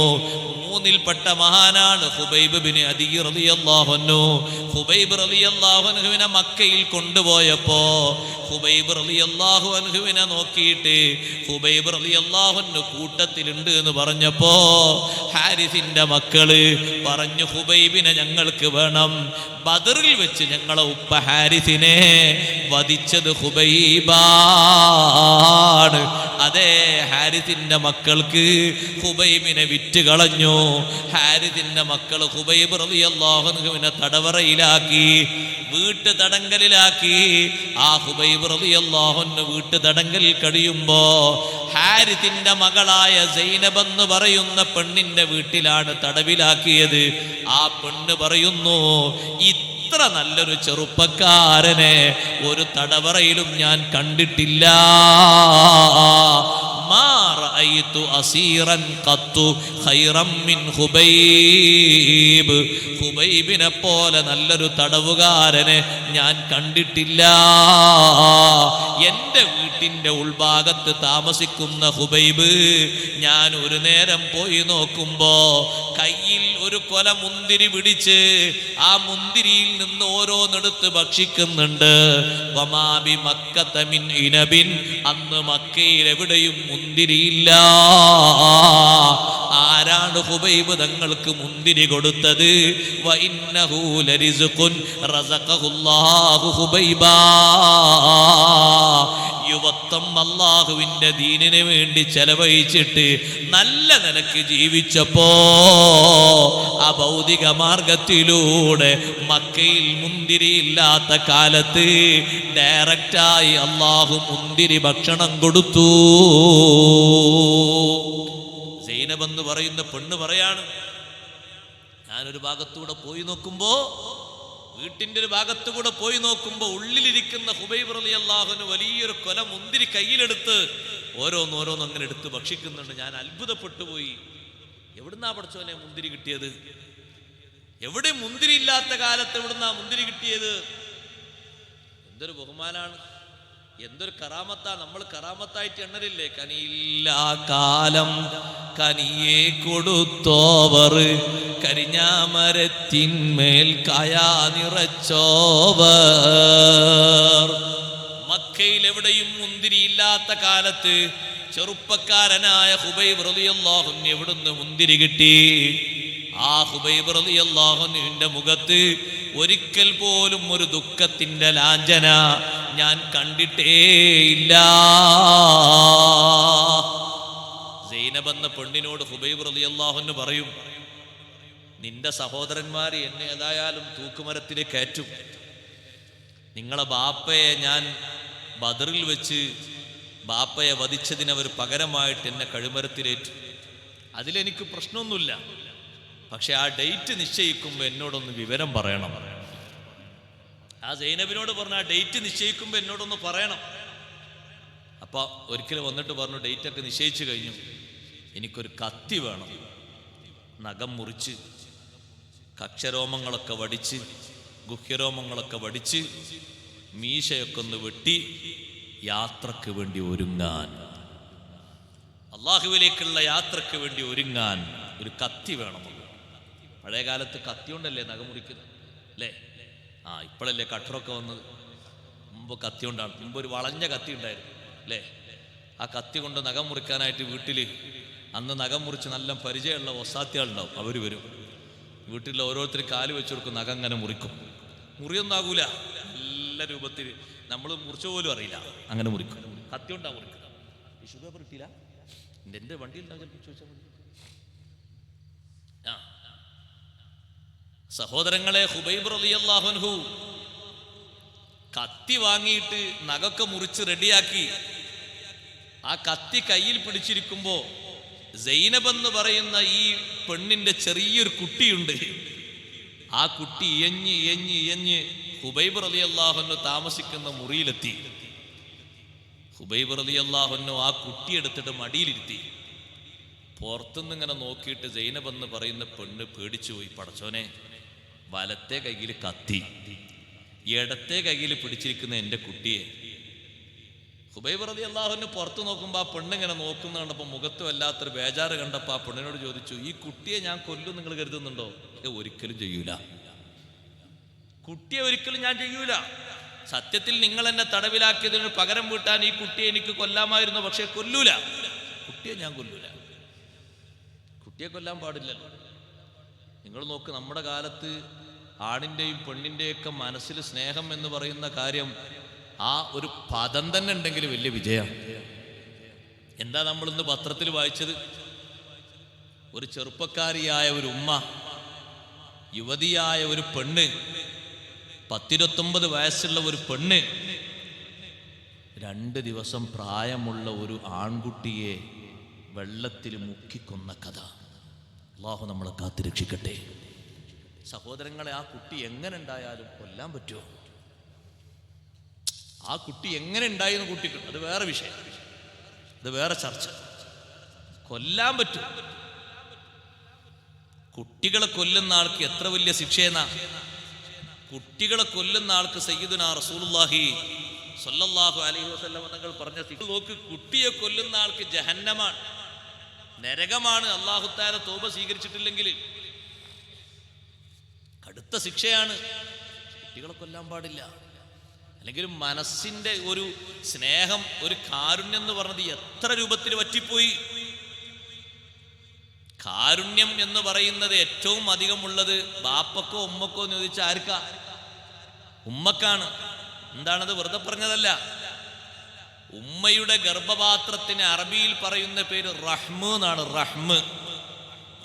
3-ൽപ്പെട്ട മഹാനാണ് ഖുബൈബ് ബിൻ അദീ റളിയല്ലാഹു അൻഹു. ഖുബൈബ് റളിയല്ലാഹു അൻഹുവിനെ മക്കയിൽ കൊണ്ടുപോയപ്പോ ഖുബൈബ് റളിയല്ലാഹു അൻഹുവിനെ നോക്കിയിട്ട് ഖുബൈബ് റളിയല്ലാഹു അൻഹു കൂട്ടത്തിലുണ്ട് എന്ന് പറഞ്ഞപ്പോ ഹാരിസിന്റെ മക്കള് പറഞ്ഞു, ഖുബൈബിനെ ഞങ്ങൾക്ക് വേണം. ബദറിൽ വെച്ച് ഞങ്ങളെ ഉപ്പ ഹാരിസിനെ വധിച്ചത് ഖുബൈബാണ്. അതേ ഹാരിസിന്റെ മക്കൾക്ക് ഖുബൈബിനെ വിറ്റ് കളഞ്ഞു. ഹാരിസിന്റെ മക്കൾ ഖുബൈബ് റളിയല്ലാഹു അൻഹുവിനെ തടവറയിലാക്കി, വീട്ടു തടങ്കലിലാക്കി. ആ ഖുബൈബ് റളിയല്ലാഹു അൻഹു വീട്ടു തടങ്കലിൽ കഴിയുമ്പോ ഹാരിസിന്റെ മകളായ സൈനബ് എന്ന് പറയുന്ന പെണ്ണിന്റെ വീട്ടിലാണ് തടവിലാക്കിയത്. ആ പെണ്ണ് പറയുന്നു, ഇത്ര നല്ലൊരു ചെറുപ്പക്കാരനെ ഒരു തടവറയിലും ഞാൻ കണ്ടിട്ടില്ല. ഖുബൈബിനെ പോലെ നല്ലൊരു തടവുകാരനെ ഞാൻ കണ്ടിട്ടില്ല. എൻ്റെ വീട്ടിൻ്റെ ഉൾഭാഗത്ത് താമസിക്കുന്ന ഖുബൈബ് ഞാൻ ഒരു നേരം പോയി നോക്കുമ്പോ കയ്യിൽ ഒരു ഒരു കൊല മുന്തിരി പിടിച്ച് ആ മുന്തിരിയിൽ നിന്ന് ഓരോന്നെടുത്ത് ഭക്ഷിക്കുന്നുണ്ട്. വമാബി മക്കത മിൻ ഇനബിൻ, അന്ന് മക്കയിൽ എവിടെയും മുന്തിരിയില്ല. ആരാണ് ഹുബൈബ് തങ്ങൾക്ക് മുന്തിരി കൊടുത്തത്? വഇന്നഹു ലരിസ്ഖുൻ റസഖഹുല്ലാഹു ഹുബൈബാ. യുവത്വം അല്ലാഹുവിന്റെ ദീനിന് വേണ്ടി ചെലവഴിച്ചിട്ട് നല്ല നിലക്ക് ജീവിച്ചപ്പോ ആ ഭൗതിക മാർഗത്തിലൂടെ മക്കയിൽ മുന്തിരി ഇല്ലാത്ത കാലത്ത് ഡയറക്റ്റായി അല്ലാഹു മുന്തിരി ഭക്ഷണം കൊടുത്തു. സൈനബ് എന്ന് പറയുന്ന പെണ്ണ് പറയാണ്, ഞാനൊരു ഭാഗത്തൂടെ പോയി നോക്കുമ്പോ, വീട്ടിന്റെ ഒരു ഭാഗത്തുകൂടെ പോയി നോക്കുമ്പോ ഉള്ളിലിരിക്കുന്ന ഹുബൈബ് റളിയല്ലാഹു അൻഹു വലിയൊരു കൊല മുന്തിരി കയ്യിലെടുത്ത് ഓരോന്നോരോന്ന് അങ്ങനെ എടുത്ത് ഭക്ഷിക്കുന്നുണ്ട്. ഞാൻ അത്ഭുതപ്പെട്ടു പോയി. എവിടുന്നാ പഠിച്ചോനെ മുന്തിരി കിട്ടിയത്? എവിടെ മുന്തിരി ഇല്ലാത്ത കാലത്ത് എവിടുന്നാ മുന്തിരി കിട്ടിയത്? എന്തൊരു ബഹുമാനാണ്, എന്തൊരു കറാമത്താ. നമ്മൾ കറാമത്തായിട്ട് എണ്ണലില്ലേ? കനിയില്ലാ കാലം കനിയെ കൊടുത്തോവർ, കരിഞ്ഞാമരത്തിന്മേൽ കായാ നിറച്ചോവർ. മക്കയിൽ എവിടെയും മുന്തിരി ഇല്ലാത്ത കാലത്ത് ചെറുപ്പക്കാരനായ ഹുബൈബ് റളിയല്ലാഹു അൻഹു എവിടുന്ന് മുന്തിരി കിട്ടി? ആ ഹുബൈബ് റളിയല്ലാഹു അൻഹുവിന്റെ മുഖത്ത് ഒരിക്കൽ പോലും ഒരു ദുഃഖത്തിന്റെ ലാഞ്ചന ഞാൻ കണ്ടിട്ടേയില്ല. സൈനബ് എന്ന പെണ്ണിനോട് ഹുബൈബ് റളിയല്ലാഹു അൻഹു പറയും, നിന്റെ സഹോദരന്മാര് എന്നെ ഏതായാലും തൂക്കുമരത്തിൽ കയറ്റും. നിങ്ങളെ ബാപ്പയെ ഞാൻ ബദറിൽ വെച്ച് ബാപ്പയെ വധിച്ചതിനവർ പകരമായിട്ട് എന്നെ കഴുമരത്തിലേറ്റു. അതിലെനിക്ക് പ്രശ്നമൊന്നുമില്ല. പക്ഷെ ആ ഡേറ്റ് നിശ്ചയിക്കുമ്പോൾ എന്നോടൊന്ന് വിവരം പറയണം. ആ സൈനബിനോട് പറഞ്ഞു, ആ ഡേറ്റ് നിശ്ചയിക്കുമ്പോൾ എന്നോടൊന്ന് പറയണം. അപ്പൊ ഒരിക്കലും വന്നിട്ട് പറഞ്ഞു, ഡേറ്റൊക്കെ നിശ്ചയിച്ചു കഴിഞ്ഞു, എനിക്കൊരു കത്തി വേണം. നഖം മുറിച്ച് കക്ഷരോമങ്ങളൊക്കെ വടിച്ച് ഗുഹ്യരോമങ്ങളൊക്കെ വടിച്ച് മീശയൊക്കെ ഒന്ന് വെട്ടി യാത്രക്ക് വേണ്ടി ഒരുങ്ങാൻ, അള്ളാഹുവിലേക്കുള്ള യാത്രക്ക് വേണ്ടി ഒരുങ്ങാൻ ഒരു കത്തി വേണം. പഴയ കാലത്ത് കത്തി കൊണ്ടല്ലേ നഖം മുറിക്കുന്നത് അല്ലേ? ഇപ്പോഴല്ലേ കട്ടറൊക്കെ വന്നത്. മുമ്പ് കത്തി കൊണ്ടാണ്. മുമ്പ് ഒരു വളഞ്ഞ കത്തി ഉണ്ടായിരുന്നു അല്ലേ? ആ കത്തി കൊണ്ട് നഖം മുറിക്കാനായിട്ട് വീട്ടിൽ അന്ന് നഖം മുറിച്ച് നല്ല പരിചയമുള്ള ഒസാത്തികളുണ്ടാവും. അവർ വരും വീട്ടിൽ, ഓരോരുത്തർ കാല് വെച്ച് കൊടുക്കും, നഖം അങ്ങനെ മുറിക്കും. മുറിയൊന്നാകൂല, നല്ല രൂപത്തിൽ നമ്മൾ മുറിച്ച പോലും അറിയില്ല, അങ്ങനെ മുറിക്കും. കത്തി കൊണ്ടാ മുറിക്കുന്നത്. ടിഷ്യൂ പേപ്പർ കിട്ടിയില്ല, എൻ്റെ വണ്ടിയിൽ ഉണ്ടാവും, ചിലപ്പോൾ ചോദിച്ചാൽ മതി. സഹോദരങ്ങളെ, ഹുബൈബ് റളിയല്ലാഹു അൻഹു കത്തി വാങ്ങിയിട്ട് നഖമൊക്കെ മുറിച്ച് റെഡിയാക്കി ആ കത്തി കയ്യിൽ പിടിച്ചിരിക്കുമ്പോ സൈനബ് എന്ന് പറയുന്ന ഈ പെണ്ണിന്റെ ചെറിയൊരു കുട്ടിയുണ്ട്. ആ കുട്ടി ഇയഞ്ഞ് ഹുബൈബ് റളിയല്ലാഹു അൻഹു താമസിക്കുന്ന മുറിയിലെത്തി. ഹുബൈബ് റളിയല്ലാഹു അൻഹു ആ കുട്ടി എടുത്തിട്ട് മടിയിലിരുത്തി. പുറത്തുനിന്ന് ഇങ്ങനെ നോക്കിയിട്ട് സൈനബ് എന്ന് പറയുന്ന പെണ്ണ് പേടിച്ചു പോയി. പടച്ചോനെ, വലത്തെ കയ്യിൽ കത്തി, ഇടത്തെ കയ്യിൽ പിടിച്ചിരിക്കുന്ന എൻ്റെ കുട്ടിയെ. ഹുബൈബ് റളിയല്ലാഹു അൻഹു പുറത്ത് നോക്കുമ്പോൾ ആ പെണ്ണിങ്ങനെ നോക്കുന്ന കണ്ടപ്പോൾ മുഖത്ത് വല്ലാത്തൊരു ബേജാറ് കണ്ടപ്പോൾ ആ പെണ്ണിനോട് ചോദിച്ചു, ഈ കുട്ടിയെ ഞാൻ കൊല്ലും നിങ്ങൾ കരുതുന്നുണ്ടോ? ഒരിക്കലും ചെയ്യൂല, കുട്ടിയെ ഒരിക്കലും ഞാൻ ചെയ്യൂല. സത്യത്തിൽ നിങ്ങൾ എന്നെ തടവിലാക്കിയതിന് പകരം വീട്ടാൻ ഈ കുട്ടിയെ എനിക്ക് കൊല്ലാമായിരുന്നു, പക്ഷെ കൊല്ലൂല. കുട്ടിയെ ഞാൻ കൊല്ലൂല. കുട്ടിയെ കൊല്ലാൻ പാടില്ലല്ലോ. നിങ്ങൾ നോക്ക്, നമ്മുടെ കാലത്ത് ആണിൻ്റെയും പെണ്ണിൻ്റെയൊക്കെ മനസ്സിൽ സ്നേഹം എന്ന് പറയുന്ന കാര്യം, ആ ഒരു പദം തന്നെ ഉണ്ടെങ്കിൽ വലിയ വിജയം. എന്താ നമ്മളിന്ന് പത്രത്തിൽ വായിച്ചത്? ഒരു ചെറുപ്പക്കാരിയായ ഒരു ഉമ്മ, യുവതിയായ ഒരു പെണ്ണ്, 19 വയസ്സുള്ള ഒരു പെണ്ണ് 2 ദിവസം പ്രായമുള്ള ഒരു ആൺകുട്ടിയെ വെള്ളത്തിൽ മുക്കിക്കൊന്ന കഥ. അല്ലാഹു നമ്മളെ കാത്തുരക്ഷിക്കട്ടെ. സഹോദരങ്ങളെ, ആ കുട്ടി എങ്ങനെ ഉണ്ടായാലും കൊല്ലാൻ പറ്റുമോ? ആ കുട്ടി എങ്ങനെ ഉണ്ടായെന്ന് കുട്ടിക്ക് അത് വേറെ വിഷയം, അത് വേറെ ചർച്ച. കൊല്ലാൻ പറ്റും. കുട്ടികളെ കൊല്ലുന്ന ആൾക്ക് എത്ര വലിയ ശിക്ഷയെന്നാ. കുട്ടികളെ കൊല്ലുന്ന ആൾക്ക് സയ്യിദുനാ റസൂലുള്ളാഹി സ്വല്ലല്ലാഹു അലൈഹി വസല്ലം തങ്ങൾ പറഞ്ഞ ശിക്ഷ നോക്ക്. കുട്ടിയെ കൊല്ലുന്ന ആൾക്ക് ജഹന്നമാണ്, നരകമാണ്. അല്ലാഹു തആല തൗബ സ്വീകരിച്ചിട്ടില്ലെങ്കിൽ കടുത്ത ശിക്ഷയാണ്. കുട്ടികളെ കൊല്ലാൻ പാടില്ല. അല്ലെങ്കിൽ മനസ്സിന്റെ ഒരു സ്നേഹം, ഒരു കാരുണ്യം എന്ന് പറഞ്ഞത് എത്ര രൂപത്തിൽ വറ്റിപ്പോയി. കാരുണ്യം എന്ന് പറയുന്നത് ഏറ്റവും അധികം ഉള്ളത് ബാപ്പക്കോ ഉമ്മക്കോ എന്ന് ചോദിച്ചാൽ ആർക്കാ? ഉമ്മക്കാണ്. എന്താണത്? വെറുതെ പറഞ്ഞതല്ല. ഉമ്മയുടെ ഗർഭപാത്രത്തിന് അറബിയിൽ പറയുന്ന പേര് റഹ്മ് എന്നാണ്. റഹ്മ്,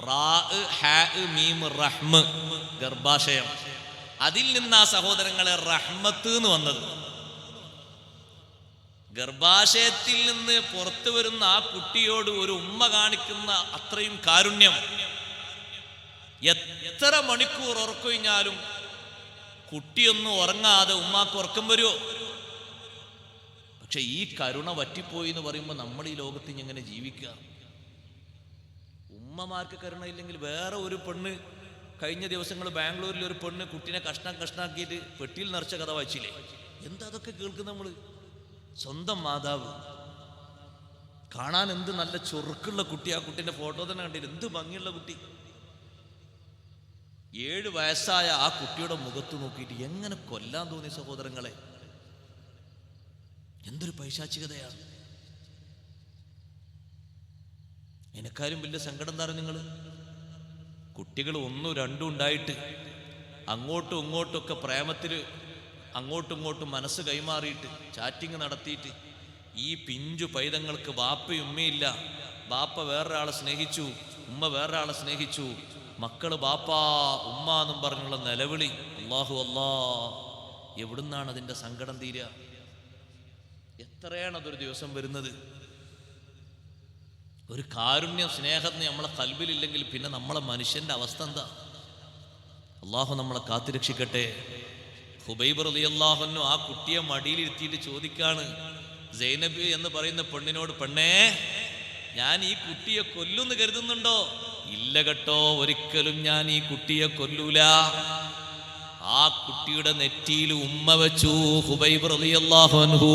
റാ ഹാ മീം, റഹ്മ്, ഗർഭാശയം. അതിൽ നിന്നാ സഹോദരങ്ങളെ റഹ്മത്ത് എന്ന് വന്നത്. ഗർഭാശയത്തിൽ നിന്ന് പുറത്തു വരുന്ന ആ കുട്ടിയോട് ഒരു ഉമ്മ കാണിക്കുന്ന അത്രയും കാരുണ്യം. എത്ര മണിക്കൂർ ഉറക്കൊഴിഞ്ഞാലും കുട്ടിയൊന്നും ഉറങ്ങാതെ ഉമ്മാക്ക് ഉറക്കം വരുമോ? പക്ഷെ ഈ കരുണ വറ്റിപ്പോയി എന്ന് പറയുമ്പോൾ നമ്മൾ ഈ ലോകത്ത് ഇങ്ങനെ ജീവിക്കുക. ഉമ്മമാർക്ക് കരുണ ഇല്ലെങ്കിൽ വേറെ ഒരു പെണ്ണ്, കഴിഞ്ഞ ദിവസങ്ങൾ ബാംഗ്ലൂരിൽ ഒരു പെണ്ണ് കുട്ടീനെ കഷ്ണാക്കിയിട്ട് പെട്ടിയിൽ നിറച്ച കഥ വായിച്ചില്ലേ? എന്താ അതൊക്കെ കേൾക്കുന്ന നമ്മൾ? സ്വന്തം മാതാവ് കാണാൻ എന്ത് നല്ല ചൊറുക്കുള്ള കുട്ടി. ആ കുട്ടീൻ്റെ ഫോട്ടോ തന്നെ കണ്ടില്ല, എന്ത് ഭംഗിയുള്ള കുട്ടി. 7 വയസ്സായ ആ കുട്ടിയുടെ മുഖത്ത് നോക്കിയിട്ട് എങ്ങനെ കൊല്ലാൻ തോന്നി സഹോദരങ്ങളെ? എന്തൊരു പൈശാചികതയാണ്. എന്നെക്കാരും വലിയ സങ്കടം എന്താണ്? നിങ്ങൾ കുട്ടികൾ 1, 2 ഉണ്ടായിട്ട് അങ്ങോട്ടും ഇങ്ങോട്ടുമൊക്കെ പ്രേമത്തിൽ അങ്ങോട്ടും ഇങ്ങോട്ടും മനസ്സ് കൈമാറിയിട്ട് ചാറ്റിങ് നടത്തിയിട്ട് ഈ പിഞ്ചു പൈതങ്ങൾക്ക് ബാപ്പയും ഉമ്മയില്ല. ബാപ്പ വേറൊരാളെ സ്നേഹിച്ചു, ഉമ്മ വേറൊരാളെ സ്നേഹിച്ചു. മക്കള് ബാപ്പാ ഉമ്മ എന്നും പറഞ്ഞുള്ള നിലവിളി. അല്ലാഹു അല്ലാ, എവിടുന്നാണ് അതിൻ്റെ സങ്കടം തീരുക? എത്രയാണ് അതൊരു ദിവസം വരുന്നത്? ഒരു കാരുണ്യം, സ്നേഹം നമ്മളെ കൽബിലില്ലെങ്കിൽ പിന്നെ നമ്മളെ മനുഷ്യന്റെ അവസ്ഥ എന്താ? അള്ളാഹു നമ്മളെ കാത്തുരക്ഷിക്കട്ടെ. ഹുബൈബ് റളിയല്ലാഹു അൻഹു ആ കുട്ടിയെ മടിയിലിരുത്തിയിട്ട് ചോദിക്കാണ് സൈനബ് എന്ന് പറയുന്ന പെണ്ണിനോട്, പെണ്ണേ, ഞാൻ ഈ കുട്ടിയെ കൊല്ലുന്ന് കരുതുന്നുണ്ടോ? ഇല്ല കേട്ടോ, ഒരിക്കലും ഞാൻ ഈ കുട്ടിയെ കൊല്ലൂല. ആ കുട്ടിയുടെ നെറ്റിയിൽ ഉമ്മ വെച്ചു ഹുബൈബ് റളിയല്ലാഹു അൻഹു.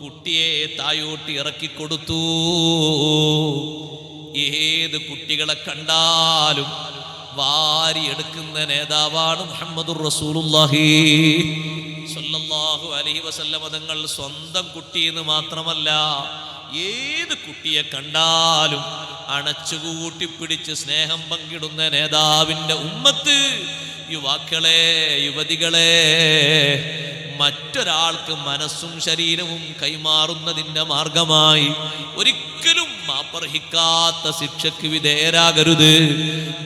കുട്ടിയെ തായോട്ട് ഇറക്കിക്കൊടുത്തു. ഏത് കുട്ടികളെ കണ്ടാലും വാരിയെടുക്കുന്ന നേതാവാണ് മുഹമ്മദുർ റസൂലുള്ളാഹി സ്വല്ലല്ലാഹു അലൈഹി വസല്ലം. തങ്ങൾ സ്വന്തം കുട്ടിയെന്ന് മാത്രമല്ല, ഏത് കുട്ടിയെ കണ്ടാലും അണച്ചുകൂട്ടിപ്പിടിച്ച് സ്നേഹം പങ്കിടുന്ന നേതാവിൻ്റെ ഉമ്മത്ത്. യുവാക്കളെ, യുവതികളെ, മറ്റൊരാൾക്ക് മനസ്സും ശരീരവും കൈമാറുന്നതിൻ്റെ മാർഗമായി ഒരിക്കലും മാപ്പർഹിക്കാത്ത ശിക്ഷയ്ക്ക് വിധേയരാകരുത്.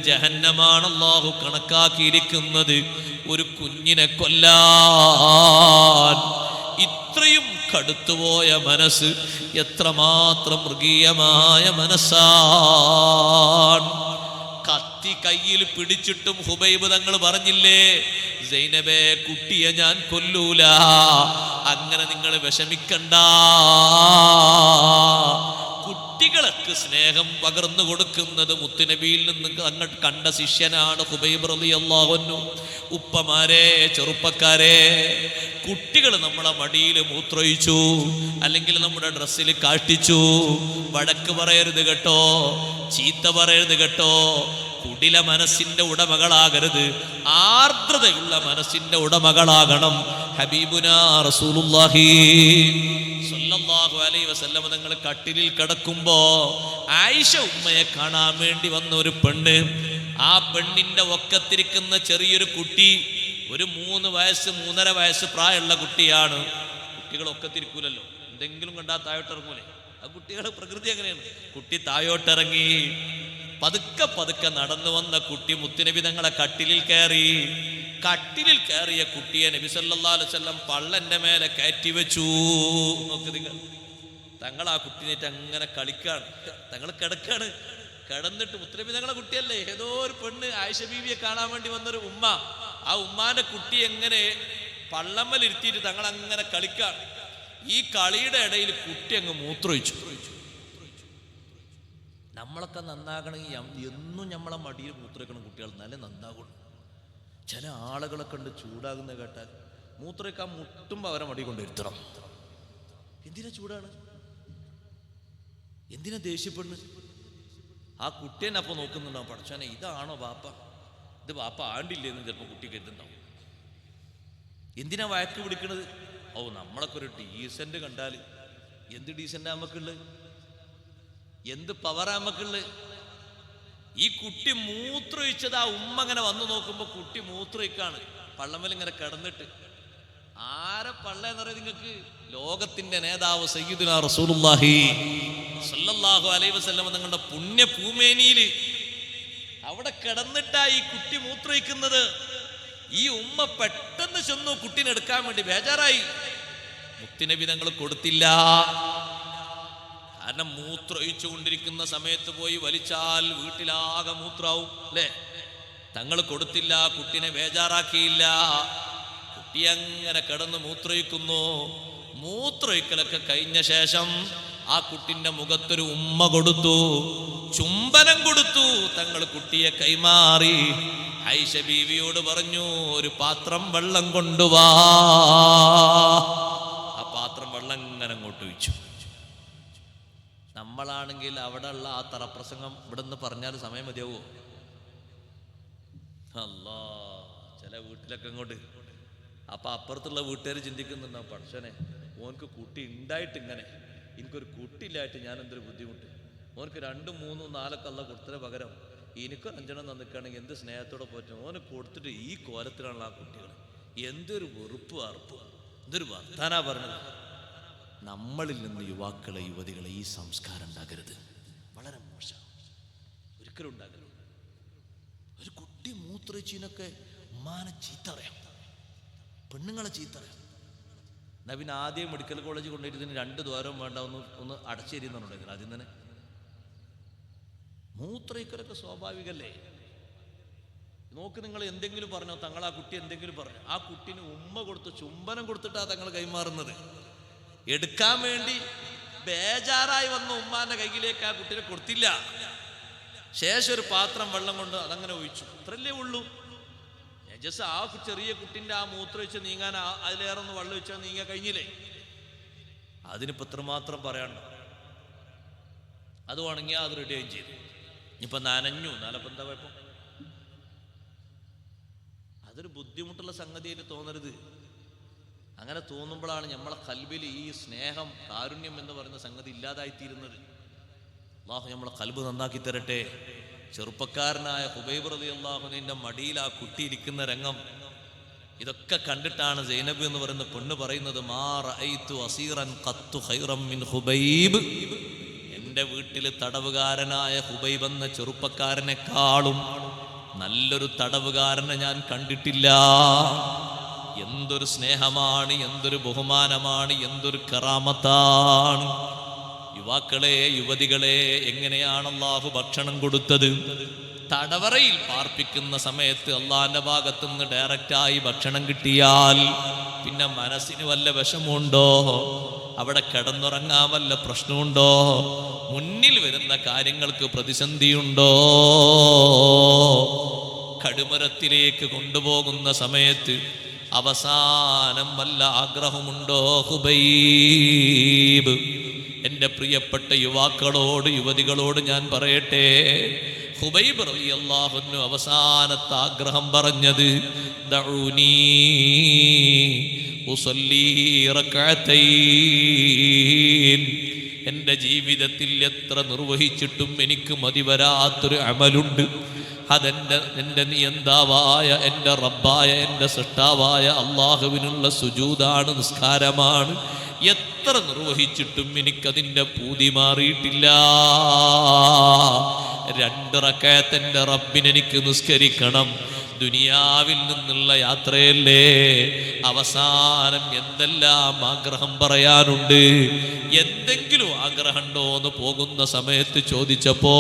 ജഹന്നമാണ് അല്ലാഹു കണക്കാക്കിയിരിക്കുന്നത് ഒരു കുഞ്ഞിനെ കൊല്ലാൻ. ഇത്രയും കടുത്തുപോയ മനസ്സ് എത്രമാത്രം മൃഗീയമായ മനസ്സാണ്. കത്തി കയ്യിൽ പിടിച്ചിട്ടും ഹുബൈബ് തങ്ങൾ പറഞ്ഞില്ലേ, സൈനബേ, കുട്ടിയെ ഞാൻ കൊല്ലൂല, അങ്ങനെ നിങ്ങൾ വിഷമിക്കണ്ട. കുട്ടികൾക്ക് സ്നേഹം പകർന്നു കൊടുക്കുന്നത് മുത്തുനബിയിൽ നിന്ന് അങ്ങോട്ട് കണ്ട ശിഷ്യനാണ് ഹുബൈബ് റളിയല്ലാഹു അൻഹു. ഉപ്പമാരെ, ചെറുപ്പക്കാരെ, കുട്ടികൾ നമ്മളെ മടിയിൽ മൂത്രൊഴിച്ചു, അല്ലെങ്കിൽ നമ്മുടെ ഡ്രസ്സിൽ കാട്ടിച്ചു, വഴക്ക് പറയരുത് കേട്ടോ, ചീത്ത പറയരുത് കേട്ടോ. കുടില മനസ്സിന്റെ ഉടമകളാകരുത്, ആർദ്രതയുള്ള മനസ്സിന്റെ ഉടമകളാകണം. ഹബീബുനാ റസൂലുള്ളാഹി സ്വല്ലല്ലാഹു അലൈഹി വസല്ലം തങ്ങൾ കട്ടിലിൽ കിടക്കുമ്പോ ആയിഷ ഉമ്മയെ കാണാൻ വേണ്ടി വന്ന ഒരു പെണ്ണ്, ആ പെണ്ണിന്റെ ഒക്കത്തിരിക്കുന്ന ചെറിയൊരു കുട്ടി, ഒരു 3 വയസ്സ് 3.5 വയസ്സ് പ്രായമുള്ള കുട്ടിയാണ്. കുട്ടികൾ ഒക്കത്തിരിക്കൂലല്ലോ, എന്തെങ്കിലും കണ്ടാൽ താഴോട്ടിറങ്ങൂലേ? ആ കുട്ടികളുടെ പ്രകൃതി അങ്ങനെയാണ്. കുട്ടി താഴോട്ടിറങ്ങി പതുക്കെ പതുക്കെ നടന്നു വന്ന കുട്ടി മുത്തുനബി തങ്ങളെ കട്ടിലിൽ കയറി. കട്ടിലിൽ കയറിയ കുട്ടിയെ നബി സല്ലല്ലാഹു അലൈഹി വസല്ലം പള്ളന്റെ മേലെ കയറ്റി വെച്ചു. നോക്ക് നിങ്ങൾ, തങ്ങൾ ആ കുട്ടീനേറ്റ് അങ്ങനെ കളിക്കാണ്. തങ്ങൾ കിടക്കാണ്. കിടന്നിട്ട് മുത്തുനബി തങ്ങളെ കുട്ടിയല്ലേ, ഏതോ ഒരു പെണ്ണ് ആയിഷ ബീവിയെ കാണാൻ വേണ്ടി വന്നൊരു ഉമ്മ, ആ ഉമ്മാന്റെ കുട്ടി എങ്ങനെ പള്ളമ്മലിരുത്തിയിട്ട് തങ്ങൾ അങ്ങനെ കളിക്കാണ്. ഈ കളിയുടെ ഇടയിൽ കുട്ടി അങ്ങ് മൂത്രൊഴിച്ചു. നമ്മളൊക്കെ നന്നാകണമെങ്കിൽ എന്നും നമ്മളെ മടിയിൽ മൂത്രയ്ക്കണം കുട്ടികൾ, നല്ല നന്നാകണം. ചില ആളുകളൊക്കെ ഉണ്ട് ചൂടാകുന്ന കേട്ടാൽ മൂത്രയ്ക്കാൻ മുട്ടുമ്പോൾ അവരെ മടി കൊണ്ടിരുത്തണം. എന്തിനാ ചൂടാണ്? എന്തിനാ ദേഷ്യപ്പെടുന്നു? ആ കുട്ടിയെന്നെ അപ്പോൾ നോക്കുന്നുണ്ടാവും, പഠിച്ചാനെ ഇതാണോ ബാപ്പ? ഇത് വാപ്പ ആണ്ടില്ലേന്ന് ചിലപ്പോൾ കുട്ടി കരുതുണ്ടാവും. എന്തിനാ വഴക്ക് പിടിക്കണത്? ഓ, നമ്മളൊക്കെ ഒരു ഡീസന്റ് കണ്ടാൽ എന്ത് ഡീസൻ്റാ നമുക്കുള്ളത്, എന്ത് പവറാ നമുക്കുള്ളത്. ഈ കുട്ടി മൂത്രമൊഴിച്ചത് ആ ഉമ്മ അങ്ങനെ വന്നു നോക്കുമ്പോൾ കുട്ടി മൂത്രമൊഴിക്കാണ് പള്ളമ്മൽ ഇങ്ങനെ കിടന്നിട്ട്. ആരെ പള്ള എന്ന് പറയുന്നത് നിങ്ങൾക്ക്? ലോകത്തിന്റെ നേതാവ് സയ്യിദുനാ റസൂലുള്ളാഹി സ്വല്ലല്ലാഹു അലൈഹി വസല്ലം തങ്ങളുടെ പുണ്യ പൂമേനിയിൽ അവിടെ കിടന്നിട്ടാ ഈ കുട്ടി മൂത്രമൊഴിക്കുന്നത്. ഈ ഉമ്മ പെട്ടെന്ന് ചെന്നു കുട്ടീനെ എടുക്കാൻ വേണ്ടി ബേജാറായി. മുത്തുനബി തങ്ങൾ കൊടുത്തില്ല. കാരണം മൂത്രമൊഴിച്ചു കൊണ്ടിരിക്കുന്ന സമയത്ത് പോയി വലിച്ചാൽ വീട്ടിലാകെ മൂത്രാവും അല്ലേ? തങ്ങൾ കൊടുത്തില്ല, കുട്ടിനെ ബേജാറാക്കിയില്ല. കുട്ടി അങ്ങനെ കിടന്ന് മൂത്രമൊഴിക്കുന്നു. മൂത്രമൊഴിക്കലൊക്കെ കഴിഞ്ഞ ശേഷം ആ കുട്ടിന്റെ മുഖത്തൊരു ഉമ്മ കൊടുത്തു, ചുംബനം കൊടുത്തു. തങ്ങൾ കുട്ടിയെ കൈമാറി ആയിഷ ബീവിയോട് പറഞ്ഞു, ഒരു പാത്രം വെള്ളം കൊണ്ടുവാ. ആ പാത്രം വെള്ളം ഇങ്ങനെ അങ്ങോട്ട് ഒഴിച്ചു. നമ്മളാണെങ്കിൽ അവിടെ ഉള്ള ആ തറപ്രസംഗം ഇവിടെ നിന്ന് പറഞ്ഞാൽ സമയം മതിയാവോ? അല്ലാ, ചില വീട്ടിലൊക്കെ ഇങ്ങോട്ട്. അപ്പൊ അപ്പുറത്തുള്ള വീട്ടുകാർ ചിന്തിക്കുന്നുണ്ടാവും, പഠിച്ചനെ ഓനക്ക് കുട്ടി ഉണ്ടായിട്ട് ഇങ്ങനെ, എനിക്കൊരു കുട്ടിയില്ലായിട്ട് ഞാൻ എന്തൊരു ബുദ്ധിമുട്ട്. ഓനക്ക് 2, 3, 4 കള്ള കൊടുത്തതിന് പകരം എനിക്ക് 5 തന്നിക്കുകയാണെങ്കിൽ എന്ത് സ്നേഹത്തോടെ പോറ്റും. ഓന് കൊടുത്തിട്ട് ഈ കോലത്തിലുള്ള ആ കുട്ടികൾ എന്തൊരു വെറുപ്പ് അറുപ്പ്, എന്തൊരു വർത്താനാ പറഞ്ഞത്. നമ്മളിൽ നിന്ന് യുവാക്കളെ യുവതികളെ ഈ സംസ്കാരം ഉണ്ടാകരുത്. വളരെ മോശം, ഒരിക്കലും ഉണ്ടാകരുത്. ഒരു കുട്ടി മൂത്രച്ചിനൊക്കെ ഉമ്മാനെ ചീത്ത അറിയാം, പെണ്ണുങ്ങളെ ചീത്ത അറിയാം. എന്നാ പിന്നെ ആദ്യം മെഡിക്കൽ കോളേജ് കൊണ്ടുപോയിട്ട് 2 ദ്വാരം വേണ്ട, ഒന്ന് അടച്ചേരിയെന്നുണ്ടെങ്കിൽ ആദ്യം തന്നെ. മൂത്രയിക്കലൊക്കെ സ്വാഭാവികല്ലേ? നോക്ക്, നിങ്ങൾ എന്തെങ്കിലും പറഞ്ഞോ, തങ്ങൾ ആ കുട്ടി എന്തെങ്കിലും പറഞ്ഞു, ആ കുട്ടീന് ഉമ്മ കൊടുത്ത് ചുംബനം കൊടുത്തിട്ടാ തങ്ങൾ കൈമാറുന്നത്. എടുക്കാൻ വേണ്ടി ബേജാറായി വന്ന ഉമ്മാന്റെ കയ്യിലേക്ക് ആ കുട്ടീനെ കൊടുത്തില്ല. ശേഷം ഒരു പാത്രം വെള്ളം കൊണ്ട് അതങ്ങനെ ഒഴിച്ചു. അത്രല്ലേ ഉള്ളൂ. നജസ് ആ ചെറിയ കുട്ടിന്റെ ആ മൂത്രമൊഴിച്ച് നീങ്ങാൻ അതിലേറെ ഒന്ന് വെള്ളം ഒഴിച്ചാൽ നീങ്ങാൻ കഴിഞ്ഞില്ലേ? അതിനിപ്പോ എത്രമാത്രം പറയാനുണ്ടോ? അത് ഉണങ്ങിയാൽ അത് റെഡിയായും ചെയ്തു. ഇപ്പൊ നനഞ്ഞു, നാലപ്പം എന്താ കുഴപ്പം? അതൊരു ബുദ്ധിമുട്ടുള്ള സംഗതിയായിട്ട് തോന്നരുത്. അങ്ങനെ തോന്നുമ്പോഴാണ് നമ്മളെ കൽബിൽ ഈ സ്നേഹം, കാരുണ്യം എന്ന് പറയുന്ന സംഗതി ഇല്ലാതായിത്തീരുന്നത്. അല്ലാഹു നമ്മളെ കൽബ് നന്നാക്കി തരട്ടെ. ചെറുപ്പക്കാരനായ ഹുബൈബ് റളിയല്ലാഹുവിന്റെ മടിയിൽ ആ കുട്ടി ഇരിക്കുന്ന രംഗം ഇതൊക്കെ കണ്ടിട്ടാണ് സൈനബ് എന്ന് പറയുന്ന പെണ്ണ് പറയുന്നത്, മാ റഅയ്തു അസീറൻ ഖത്തു ഖൈറൻ മിൻ ഹുബൈബ്. എൻ്റെ വീട്ടിൽ തടവുകാരനായ ഹുബൈബ് എന്ന ചെറുപ്പക്കാരനെക്കാളും നല്ലൊരു തടവുകാരനെ ഞാൻ കണ്ടിട്ടില്ല. എന്തൊരു സ്നേഹമാണ്, എന്തൊരു ബഹുമാനമാണ്, എന്തൊരു കറാമത്താണ്. യുവാക്കളെ, യുവതികളെ, എങ്ങനെയാണ് അല്ലാഹു ഭക്ഷണം കൊടുത്തത്? തടവറയിൽ പാർപ്പിക്കുന്ന സമയത്ത് അള്ളാന്റെ ഭാഗത്തുനിന്ന് ഡയറക്റ്റായി ഭക്ഷണം കിട്ടിയാൽ പിന്നെ മനസ്സിന് വല്ല വിഷമുണ്ടോ? അവിടെ കിടന്നുറങ്ങാൻ വല്ല പ്രശ്നമുണ്ടോ? മുന്നിൽ വരുന്ന കാര്യങ്ങൾക്ക് പ്രതിസന്ധിയുണ്ടോ? കടുമരത്തിലേക്ക് കൊണ്ടുപോകുന്ന സമയത്ത് അവസാനം വല്ല ആഗ്രഹമുണ്ടോ? ഹുബൈബ്, എൻ്റെ പ്രിയപ്പെട്ട യുവാക്കളോട്, യുവതികളോട് ഞാൻ പറയട്ടെ, ഹുബൈബ് റളിയല്ലാഹു അൻഹു അവസാനത്തെ ആഗ്രഹം പറഞ്ഞത്, ദഊനി ഉസല്ലി റക്അതൈൻ. എൻ്റെ ജീവിതത്തിൽ എത്ര നിർവഹിച്ചിട്ടും എനിക്ക് മതിവരാത്തൊരു അമലുണ്ട്. എൻ്റെ നിയന്താവായ, എൻ്റെ റബ്ബായ, എൻ്റെ സൃഷ്ടാവായ അള്ളാഹുവിനുള്ള സുജൂദാണ്, നിസ്കാരമാണ്. എത്ര നിർവഹിച്ചിട്ടും എനിക്കതിൻ്റെ പൂതി മാറിയിട്ടില്ല. 2 റക്അത്ത് എൻ്റെ റബ്ബിനെനിക്ക് നിസ്കരിക്കണം. ദുനിയാവിൽ നിന്നുള്ള യാത്രയല്ലേ, അവസാനം എന്തെല്ലാം ആഗ്രഹം പറയാനുണ്ട്. എന്തെങ്കിലും ആഗ്രഹമുണ്ടോ എന്ന് പോകുന്ന സമയത്ത് ചോദിച്ചപ്പോ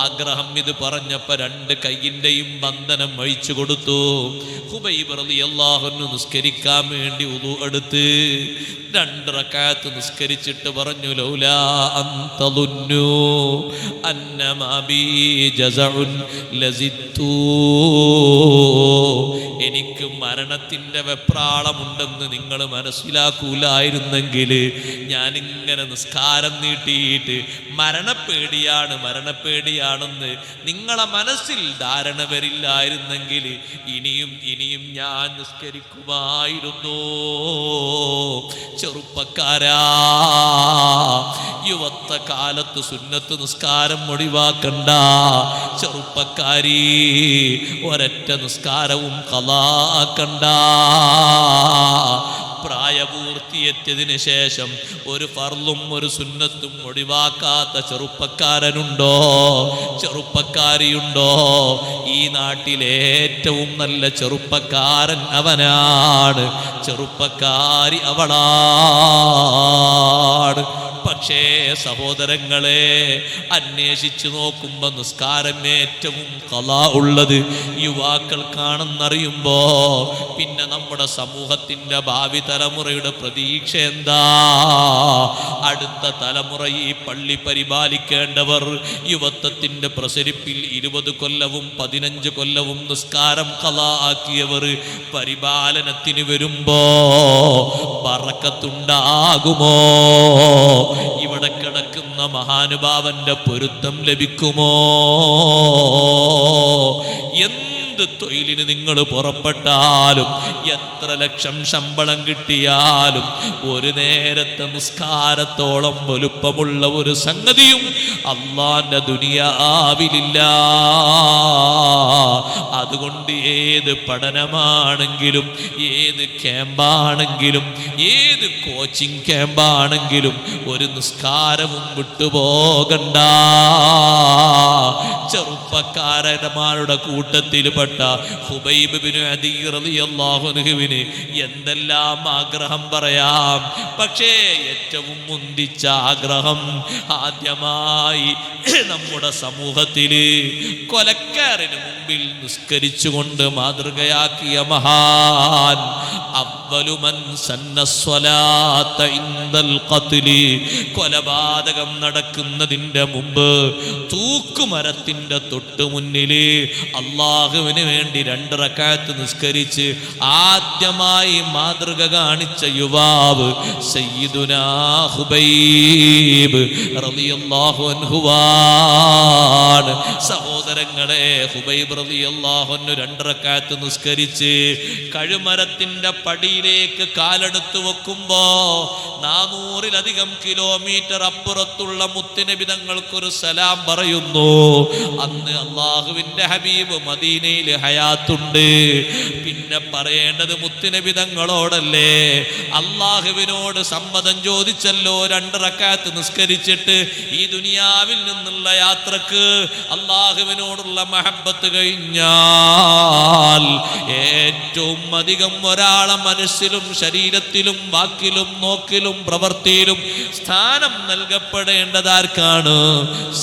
ആഗ്രഹം ഇത് പറഞ്ഞപ്പോ 2 കൈയിന്റെയും ബന്ധനം അഴിച്ചു കൊടുത്തു. ഹുബൈബ് റളിയല്ലാഹു അൻഹു നിസ്കരിക്കാൻ വേണ്ടി ഉളു എടുത്ത് 2 റക്അത്ത് നിസ്കരിച്ചിട്ട് പറഞ്ഞു, ലൗലാ അൻതദുന്നു അന്നമാ ബി ജസഉൻ ലസിത്തു. എനിക്ക് മരണത്തിൻ്റെ വെപ്രാളമുണ്ടെന്ന് നിങ്ങൾ മനസ്സിലാക്കൂലായിരുന്നെങ്കിൽ ഞാനിങ്ങനെ നിസ്കാരം നീട്ടിയിട്ട് മരണപ്പേടിയാണെന്ന് നിങ്ങളെ മനസ്സിൽ ധാരണ വരില്ലായിരുന്നെങ്കിൽ ഇനിയും ഞാൻ നിസ്കരിക്കുമായിരുന്നു. ചെറുപ്പക്കാരാ, യുവത്വ കാലത്ത് സുന്നത്ത് നിസ്കാരം ഒഴിവാക്കണ്ട. ചെറുപ്പക്കാരി, ഒരൊറ്റ നിസ്കാരവും ഖളാക്കണ്ട. പ്രായപൂർത്തിയെത്തിയതിന് ശേഷം ഒരു ഫർളും ഒരു സുന്നത്തും ഒഴിവാക്കാത്ത ചെറുപ്പക്കാരനുണ്ടോ, ചെറുപ്പക്കാരിയുണ്ടോ? ഈ നാട്ടിലെ ഏറ്റവും നല്ല ചെറുപ്പക്കാരൻ അവനാണ്, ചെറുപ്പക്കാരി അവളാണ്. പക്ഷേ സഹോദരങ്ങളെ, അന്വേഷിച്ചു നോക്കുമ്പോൾ നിസ്കാരം ഏറ്റവും ഖളാ ഉള്ളത് യുവാക്കൾക്കാണെന്നറിയുമ്പോ പിന്നെ നമ്മുടെ സമൂഹത്തിന്റെ ഭാവി തലമുറയുടെ പ്രതീക്ഷ എന്താ? അടുത്ത തലമുറ ഈ പള്ളി പരിപാലിക്കേണ്ടവർ, യുവത്വത്തിന്റെ പ്രസരിപ്പിൽ 20 കൊല്ലവും 15 കൊല്ലവും നിസ്കാരം ഖളാ ആക്കിയവർ പരിപാലനത്തിന് വരുമ്പോ ബറക്കത്തുണ്ടാകുമോ? ഇവിടെ കിടക്കുന്ന മഹാനുഭാവന്റെ പൊരുത്തം ലഭിക്കുമോ? എന്ത് തൊഴിലിന് നിങ്ങൾ പുറപ്പെട്ടാലും, എത്ര ലക്ഷം ശമ്പളം കിട്ടിയാലും, ഒരു നേരത്തെ നിസ്കാരത്തോളം വലുപ്പമുള്ള ഒരു സംഗതിയും അള്ളാന്റെ ദുനിയാവിലില്ല. അതുകൊണ്ട് ഏത് പഠനമാണെങ്കിലും, ഏത് ക്യാമ്പാണെങ്കിലും, ഏത് കോച്ചിങ് ക്യാമ്പാണെങ്കിലും ഒരു നിസ്കാരവും വിട്ടുപോകണ്ട. ചെറുപ്പക്കാരന്മാരുടെ കൂട്ടത്തിൽപ്പെട്ട ഹുബൈബ് ബിൻ അദി റളിയല്ലാഹു അൻഹുവിന് എന്തെല്ലാം ആഗ്രഹം പറയാം. പക്ഷേ ഏറ്റവും മുന്തിച്ച ആഗ്രഹം ആദ്യമായി നമ്മുടെ സമൂഹത്തില് കൊലക്കാരന് മുമ്പിൽ നിസ്കരിച്ചുകൊണ്ട് മാതൃകയാക്കിയ മഹാൻ, അവ്വലു മൻ സന്ന സ്വലാത്ത ഇൻദൽ ഖത്ലി, കൊലപാതകം നടക്കുന്നതിന്റെ മുമ്പ് തൂക്കുമരത്തിന്റെ തൊട്ടു മുന്നില് അള്ളാഹുവിന് വേണ്ടി 2 റക്അത്ത് നിസ്കരിച്ച് ആദ്യമായി മാതൃക കാണിച്ച യുവാവ് സയ്യിദുനാ ഹുബൈബ് റളിയല്ലാഹു അൻഹുവാണ്. സഹോദരങ്ങളെ, ഹുബൈബ് റളിയല്ലാഹു അൻഹു 2 റക്അത്ത് നിസ്കരിച്ച് കഴുമരത്തിന്റെ പടിയിലേക്ക് കാലെടുത്ത് വെക്കുമ്പോ 400-ലധികം കിലോമീറ്റർ അപ്പുറത്തുള്ള മുത്തുനബി തങ്ങൾക്കൊരു സലാം പറയുന്നു. അന്ന് അള്ളാഹുവിന്റെ ഹബീബ് മദീനയിൽ ഹയാത്തുണ്ട്. പിന്നെ പറയേണ്ടത് മുത്തുനബി തങ്ങളോടല്ലേ. അള്ളാഹുവിനോട് സമ്മതം ചോദിച്ചല്ലോ 2 റക്അത്ത് നിസ്കരിച്ചിട്ട് ഈ ദുനിയാവിൽ നിന്നുള്ള യാത്രക്ക് അള്ളാഹുവിനോടുള്ള മഹബത്ത് കഴിഞ്ഞാൽ ഏറ്റവും അധികം ഒരാളെ മനസ്സിലും ശരീരത്തിലും വാക്കിലും നോക്കിലും പ്രവൃത്തിയിലും സ്ഥാനം നൽകപ്പെടേണ്ടതാർക്കാണ്?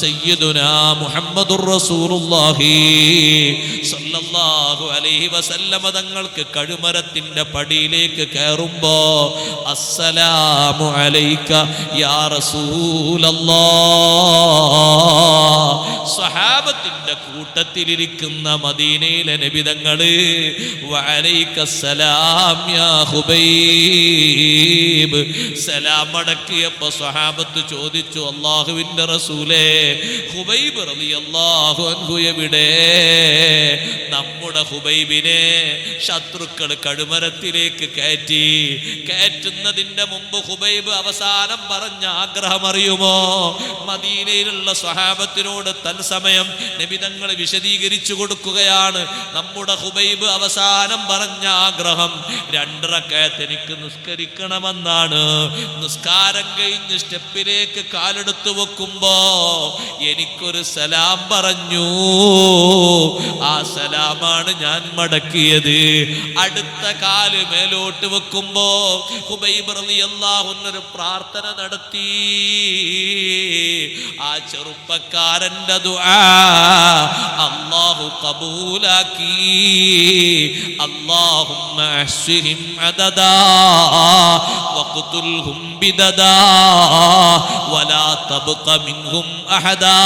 സയ്യിദുനാ മുഹമ്മദുർ റസൂലുള്ളാഹി സ്വല്ലല്ലാഹു അലൈഹി വസല്ലമ തങ്ങൾക്ക് കഴുമരത്തിന്റെ പടിയിലേക്ക് കയറുമ്പോ അസ്സലാമു അലൈക യാ റസൂലല്ലാഹ്, സ്വഹാബത്തിന്റെ കൂട്ടത്തിലിരിക്കുന്ന മദീനയിലെ നബി തങ്ങള് വഅലൈക്കസ്സലാം യാ ഹുബൈബ്, സലാം അടക്കിയപ്പോ സ്വഹാബത്ത് ചോദിച്ചു, അല്ലാഹുവിന്റെ റസൂലേ, ഹുബൈബ് റളിയല്ലാഹു അൻഹു എവിടെ? നമ്മുടെ ഹുബൈബിനെ ശത്രുക്കൾ കഴുമരത്തിലേക്ക് കയറ്റുന്നതിന്റെ മുമ്പ് ഹുബൈബ് അവസാനം പറഞ്ഞ ആഗ്രഹം അറിയുമോ? മദീനയിലുള്ള സ്വഹാബത്തിനോട് തത്സമയം നബി തങ്ങൾ വിശദീകരിച്ചു കൊടുക്കുകയാണ്. നമ്മുടെ ഹുബൈബ് അവസാനം പറഞ്ഞ ആഗ്രഹം 2 റക്അത്ത് എനിക്ക് നിസ്കരിക്കണമെന്നാണ്. നിസ്കാരം കഴിഞ്ഞ് സ്റ്റെപ്പിലേക്ക് കാലെടുത്ത് വെക്കുമ്പോ എനിക്കൊരു സലാം പറഞ്ഞു. ആ സലാമാണ് ഞാൻ മടക്കിയത്. അടുത്ത കാല് മേലോട്ട് വെക്കുമ്പോ ഹുബൈബ് റളിയല്ലാഹു അൻഹു ഒരു പ്രാർത്ഥന നടത്തി. ആ ചെറുപ്പക്കാരന്റെ ദുആ അല്ലാഹു ഖബൂലാക്കി. അല്ലാഹുമ്മ അഹ്സിഹിം അദദാ വഖ്തുൽഹും ബിദദാ വലാ തബ്ഖ മിൻഹും അഹദാ.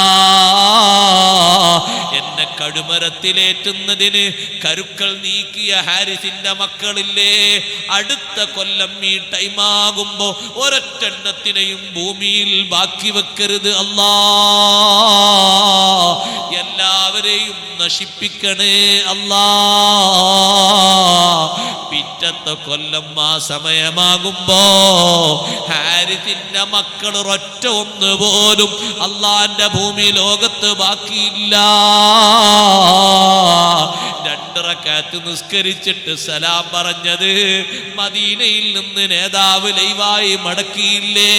എന്നെ കടുമരത്തിലേറ്റുന്നതിന് കരുക്കൾ നീക്കിയ ഹാരിസിന്റെ മക്കളില്ലേ, അടുത്ത കൊല്ലം ഈ ടൈമാകുമ്പോ ഒരൊറ്റെണ്ണത്തിനെയും ഭൂമിയിൽ ബാക്കി വെക്കരുത് അല്ലാ. എല്ലാവരെയും നശിപ്പിക്കണേ അല്ലാ. പിറ്റത്തെ കൊല്ലം ആ സമയമാകുമ്പോ ഹാരിസിന്റെ മക്കൾ ഒരൊറ്റ ഒന്ന് പോലും അള്ളാന്റെ ഭൂമി ലോകത്ത് ബാക്കിയില്ല. 2 റക്അത്ത് നിസ്കരിച്ചിട്ട് സലാം പറഞ്ഞത് മദീനയിൽ നിന്ന് നേതാവ് ലൈവായി മടക്കിയില്ലേ.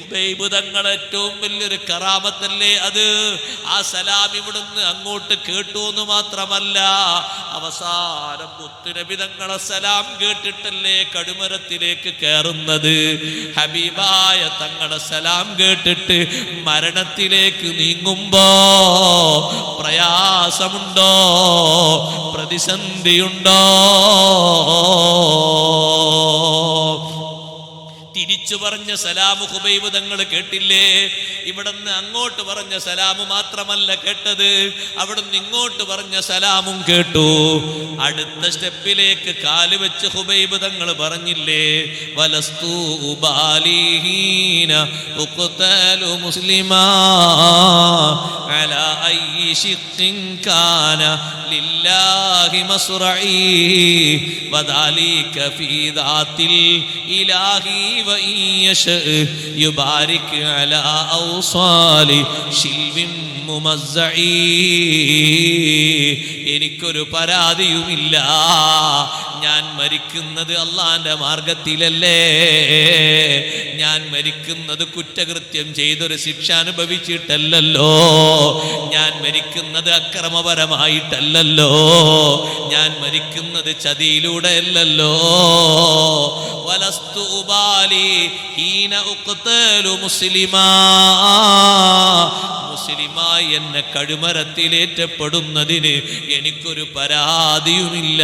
ഖുബൈബ് തങ്ങൾ ഏറ്റവും വലിയൊരു കറാമത്തല്ലേ അത്. ആ സലാം ഇവിടുന്ന് അങ്ങോട്ട് കേട്ടു എന്ന് മാത്രമല്ല, അവസാനം മുത്തുനബി തങ്ങളെ സലാം കേട്ടിട്ടല്ലേ കടുമരത്തിലേക്ക് കയറുന്നത്. ഹബീബായ തങ്ങളെ സലാം കേട്ടിട്ട് മരണത്തിലേക്ക് നീങ്ങുമ്പോ പ്രയാസമുണ്ടോ, പ്രതിസന്ധിയുണ്ടോ? തിരിച്ചു പറഞ്ഞ സലാമു ഖുബൈബ് തങ്ങൾ കേട്ടില്ലേ? ഇവിടുന്ന് അങ്ങോട്ട് പറഞ്ഞ സലാമു മാത്രമല്ല കേട്ടത്, അവിടുന്ന് ഇങ്ങോട്ട് പറഞ്ഞ സലാമും കേട്ടു. അടുത്ത സ്റ്റെപ്പിലേക്ക് കാല് വെച്ച് ഖുബൈബ് തങ്ങൾ പറഞ്ഞില്ലേ, വലസ്തു ഉബാലിഹീന ഉഖ്തലു മുസ്ലിമാ അലാ അയ്യി ശിഖ്ഖിൻ കാന ലില്ലാഹി മസ്റഈ വദാലിക ഫീ ദാത്തിൽ ഇലാഹി വഇൻ യശഅ യുബാരിക് അലാ ഔസാലി ശിൽവിൻ മുമസ്സഈ. എനിക്കൊരു പരാതിയുമില്ല, ഞാൻ മരിക്കുന്നത് അള്ളാന്റെ മാർഗത്തിലല്ലേ. ഞാൻ മരിക്കുന്നത് കുറ്റകൃത്യം ചെയ്തൊരു ശിക്ഷ അനുഭവിച്ചിട്ടല്ലല്ലോ. ഞാൻ മരിക്കുന്നത് അക്രമപരമായിട്ടല്ലല്ലോ. ഞാൻ മരിക്കുന്നത് ചതിയിലൂടെ അല്ലല്ലോ. വലസ്തു ഉബാലി ഹീന ഉഖ്തലു മുസ്ലിമാ. മുസ്ലിമായി എന്നെ കഴുമരത്തിലേറ്റപ്പെടുന്നതിന് എനിക്കൊരു പരാതിയുമില്ല.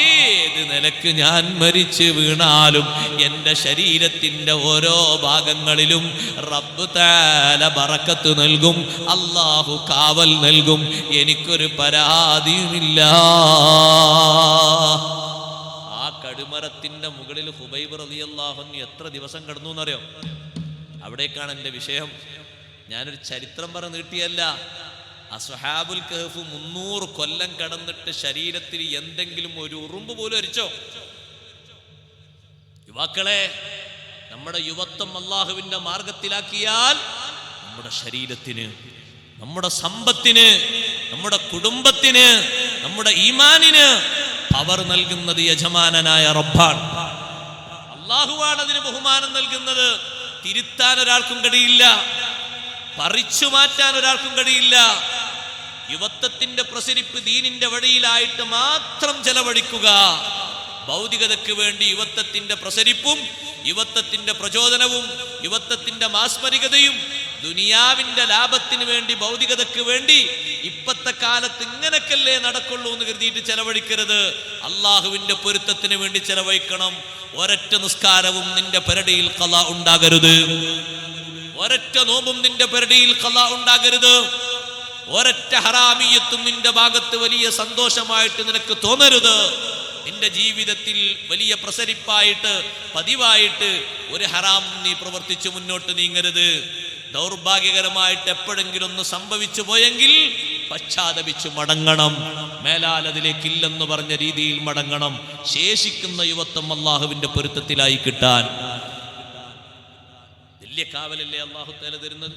ഏത് നിലക്ക് ഞാൻ മരിച്ചു വീണാലും എൻ്റെ ശരീരത്തിൻ്റെ ഓരോ ഭാഗങ്ങളിലും റബ്ബ് തആല ബറക്കത്ത് നൽകും, അല്ലാഹു കാവൽ നൽകും. എനിക്കൊരു പരാതിയുമില്ല. ആ കടുമരത്തിൻ്റെ മുകളിൽ ഖുബൈബ് റളിയല്ലാഹു അൻഹു എത്ര ദിവസം കിടന്നു എന്നറിയോ? അവിടേക്കാണ് എൻ്റെ വിഷയം. ഞാനൊരു ചരിത്രം പറഞ്ഞ് നീട്ടിയല്ല. അസ്ഹാബുൽ കഹ്ഫ് 300 കൊല്ലം കടന്നിട്ട് ശരീരത്തിൽ എന്തെങ്കിലും ഒരു ഉറുമ്പ് പോലും അരിച്ചോ? യുവാക്കളെ, നമ്മുടെ യുവത്വം അള്ളാഹുവിന്റെ മാർഗത്തിലാക്കിയാൽ നമ്മുടെ ശരീരത്തിന്, നമ്മുടെ സമ്പത്തിന്, നമ്മുടെ കുടുംബത്തിന്, നമ്മുടെ ഈമാനിന് പവർ നൽകുന്നത് യജമാനനായ റബ്ബാണ്. അള്ളാഹുവാണ് അതിന് ബഹുമാനം നൽകുന്നത്. തിരുത്താൻ ഒരാൾക്കും കഴിയില്ല, പറിച്ചു മാറ്റാൻ ഒരാൾക്കും കഴിയില്ല. യുവത്വത്തിന്റെ പ്രസരിപ്പ് ദീനിന്റെ വഴിയിലായിട്ട് മാത്രം ചെലവഴിക്കുക. ഭൗതികതയ്ക്ക് വേണ്ടി യുവത്വത്തിന്റെ പ്രസരിപ്പും യുവത്വത്തിന്റെ പ്രചോദനവും യുവത്വത്തിന്റെ മാസ്മരികതയും ദുനിയാവിന്റെ ലാഭത്തിന് വേണ്ടി ഭൗതികതയ്ക്ക് വേണ്ടി ഇപ്പത്തെ കാലത്ത് ഇങ്ങനൊക്കെയല്ലേ നടക്കുള്ളൂ എന്ന് കരുതിയിട്ട് ചെലവഴിക്കരുത്. അള്ളാഹുവിന്റെ പൊരുത്തത്തിന് വേണ്ടി ചെലവഴിക്കണം. ഒരൊറ്റ നിസ്കാരവും നിന്റെ പെരടിയിൽ ഖളാ ഉണ്ടാകരുത്. ഒരൊറ്റ നോമ്പും നിന്റെ പെരടിയിൽ ഖളാ ഉണ്ടാകരുത്. ഒരൊറ്റ ഹറാമിയത്തും നിന്റെ ഭാഗത്ത് വലിയ സന്തോഷമായിട്ട് നിനക്ക് തോന്നരുത്. നിന്റെ ജീവിതത്തിൽ വലിയ പ്രസരിപ്പായിട്ട് പതിവായിട്ട് ഒരു ഹറാമും നീ പ്രവർത്തിച്ചു മുന്നോട്ട് നീങ്ങരുത്. ദൗർഭാഗ്യകരമായിട്ട് എപ്പോഴെങ്കിലും ഒന്ന് സംഭവിച്ചു പോയെങ്കിൽ പശ്ചാത്തപിച്ചു മടങ്ങണം. മേലാൽ അതിലേക്കില്ലെന്ന് പറഞ്ഞ രീതിയിൽ മടങ്ങണം. ശേഷിക്കുന്ന യുവത്വം അള്ളാഹുവിന്റെ പൊരുത്തത്തിലായി കിട്ടാൻ വലിയ കാവലല്ലേ അള്ളാഹു തആല തരുന്നത്.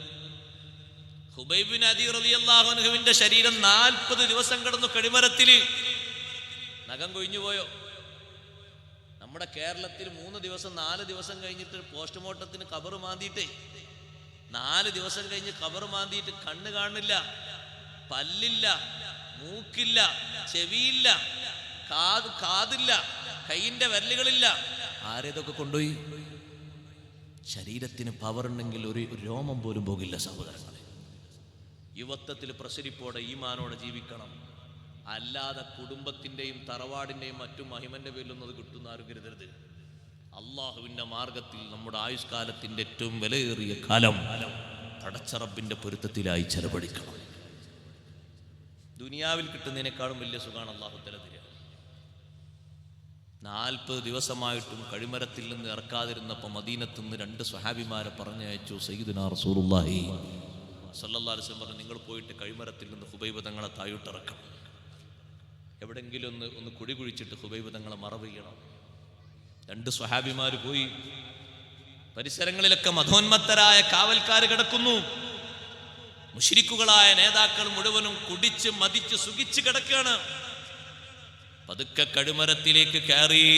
ഖുബൈബ് ബിൻ അദി റളിയല്ലാഹു അൻഹുവിന്റെ ശരീരം 40 ദിവസം കിടന്നു കടിമരത്തില്. നഖം കൊഴിഞ്ഞു പോയോ? നമ്മുടെ കേരളത്തിൽ 3 ദിവസം 4 ദിവസം കഴിഞ്ഞിട്ട് പോസ്റ്റ്മോർട്ടത്തിന് കബറ് മാന്തിയിട്ടേ 4 ദിവസം കഴിഞ്ഞ് കബറ് മാന്തിയിട്ട് കണ്ണ് കാണില്ല, പല്ലില്ല, മൂക്കില്ല, ചെവിയില്ല, കാതില്ല, കൈയിന്റെ വിരലുകളില്ല. ആരേതൊക്കെ കൊണ്ടുപോയി? ശരീരത്തിന് പവർ ഉണ്ടെങ്കിൽ ഒരു രോമം പോലും പോകില്ല സഹോദരങ്ങളെ. യുവത്വത്തിൽ പ്രസരിപ്പോടെ ഈമാനോടെ ജീവിക്കണം. അല്ലാതെ കുടുംബത്തിൻ്റെയും തറവാടിൻ്റെയും മറ്റും മഹിമൻ്റെ പേരിലൊന്നും അത് കിട്ടുന്ന ആരും കരുതരുത്. അള്ളാഹുവിൻ്റെ മാർഗത്തിൽ നമ്മുടെ ആയുഷ്കാലത്തിൻ്റെ ഏറ്റവും വിലയേറിയ കാലം പടച്ച റബ്ബിൻ്റെ പൊരുത്തത്തിലായി ചെലവഴിക്കണം. ദുനിയാവിൽ കിട്ടുന്നതിനേക്കാളും വലിയ സുഖമാണ് അള്ളാഹു തആല തരിക. 40 ദിവസമായിട്ടും കഴിമരത്തിൽ നിന്ന് ഇറക്കാതിരുന്നപ്പോൾ മദീനത്ത് നിന്ന് 2 സ്വഹാബിമാരെ പറഞ്ഞയച്ചു. സയ്യിദുനാ റസൂലുള്ളാഹി സ്വല്ലല്ലാഹു അലൈഹി വസല്ലം പറഞ്ഞു, നിങ്ങൾ പോയിട്ട് കഴിമരത്തിൽ നിന്ന് ഹുബൈബ് തങ്ങളെ താഴോട്ടിറക്കണം. എവിടെങ്കിലും ഒന്ന് കുഴി കുഴിച്ചിട്ട് ഹുബൈബ് തങ്ങളെ മറവ് ചെയ്യണം. 2 സ്വഹാബിമാർ പോയി. പരിസരങ്ങളിലൊക്കെ മധോന്മത്തരായ കാവൽക്കാർ കിടക്കുന്നു. മുശ്രിക്കുകളായ നേതാക്കൾ മുഴുവനും കുടിച്ച് മതിച്ച് സുഖിച്ച് കിടക്കുകയാണ്. പതുക്കെ കഴുമരത്തിലേക്ക് കയറി.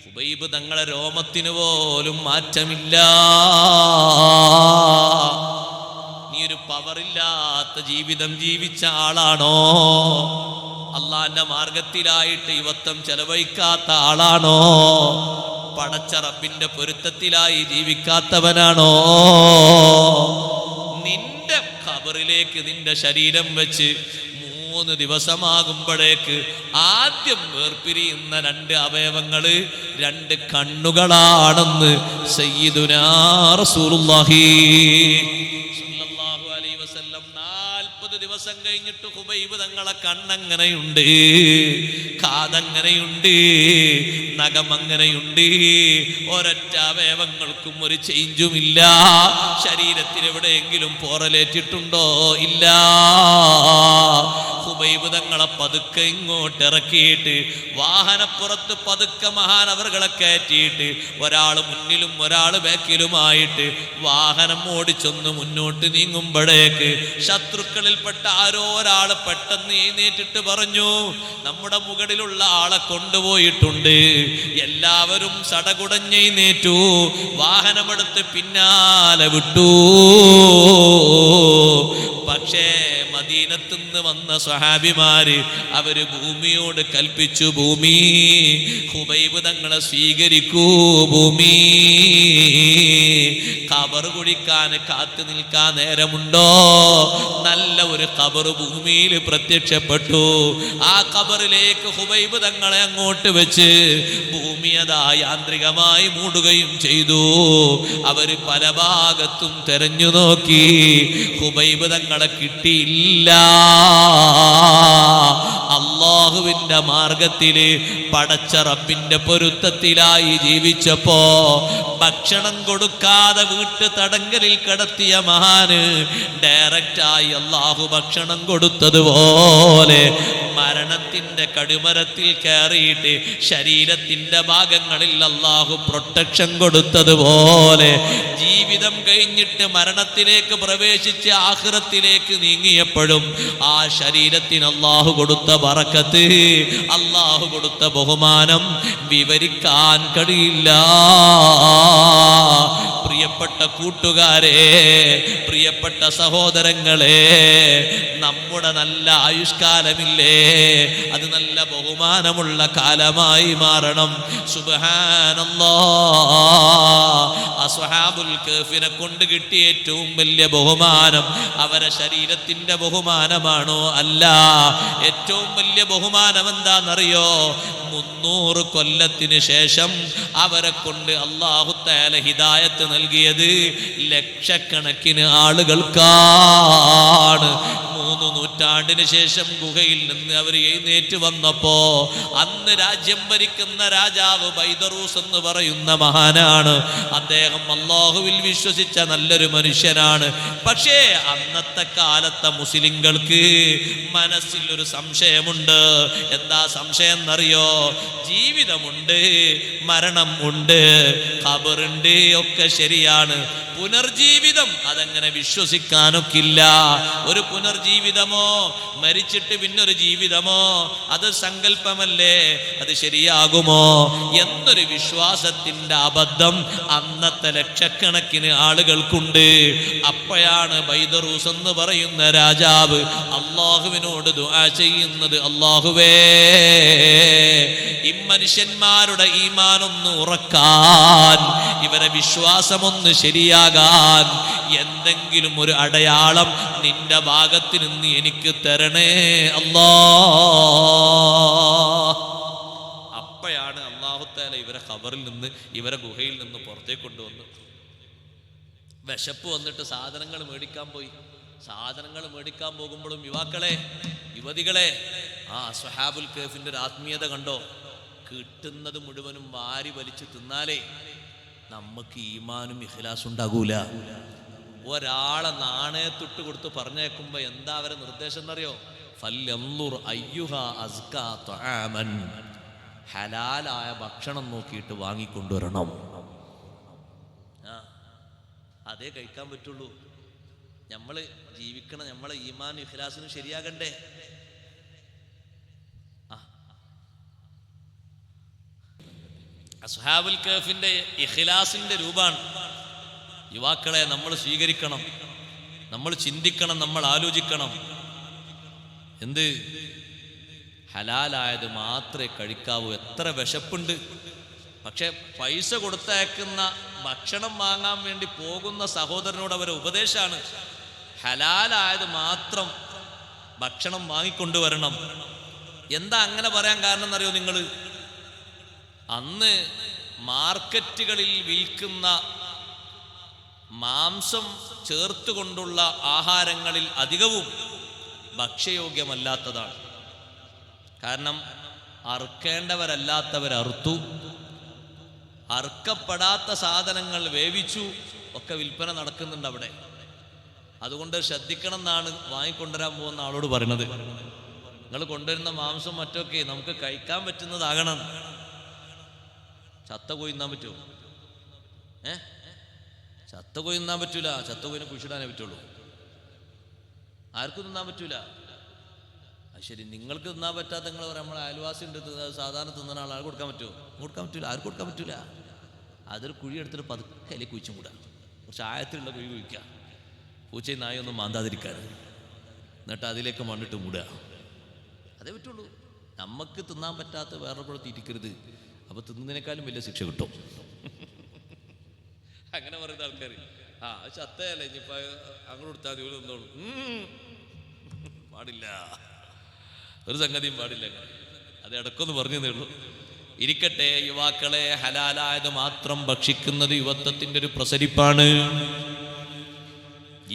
ഹുബൈബ് തങ്ങളെ രോമത്തിന് പോലും മാറ്റമില്ല. നീ ഒരു പവറില്ലാത്ത ജീവിതം ജീവിച്ച ആളാണോ? അള്ളാന്റെ മാർഗത്തിലായിട്ട് യുവത്വം ചെലവഴിക്കാത്ത ആളാണോ? പടച്ച റബ്ബിന്റെ പൊരുത്തത്തിലായി ജീവിക്കാത്തവനാണോ? നിന്റെ ഖബറിലേക്ക് നിന്റെ ശരീരം വെച്ച് 3 ദിവസമാകുമ്പോഴേക്ക് ആദ്യം വേർപിരിയുന്ന 2 അവയവങ്ങള് 2 കണ്ണുകളാണെന്ന് സയ്യിദുനാ റസൂലുള്ളാഹി സ്വല്ലല്ലാഹു അലൈഹി വസല്ലം 40 ദിവസം കഴിഞ്ഞിട്ട് ഹുബൈബ് തങ്ങളെ കണ്ണങ്ങനെയുണ്ട്, കാതങ്ങനെയുണ്ട്, നഖമങ്ങനെയുണ്ട്. ഒരൊറ്റ അവയവങ്ങൾക്കും ഒരു ചേഞ്ചുമില്ല. ശരീരത്തിൽ എവിടെയെങ്കിലും പോറലേറ്റിട്ടുണ്ടോ? ഇല്ല. ഹുബൈബ് തങ്ങളെ പതുക്കെ ഇങ്ങോട്ട് ഇറക്കിയിട്ട് വാഹനപ്പുറത്ത് പതുക്കെ മഹാനവറുകളെ കയറ്റിയിട്ട് ഒരാൾ മുന്നിലും ഒരാൾ ബാക്കിലുമായിട്ട് വാഹനം ഓടിച്ചൊന്ന് മുന്നോട്ട് നീങ്ങുമ്പോഴേക്ക് ശത്രുക്കളിൽപ്പെട്ട ആരോ ഒരാൾ പെട്ടെന്ന് എഴുന്നേറ്റിട്ട് പറഞ്ഞു, നമ്മുടെ മുകളിലുള്ള ആളെ കൊണ്ടുപോയിട്ടുണ്ട്. എല്ലാവരും സടകുടഞ്ഞെഴുന്നേറ്റു. വാഹനമെടുത്ത് പിന്നാലെ വിട്ടു. പക്ഷേ മദീനത്തുനിന്ന് വന്ന സ്വഹാബിമാര് അവര് ഭൂമിയോട് കൽപ്പിച്ചു, ഭൂമി ഹുബൈബ് തങ്ങളെ സ്വീകരിക്കൂ. ഭൂമി ഖബർ കുഴിക്കാൻ കാത്തു നിൽക്കാൻ നേരമുണ്ടോ? നല്ല ഒരു ഖബർ ഭൂമിയിൽ പ്രത്യക്ഷപ്പെട്ടു. ആ ഖബറിലേക്ക് ഹുബൈബ് തങ്ങളെ അങ്ങോട്ട് വെച്ച് ഭൂമി അതാ യാന്ത്രികമായി മൂടുകയും ചെയ്തു. അവര് പല ഭാഗത്തും തെരഞ്ഞു നോക്കി, ഹുബൈബ് തങ്ങളെ കിട്ടിയില്ല. അള്ളാഹുവിന്റെ മാർഗത്തില് പടച്ച റബ്ബിന്റെ പൊരുത്തത്തിലായി ജീവിച്ചപ്പോ ഭക്ഷണം കൊടുക്കാതെ വീട്ടു തടങ്കലിൽ കിടത്തിയ മഹാന് ഡയറക്റ്റായി അള്ളാഹു ഭക്ഷണം കൊടുത്തതുപോലെ മരണത്തിന്റെ കടുമരത്തിൽ കയറിയിട്ട് ശരീരത്തിന്റെ ഭാഗങ്ങളിൽ അള്ളാഹു പ്രൊട്ടക്ഷൻ കൊടുത്തതുപോലെ ജീവിതം കഴിഞ്ഞിട്ട് മരണത്തിലേക്ക് പ്രവേശിച്ച് ആഖിറത്തിലേക്ക് നീങ്ങിയപ്പോഴും ആ ശരീരത്തിന് അള്ളാഹു കൊടുത്ത ബറക്കത്ത്, അള്ളാഹു കൊടുത്ത ബഹുമാനം വിവരിക്കാൻ കഴിയില്ല. പ്രിയപ്പെട്ട കൂട്ടുകാരെ, പ്രിയപ്പെട്ട സഹോദരങ്ങളെ, നമ്മുടെ നല്ല ആയുഷ്കാലമില്ലേ, അത് നല്ല ബഹുമാനമുള്ള കാലമായി മാറണം. സുബ്ഹാനല്ലാഹ്. അസ്ഹാബുൽ കഹ്ഫിനെ കൊണ്ട് കിട്ടിയ ഏറ്റവും വലിയ ബഹുമാനം അവരെ ശരീരത്തിന്റെ ബഹുമാനമാണോ? അല്ല. ഏറ്റവും വലിയ ബഹുമാനം എന്താണെന്നറിയോ? 300 കൊല്ലത്തിന് ശേഷം അവരെ കൊണ്ട് അല്ലാഹു തആല ഹിദായത്ത് നൽകിയത് ലക്ഷക്കണക്കിന് ആളുകൾക്കാണ്. 3 നൂറ്റാണ്ടിന് ശേഷം ഗുഹയിൽ നിന്ന് അവർ എഴുന്നേറ്റ് വന്നപ്പോ അന്ന് രാജ്യം ഭരിക്കുന്ന രാജാവ് ബൈദറൂസ് എന്ന് പറയുന്ന മഹാനാണ്. അദ്ദേഹം അല്ലാഹുവിൽ വിശ്വസിച്ച നല്ലൊരു മനുഷ്യനാണ്. പക്ഷേ അന്നത്തെ കാലത്തെ മുസ്ലിങ്ങൾക്ക് മനസ്സിൽ ഒരു സംശയമുണ്ട്. എന്താ സംശയം എന്നറിയോ? ജീവിതമുണ്ട്, മരണം ഉണ്ട്, ഖബറുണ്ട്, ഒക്കെ ശരിയാണ്. പുനർജീവിതം അതങ്ങനെ വിശ്വസിക്കാനൊക്കില്ല. ഒരു പുനർജീവിതം ജീവിതമോ മരിച്ചിട്ട് പിന്നൊരു ജീവിതമോ അത് സങ്കല്പമല്ലേ, അത് ശരിയാകുമോ എന്നൊരു വിശ്വാസത്തിന്റെ അബദ്ധം അന്നത്തെ ലക്ഷക്കണക്കിന് ആളുകൾക്കുണ്ട്. അപ്പോഴാണ് ബൈദറൂസ് എന്ന് പറയുന്ന രാജാവ് അള്ളാഹുവിനോട് ദുആ ചെയ്യുന്നത്, അള്ളാഹുവേ ഈ മനുഷ്യന്മാരുടെ ഈമാനൊന്ന് ഉറക്കാൻ, ഇവരെ വിശ്വാസമൊന്ന് ശരിയാകാൻ എന്തെങ്കിലും ഒരു അടയാളം നിന്റെ ഭാഗത്ത് നിന്ന് എനിക്ക് തരണേ അല്ലാ. അപ്പോഴാണ് അല്ലാഹു തആല ഇവരെ ഖബറിൽ നിന്ന്, ഇവരെ ഗുഹയിൽ നിന്ന് പുറത്തേക്ക് കൊണ്ടുവന്നു. വിശപ്പ് വന്നിട്ട് സാധനങ്ങൾ മേടിക്കാൻ പോയി. സാധനങ്ങൾ മേടിക്കാൻ പോകുമ്പോഴും യുവാക്കളെ, യുവതികളെ, അസ്ഹാബുൽ കഹ്ഫിന്റെ ഒരു ആത്മീയത കണ്ടോ? കിട്ടുന്നത് മുഴുവനും വാരി വലിച്ച് തിന്നാലേ നമുക്ക് ഈമാനും ഇഖ്ലാസും ഉണ്ടാകൂല. ഒരാളെ നാണയത്തൊട്ട് കൊടുത്ത് പറഞ്ഞേക്കുമ്പോ എന്താ അവരെ നിർദ്ദേശം എന്നറിയോ? ഫല്യൻളുർ അയ്യുഹാ അസ്കാ തആമൻ, ഹലാലായ ഭക്ഷണം നോക്കിയിട്ട് വാങ്ങിക്കൊണ്ടുവരണം. അതേ കഴിക്കാൻ പറ്റുള്ളൂ. നമ്മൾ ജീവിക്കണം, നമ്മളെ ഈമാനും ഇഖ്ലാസിനും ശരിയാകണ്ടേ? അസ്ഹാബുൽ കഹ്ഫിന്റെ ഇഖ്ലാസിന്റെ രൂപമാണ്. യുവാക്കളെ നമ്മൾ സ്വീകരിക്കണം, നമ്മൾ ചിന്തിക്കണം, നമ്മൾ ആലോചിക്കണം. എന്ത് ഹലാലായത് മാത്രമേ കഴിക്കാവൂ. എത്ര വിശപ്പുണ്ട്, പക്ഷെ പൈസ കൊടുത്തയക്കുന്ന ഭക്ഷണം വാങ്ങാൻ വേണ്ടി പോകുന്ന സഹോദരനോട് അവരെ ഉപദേശമാണ്, ഹലാലായത് മാത്രം ഭക്ഷണം വാങ്ങിക്കൊണ്ടുവരണം. എന്താ അങ്ങനെ പറയാൻ കാരണം എന്നറിയോ നിങ്ങൾ? അന്ന് മാർക്കറ്റുകളിൽ വിൽക്കുന്ന മാംസം ചേർത്തുകൊണ്ടുള്ള ആഹാരങ്ങളിൽ അധികവും ഭക്ഷ്യയോഗ്യമല്ലാത്തതാണ്. കാരണം അറുക്കേണ്ടവരല്ലാത്തവർ അറുത്തു, അറുക്കപ്പെടാത്ത സാധനങ്ങൾ വേവിച്ചു, ഒക്കെ വിൽപ്പന നടക്കുന്നുണ്ട് അവിടെ. അതുകൊണ്ട് ശ്രദ്ധിക്കണം എന്നാണ് വാങ്ങിക്കൊണ്ടുവരാൻ പോകുന്ന ആളോട് പറയുന്നത്. നിങ്ങൾ കൊണ്ടുവരുന്ന മാംസം മറ്റൊക്കെ നമുക്ക് കഴിക്കാൻ പറ്റുന്നതാകണം. ചത്ത കോഴി തിന്നാൻ പറ്റുമോ? ചത്ത കോഴി തിന്നാൻ പറ്റൂല. ചത്ത കോഴിനെ കുഴിച്ചിടാനേ പറ്റുള്ളൂ, ആർക്കും തിന്നാൻ പറ്റൂല. ശരി, നിങ്ങൾക്ക് തിന്നാൻ പറ്റാത്ത നിങ്ങൾ പറയാം നമ്മളെ അയൽവാസി ഉണ്ട് സാധാരണ തിന്നുന്ന ആൾ കൊടുക്കാൻ പറ്റുമോ? കൊടുക്കാൻ പറ്റൂല, ആർക്കും കൊടുക്കാൻ പറ്റൂല. അതൊരു കുഴി എടുത്തിട്ട് പതുക്കെ അതിലേക്ക് കുഴിച്ചും കൂടാ, കുറച്ച് ആഴത്തിലുള്ള കുഴി കുഴിക്കുക, പൂച്ചയും നായൊന്നും മാന്താതിരിക്കാൻ, എന്നിട്ട് അതിലേക്ക് മണ്ണിട്ട് മൂടുക. അതേ പറ്റുള്ളൂ. നമുക്ക് തിന്നാൻ പറ്റാത്ത വേറെ കൂടെ തീറ്റിക്കരുത്, അപ്പൊ തിന്നതിനേക്കാളും വലിയ ശിക്ഷ കിട്ടും. അങ്ങനെ പറയുന്ന ആൾക്കാർ ചത്തയല്ലേ ഇനിയിപ്പോ അങ്ങോട്ട് കൊടുത്താൽ മതി, തിന്നോളൂ. പാടില്ല, ഒരു സംഗതിയും പാടില്ല. അത് ഇടക്കൊന്ന് പറഞ്ഞതേ ഉള്ളൂ. ഇരിക്കട്ടെ യുവാക്കളെ, ഹലാലായത് മാത്രം ഭക്ഷിക്കുന്നത് യുവത്വത്തിന്റെ ഒരു പ്രസരിപ്പാണ്.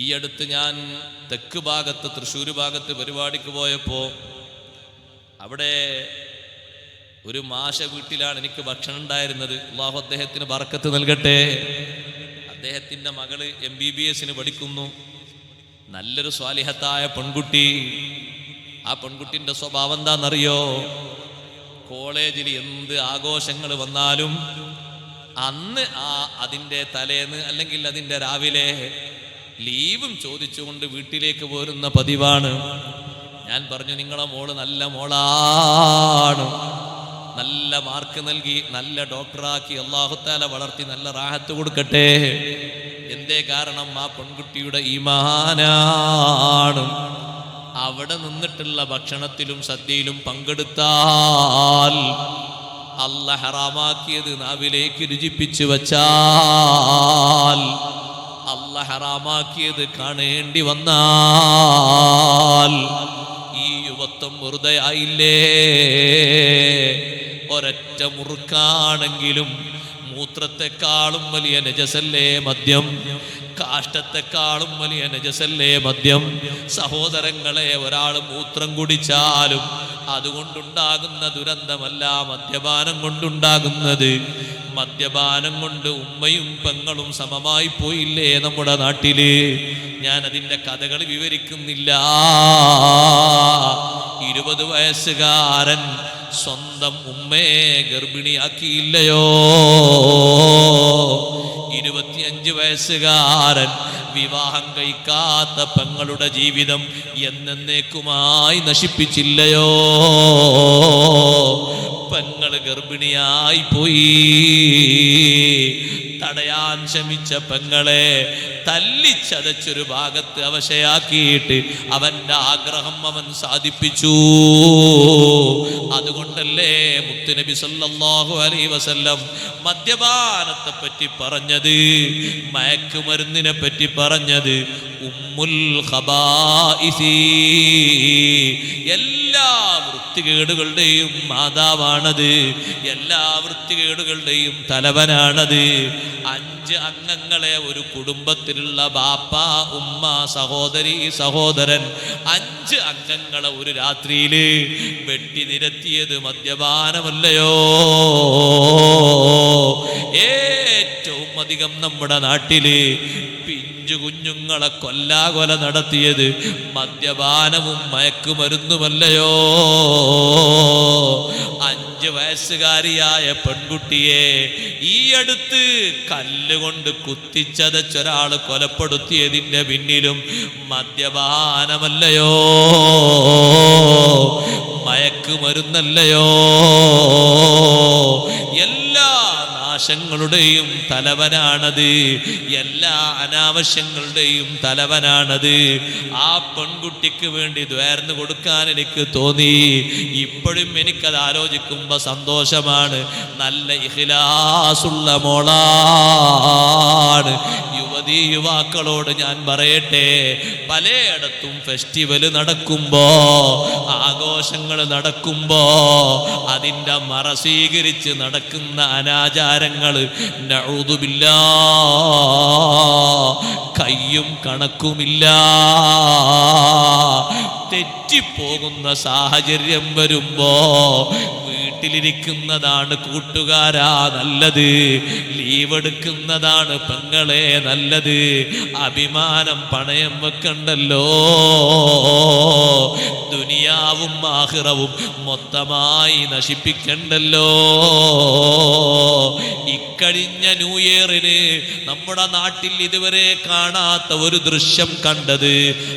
ഈ അടുത്ത് ഞാൻ തെക്ക് ഭാഗത്ത്, തൃശ്ശൂർ ഭാഗത്ത് പരിപാടിക്ക് പോയപ്പോ അവിടെ ഒരു മാഷ വീട്ടിലാണ് എനിക്ക് ഭക്ഷണം ഉണ്ടായിരുന്നത്. അല്ലാഹു അദ്ദേഹത്തിന് ബറക്കത്ത് നൽകട്ടെ. അദ്ദേഹത്തിന്റെ മകള് MBBS പഠിക്കുന്നു. നല്ലൊരു സ്വാലിഹത്തായ പെൺകുട്ടി. ആ പെൺകുട്ടിന്റെ സ്വഭാവം എന്താണെന്നറിയോ? കോളേജിൽ എന്ത് ആഘോഷങ്ങൾ വന്നാലും അന്ന് അതിൻ്റെ തലേന്ന് അല്ലെങ്കിൽ അതിൻ്റെ രാവിലെ ലീവും ചോദിച്ചുകൊണ്ട് വീട്ടിലേക്ക് പോരുന്ന പതിവാണ്. ഞാൻ പറഞ്ഞു, നിങ്ങളെ മോള് നല്ല മോളാണ്, നല്ല മാർക്ക് നൽകി നല്ല ഡോക്ടറാക്കി അല്ലാഹു തആല വളർത്തി നല്ല റാഹത്ത് കൊടുക്കട്ടെ. എന്തേ കാരണം? ആ പെൺകുട്ടിയുടെ ഈമാനാണ്. അവിടെ നിന്നിട്ടുള്ള ഭക്ഷണത്തിലും സദ്യയിലും പങ്കെടുത്താൽ അല്ലാഹ് ഹറാമാക്കിയത് നാവിലേക്ക് രുചിപ്പിച്ചു വച്ചാൽ, അല്ലാഹ് ഹറാമാക്കിയത് കാണേണ്ടി വന്നാൽ ഈ യുവത്വം വെറുതെയായില്ലേ? ഒരൊറ്റ മുറുക്കാണെങ്കിലും മൂത്രത്തെക്കാളും വലിയ നജസല്ലേ മദ്യം, കാഷ്ടത്തെക്കാളും വലിയ നജസല്ലേ മദ്യം. സഹോദരങ്ങളെ, ഒരാൾ മൂത്രം കുടിച്ചാലും അതുകൊണ്ടുണ്ടാകുന്ന ദുരന്തമല്ല മദ്യപാനം കൊണ്ടുണ്ടാകുന്നത്. മദ്യപാനം കൊണ്ട് ഉമ്മയും പെങ്ങളും സമമായി പോയില്ലേ നമ്മുടെ നാട്ടില്? ഞാൻ അതിൻ്റെ കഥകൾ വിവരിക്കുന്നില്ല. 20 വയസ്സുകാരൻ സ്വന്തം ഉമ്മയെ ഗർഭിണിയാക്കിയില്ലയോ? 25 വയസ്സുകാരൻ വിവാഹം കഴിക്കാത്ത പെങ്ങളുടെ ജീവിതം എന്നേക്കുമായി നശിപ്പിച്ചില്ലയോ? പെങ്ങൾ ഗർഭിണിയായി പോയി, തടയാൻ ശ്രമിച്ച പെങ്ങളെ തല്ലിച്ചതച്ചൊരു ഭാഗത്ത് അവശയാക്കിയിട്ട് അവന്റെ ആഗ്രഹം അവൻ സാധിപ്പിച്ചു. അതുകൊണ്ടല്ലേ മുത്തുനബി സല്ലല്ലാഹു അലൈഹി വസല്ലം മദ്യപാനത്തെ പറ്റി പറഞ്ഞത്, മയക്കുമരുന്നിനെ പറ്റി പറഞ്ഞത് ഉമ്മുൽ ഖബായിസി, എല്ലാ വൃത്തികേടുകളുടെയും മാതാവാണത്, എല്ലാ വൃത്തികേടുകളുടെയും തലവനാണത്. 5 അംഗങ്ങളെ ഒരു കുടുംബത്തിലുള്ള ബാപ്പ, ഉമ്മ, സഹോദരി, സഹോദരൻ, 5 അംഗങ്ങളെ ഒരു രാത്രിയിൽ വെട്ടി നിരത്തിയത് മദ്യപാനമല്ലയോ? ഏറ്റവും അധികം നമ്മുടെ നാട്ടില് പിഞ്ചു കുഞ്ഞുങ്ങളെ കൊല്ലാകൊല നടത്തിയത് മദ്യപാനവും മയക്കുമരുന്നുമല്ലയോ? 5 വയസ്സുകാരിയായ പെൺകുട്ടിയെ ഈ അടുത്ത് കല്ലുകൊണ്ട് കുത്തിച്ചതച്ചൊരാള് കൊലപ്പെടുത്തിയതിന്റെ പിന്നിലും മദ്യപാനമല്ലയോ? മയക്കുമരുന്നല്ലയോ? എല്ലാ നാശങ്ങളുടെയും തലവനാണത്, എല്ലാ അനാവശ്യങ്ങളുടെയും തലവനാണത്. ആ പെൺകുട്ടിക്ക് വേണ്ടി ദ്വാരന്ന് കൊടുക്കാൻ എനിക്ക് തോന്നി. ഇപ്പോഴും എനിക്കത് ആലോചിക്കുമ്പോൾ സന്തോഷമാണ്. നല്ല ഇഖ്ലാസുള്ള മോളാണ്. യുവതീ യുവാക്കളോട് ഞാൻ പറയട്ടെ, പലയിടത്തും ഫെസ്റ്റിവൽ നടക്കുമ്പോ, ആഘോഷങ്ങൾ നടക്കുമ്പോ അതിൻ്റെ മറ സ്വീകരിച്ച് നടക്കുന്ന അനാചാരങ്ങൾ നഊദു ബില്ലാഹ് കയ്യും കണക്കുമില്ല. തെറ്റിപ്പോകുന്ന സാഹചര്യം വരുമ്പോ വീട്ടിലിരിക്കുന്നതാണ് കൂട്ടുകാരാ നല്ലത്, ലീവ് എടുക്കുന്നതാണ് പെങ്ങളെ നല്ലത്. അഭിമാനം പണയം വെക്കണ്ടല്ലോ. ദുനിയാവും ആഖിറവും മൊത്തമായി നശിപ്പിക്കണ്ടല്ലോ. ഇക്കഴിഞ്ഞ ന്യൂ ഇയറിന് നമ്മുടെ നാട്ടിൽ ഇതുവരെ കാണാത്ത ഒരു ദൃശ്യം കണ്ടത്,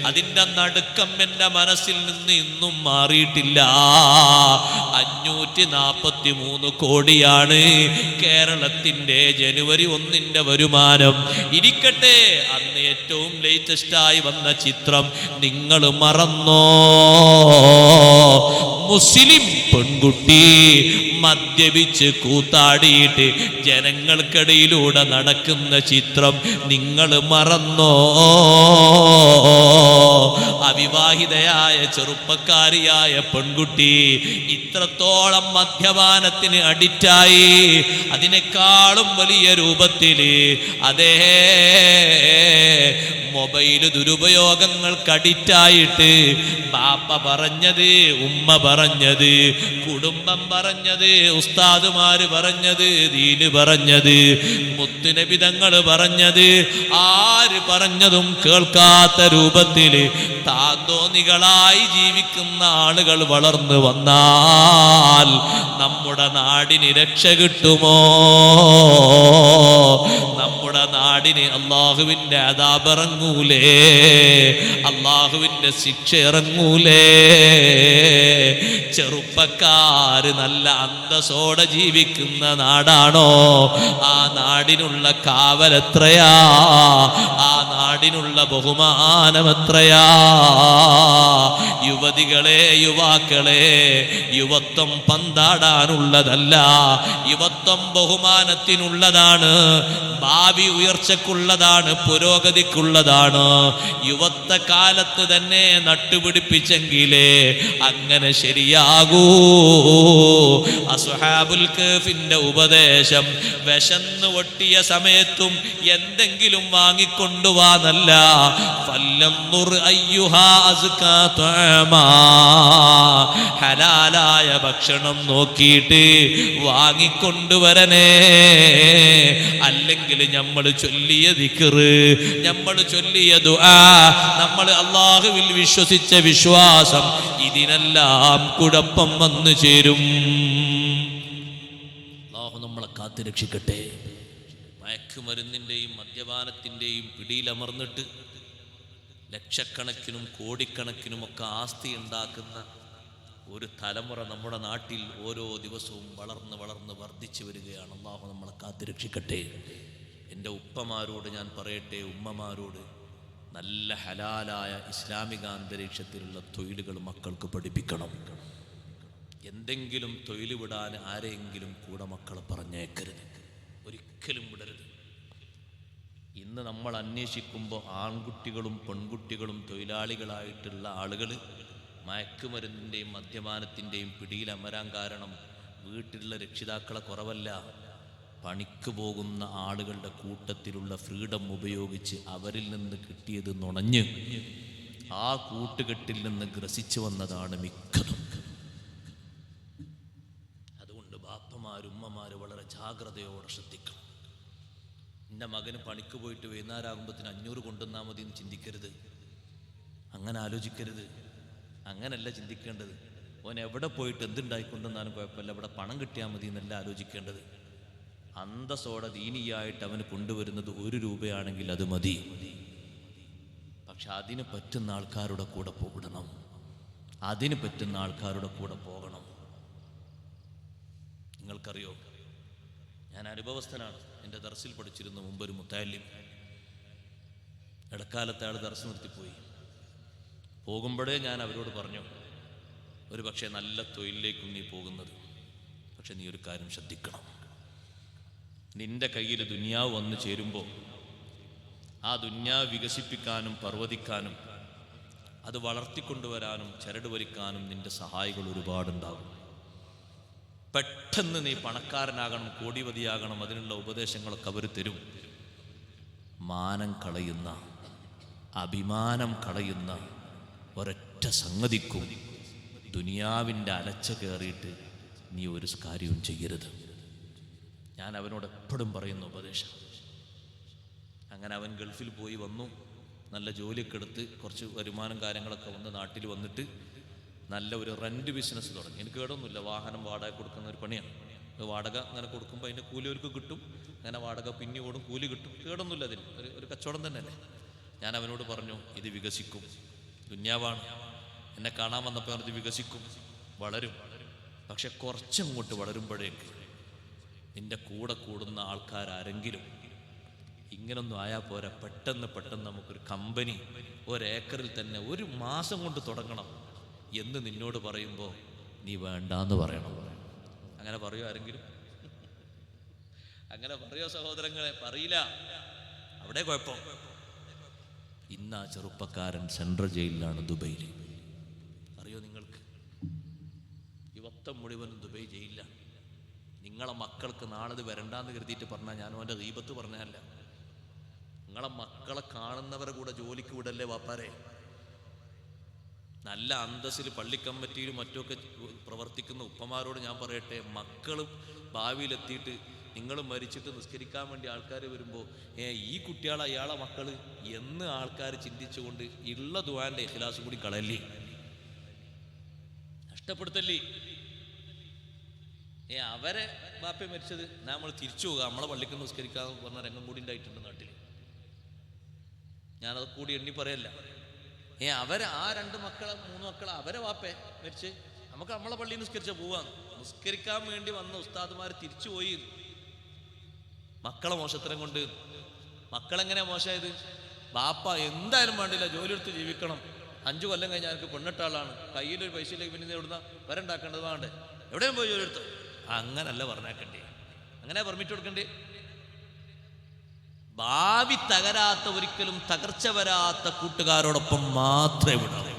അതിൻ്റെ നടുക്കം എൻ്റെ മനസ്സിൽ നിന്ന് ഇന്നും മാറിയിട്ടില്ല. 543 കോടിയാണ് കേരളത്തിൻ്റെ ജനുവരി 1 വരുമാനം. ഇരിക്കട്ടെ, അന്ന് ഏറ്റവും ലേറ്റസ്റ്റായി വന്ന ചിത്രം നിങ്ങൾ മറന്നോ? മുസ്ലിം പെൺകുട്ടി മദ്യപിച്ച് കൂത്താടിയിട്ട് ജനങ്ങൾക്കിടയിലൂടെ നടക്കുന്ന ചിത്രം നിങ്ങൾ മറന്നോ? അവിവാഹിതയായ ചെറുപ്പക്കാരിയായ പെൺകുട്ടി ഇത്രത്തോളം മദ്യപാനത്തിന് അഡിക്റ്റായി. അതിനേക്കാളും വലിയ രൂപത്തില് അതേ മൊബൈല് ദുരുപയോഗങ്ങൾക്ക് അഡിക്റ്റായിട്ട് ബാപ്പ പറഞ്ഞത്, ഉമ്മ പറഞ്ഞത്, കുടുംബം പറഞ്ഞത്, ഉസ്താദുമാര് പറഞ്ഞത്, ദീന് പറഞ്ഞത്, മുത്തുനബി തങ്ങൾ പറഞ്ഞത്, ആര് പറഞ്ഞതും കേൾക്കാത്ത രൂപത്തില് താന്തോന്നികളായി ജീവിക്കുന്ന ആളുകൾ വളർന്നു വന്നാൽ നമ്മുടെ നാടിന് രക്ഷ കിട്ടുമോ? നമ്മുടെ നാടിന് അള്ളാഹുവിൻ്റെ അദാബ് ഇറങ്ങൂലേ? അള്ളാഹുവിൻ്റെ ശിക്ഷ ഇറങ്ങൂലേ? ചെറുപ്പക്കാര് നല്ല അന്തസ്സോടെ ജീവിക്കുന്ന നാടാണോ? ആ നാടിനുള്ള കാവലെത്രയാ? ആ നാടിനുള്ള ബഹുമാനമെത്രയാ? യുവതികളെ, യുവാക്കളെ, യുവത്വം പന്താടാനുള്ളതല്ല, യുവത്വം ബഹുമാനത്തിനുള്ളതാണ്, ഭാവി ഉയർച്ചക്കുള്ളതാണ്, പുരോഗതിക്കുള്ളതാണ്. യുവത്വ കാലത്ത് തന്നെ നട്ടുപിടിപ്പിച്ചെങ്കിലേ അങ്ങനെ ശരിയാകൂ. അസ്ഹാബുൽ കഹ്ഫിന്റെ ഉപദേശം വിശന്ന് ഒട്ടിയ സമയത്തും എന്തെങ്കിലും വാങ്ങിക്കൊണ്ടുവാന്നല്ല, ഫല്ലൻദുർ അയ്യുഹാ അസ്കാ തഅമാ, ഹലാലായ ഭക്ഷണം നോക്കിയിട്ട് വാങ്ങിക്കൊണ്ടുവരണേ. അല്ലെങ്കിൽ നമ്മൾ ചൊല്ലിയ ദിക്റ്, നമ്മൾ ചൊല്ലിയ ദുആ, നമ്മൾ അല്ലാഹുവിൽ വിശ്വസിച്ച വിശ്വാസം, ഇതിനെല്ലാം കുഴപ്പം വന്നു ചേരും. അല്ലാഹു നമ്മളെ കാത്തു രക്ഷിക്കട്ടെ. മയക്കുമരുന്നിൻ്റെയും മദ്യപാനത്തിൻ്റെയും പിടിയിലമർന്നിട്ട് ലക്ഷക്കണക്കിനും കോടിക്കണക്കിനുമൊക്കെ ആസ്തി ഉണ്ടാക്കുന്ന ഒരു തലമുറ നമ്മുടെ നാട്ടിൽ ഓരോ ദിവസവും വളർന്ന് വളർന്ന് വർദ്ധിച്ചു വരികയാണ്. അല്ലാഹു നമ്മളെ കാത്തുരക്ഷിക്കട്ടെ. എൻ്റെ ഉപ്പമാരോട് ഞാൻ പറയട്ടെ, ഉമ്മമാരോട്, നല്ല ഹലാലായ ഇസ്ലാമിക അന്തരീക്ഷത്തിലുള്ള തൊഴിലുകൾ മക്കൾക്ക് പഠിപ്പിക്കണം. എന്തെങ്കിലും തൊഴിൽ വിടാൻ ആരെയെങ്കിലും കൂടെ മക്കളെ പറഞ്ഞേക്കരുത്, ഒരിക്കലും വിടരുത്. ഇന്ന് നമ്മൾ അന്വേഷിക്കുമ്പോൾ ആൺകുട്ടികളും പെൺകുട്ടികളും തൊഴിലാളികളായിട്ടുള്ള ആളുകൾ മയക്കുമരുന്നിൻ്റെയും മദ്യപാനത്തിൻ്റെയും പിടിയിലമരാൻ കാരണം വീട്ടിലുള്ള രക്ഷിതാക്കളെ കുറവല്ല, പണിക്ക് പോകുന്ന ആളുകളുടെ കൂട്ടത്തിലുള്ള ഫ്രീഡം ഉപയോഗിച്ച് അവരിൽ നിന്ന് കിട്ടിയത് നുണഞ്ഞ് ആ കൂട്ടുകെട്ടിൽ നിന്ന് ഗ്രസിച്ചു വന്നതാണ് മിക്കതും. അതുകൊണ്ട് ബാപ്പമാരുമ്മമാർ വളരെ ജാഗ്രതയോടെ ശ്രദ്ധിക്കണം. എൻ്റെ മകന് പണിക്ക് പോയിട്ട് വൈകുന്നേരമാകുമ്പോഴത്തേന് 500 കൊണ്ടുവന്നാൽ മതി എന്ന് ചിന്തിക്കരുത്, അങ്ങനെ ആലോചിക്കരുത്. അങ്ങനല്ല ചിന്തിക്കേണ്ടത്. ഓൻ എവിടെ പോയിട്ട് എന്തുണ്ടായിക്കൊണ്ടെന്നാലും കുഴപ്പമില്ല, ഇവിടെ പണം കിട്ടിയാൽ മതി എന്നല്ല ആലോചിക്കേണ്ടത്. അന്തസ്സോടെ ദീനിയായിട്ട് അവന് കൊണ്ടുവരുന്നത് 1 രൂപയാണെങ്കിൽ അത് മതി. പക്ഷെ അതിന് പറ്റുന്ന ആൾക്കാരുടെ കൂടെ പോകണം, അതിന് പറ്റുന്ന ആൾക്കാരുടെ കൂടെ പോകണം. നിങ്ങൾക്കറിയോ, ഞാൻ അനുഭവസ്ഥനാണ്. എൻ്റെ ദർസിൽ പഠിച്ചിരുന്ന മുമ്പൊരു മുത്തഅല്ലിം ഇടക്കാലത്ത് അയാൾ ദർസ് നിർത്തിപ്പോയി. പോകുമ്പോഴേ ഞാൻ അവരോട് പറഞ്ഞു, ഒരു പക്ഷേ നല്ല തൊഴിലിലേക്കും നീ പോകുന്നത്, പക്ഷെ നീ ഒരു കാര്യം ശ്രദ്ധിക്കണം. നിന്റെ കയ്യിൽ ദുനിയാവ് വന്നു ചേരുമ്പോൾ ആ ദുനിയാവ് വികസിപ്പിക്കാനും പർവ്വതിക്കാനും അത് വളർത്തിക്കൊണ്ടുവരാനും ചരട് വലിക്കാനും നിന്റെ സഹായികൾ ഒരുപാടുണ്ടാകും. പെട്ടെന്ന് നീ പണക്കാരനാകണം, കോടിപതിയാകണം, അതിനുള്ള ഉപദേശങ്ങളൊക്കെ അവർ തരും. മാനം കളയുന്ന, അഭിമാനം കളയുന്ന ഒരൊറ്റ സംഗതിക്കും ദുനിയാവിൻ്റെ അലച്ച കയറിയിട്ട് നീ ഒരു കാര്യവും ചെയ്യരുത്. ഞാൻ അവനോട് എപ്പോഴും പറയുന്ന ഉപദേശം. അങ്ങനെ അവൻ ഗൾഫിൽ പോയി വന്നു, നല്ല ജോലിയൊക്കെ എടുത്ത് കുറച്ച് വരുമാനം കാര്യങ്ങളൊക്കെ വന്ന് നാട്ടിൽ വന്നിട്ട് നല്ല ഒരു റെൻറ്റ് ബിസിനസ് തുടങ്ങി. എനിക്ക് കേടൊന്നുമില്ല, വാഹനം വാടക കൊടുക്കുന്ന ഒരു പണിയാണ്. വാടക അങ്ങനെ കൊടുക്കുമ്പോൾ അതിൻ്റെ കൂലി അവർക്ക് കിട്ടും, അങ്ങനെ വാടക പിന്നെ ഓടും, കൂലി കിട്ടും, കേടൊന്നുമില്ല. അതിന് ഒരു കച്ചവടം തന്നെയല്ലേ. ഞാൻ അവനോട് പറഞ്ഞു, ഇത് വികസിക്കും, ദുന്യാവാണ്. എന്നെ കാണാൻ വന്നപ്പോൾ അത് വികസിക്കും, വളരും. പക്ഷെ കുറച്ചങ്ങോട്ട് വളരുമ്പോഴേക്ക് നിൻ്റെ കൂടെ കൂടുന്ന ആൾക്കാരാരെങ്കിലും ഇങ്ങനൊന്നും ആയാൽ പോരാ, പെട്ടെന്ന് നമുക്കൊരു കമ്പനി 1 ഏക്കറിൽ തന്നെ 1 മാസം കൊണ്ട് തുടങ്ങണം എന്ന് നിന്നോട് പറയുമ്പോൾ നീ വേണ്ടാന്ന് പറയണം. അങ്ങനെ പറയോ ആരെങ്കിലും? അങ്ങനെ പറയോ സഹോദരങ്ങളെ? പറയില്ല. അവിടെ കുഴപ്പം. ഇന്ന് ആ ചെറുപ്പക്കാരൻ സെൻട്രൽ ജയിലിലാണ്, ദുബൈയിൽ. അറിയോ നിങ്ങൾക്ക്? യുവത്വം മുഴുവനും ദുബൈ ജയിലിലാണ്. നിങ്ങളെ മക്കൾക്ക് നാളത് വരണ്ടാന്ന് കരുതിയിട്ട് പറഞ്ഞാൽ, ഞാനും അവൻ്റെ ഗീബത്ത് പറഞ്ഞതല്ല. നിങ്ങളെ മക്കളെ കാണുന്നവരെ കൂടെ ജോലിക്ക് വിടല്ലേ വാപ്പാരെ. നല്ല അന്തസ്സിൽ പള്ളിക്കമ്മിറ്റിയിലും മറ്റുമൊക്കെ പ്രവർത്തിക്കുന്ന ഉപ്പമാരോട് ഞാൻ പറയട്ടെ, മക്കളും ഭാവിയിലെത്തിയിട്ട് നിങ്ങൾ മരിച്ചിട്ട് നിസ്കരിക്കാൻ വേണ്ടി ആൾക്കാർ വരുമ്പോൾ ഈ കുട്ടികളെ അയാളെ മക്കൾ എന്ന് ആൾക്കാർ ചിന്തിച്ചുകൊണ്ട് ഉള്ള ദുആന്റെ ഇഖ്ലാസ് കൂടി കളയല്ലേ, നഷ്ടപ്പെടുത്തല്ലേ. അവരെ ബാപ്പ മരിച്ചത് നമ്മൾ തിരിച്ചു പോകുക, നമ്മളെ പള്ളിക്ക് നിസ്കരിക്കാന്ന് പറഞ്ഞ രംഗം കൂടി ഉണ്ടായിട്ടുണ്ട് നാട്ടിൽ. ഞാനത് കൂടി എണ്ണി പറയല്ല. അവരെ ആ 2 മക്കളെ 3 മക്കളെ അവരെ വാപ്പേ മരിച്ച് നമുക്ക് നമ്മളെ പള്ളിയിൽ നിസ്കരിച്ച പോവാന്ന്. നിസ്കരിക്കാൻ വേണ്ടി വന്ന ഉസ്താദുമാർ തിരിച്ചു പോയി. മക്കളെ മോശത്തരം കൊണ്ട്. മക്കളെങ്ങനെ മോശമായത്? ബാപ്പ എന്തായാലും വേണ്ടില്ല, ജോലി എടുത്ത് ജീവിക്കണം, 5 കൊല്ലം കഴിഞ്ഞാൽ എനിക്ക് പെണ്ണിട്ടാളാണ്, കയ്യിലൊരു പൈസയിലേക്ക് പിന്നെ എവിടുന്ന വരണ്ടാക്കേണ്ടത് വേണ്ടേ, എവിടെയും പോയി ജോലി എടുത്തോ. അങ്ങനല്ല പറഞ്ഞേക്കണ്ടേ, അങ്ങനെ പെർമിറ്റ് കൊടുക്കണ്ടേ. ഭാവി തകരാത്ത, ഒരിക്കലും തകർച്ച വരാത്ത കൂട്ടുകാരോടൊപ്പം മാത്രമേ വിടാവൂ.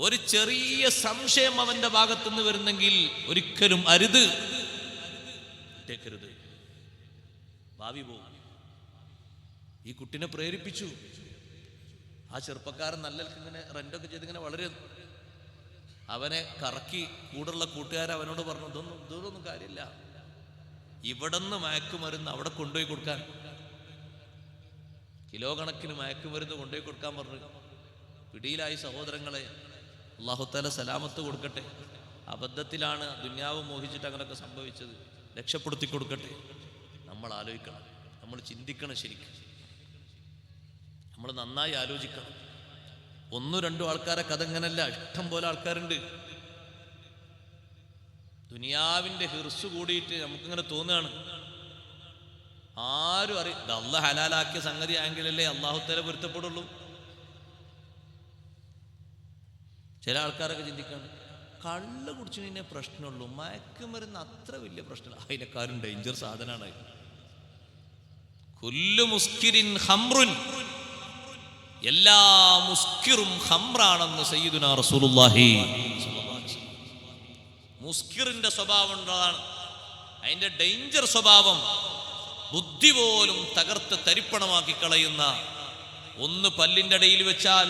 ഒരു ചെറിയ സംശയം അവന്റെ ഭാഗത്തുനിന്ന് വരുന്നെങ്കിൽ ഒരിക്കലും അരുത്, ഇട്ടേക്കരുത്, ഭാവി പോകും. ഈ കുട്ടിനെ പ്രേരിപ്പിച്ചു. ആ ചെറുപ്പക്കാരൻ നല്ല ഇങ്ങനെ റെന്റൊക്കെ ചെയ്തിങ്ങനെ വളരെ അവനെ കറക്കി. കൂടുള്ള കൂട്ടുകാരൻ അവനോട് പറഞ്ഞു, ഇതൊന്നും കാര്യമില്ല, ഇവിടുന്ന് മയക്കുമരുന്ന് അവിടെ കൊണ്ടുപോയി കൊടുക്കാൻ, കിലോ കണക്കിന് മയക്കുമരുന്ന് കൊണ്ടുപോയി കൊടുക്കാൻ പറഞ്ഞു. പിടിയിലായി സഹോദരങ്ങളെ. അല്ലാഹു തആല സലാമത്ത് കൊടുക്കട്ടെ. അബദ്ധത്തിലാണ്, ദുനിയാവ് മോഹിച്ചിട്ട് അങ്ങനെയൊക്കെ സംഭവിച്ചത്. രക്ഷപ്പെടുത്തി കൊടുക്കട്ടെ. നമ്മൾ ആലോചിക്കണം, നമ്മൾ ചിന്തിക്കണം. ശരിക്കും നമ്മൾ നന്നായി ആലോചിക്കണം. ഒന്നും രണ്ടും ആൾക്കാരെ കഥ ഇങ്ങനല്ല, ഇഷ്ടം പോലെ ആൾക്കാരുണ്ട്. ദുനിയാവിൻ്റെ ഹിർസ് കൂടിയിട്ട് നമുക്കിങ്ങനെ തോന്നുകയാണ്, ആരും ഇത് അള്ളാഹ് ഹലാലാക്കിയ സംഗതി ആയെങ്കിലല്ലേ അള്ളാഹുത്തല പൊരുത്തപ്പെടുള്ളൂ. ചില ആൾക്കാരൊക്കെ ചിന്തിക്കാണ്, കള്ള് കുടിച്ചു കഴിഞ്ഞാൽ പ്രശ്നമുള്ളൂ, മയക്കുമരുന്ന് അത്ര വലിയ പ്രശ്നമില്ല. അതിനെക്കാരും ഡേഞ്ചർ സാധനമാണ്. കുല്ലു മുസ്കിരിൻ ഹംറുൻ, എല്ലാ മുസ്കിറും ഹംറാണെന്ന് സയ്യിദുനാ റസൂലുള്ളാഹി. മുസ്കിറിന്റെ സ്വഭാവം ഉള്ളതാണ്, അതിന്റെ ഡേഞ്ചർ സ്വഭാവം ബുദ്ധി പോലും തകർത്ത് തരിപ്പണമാക്കി കളയുന്ന. ഒന്ന് പല്ലിൻ്റെ ഇടയിൽ വെച്ചാൽ,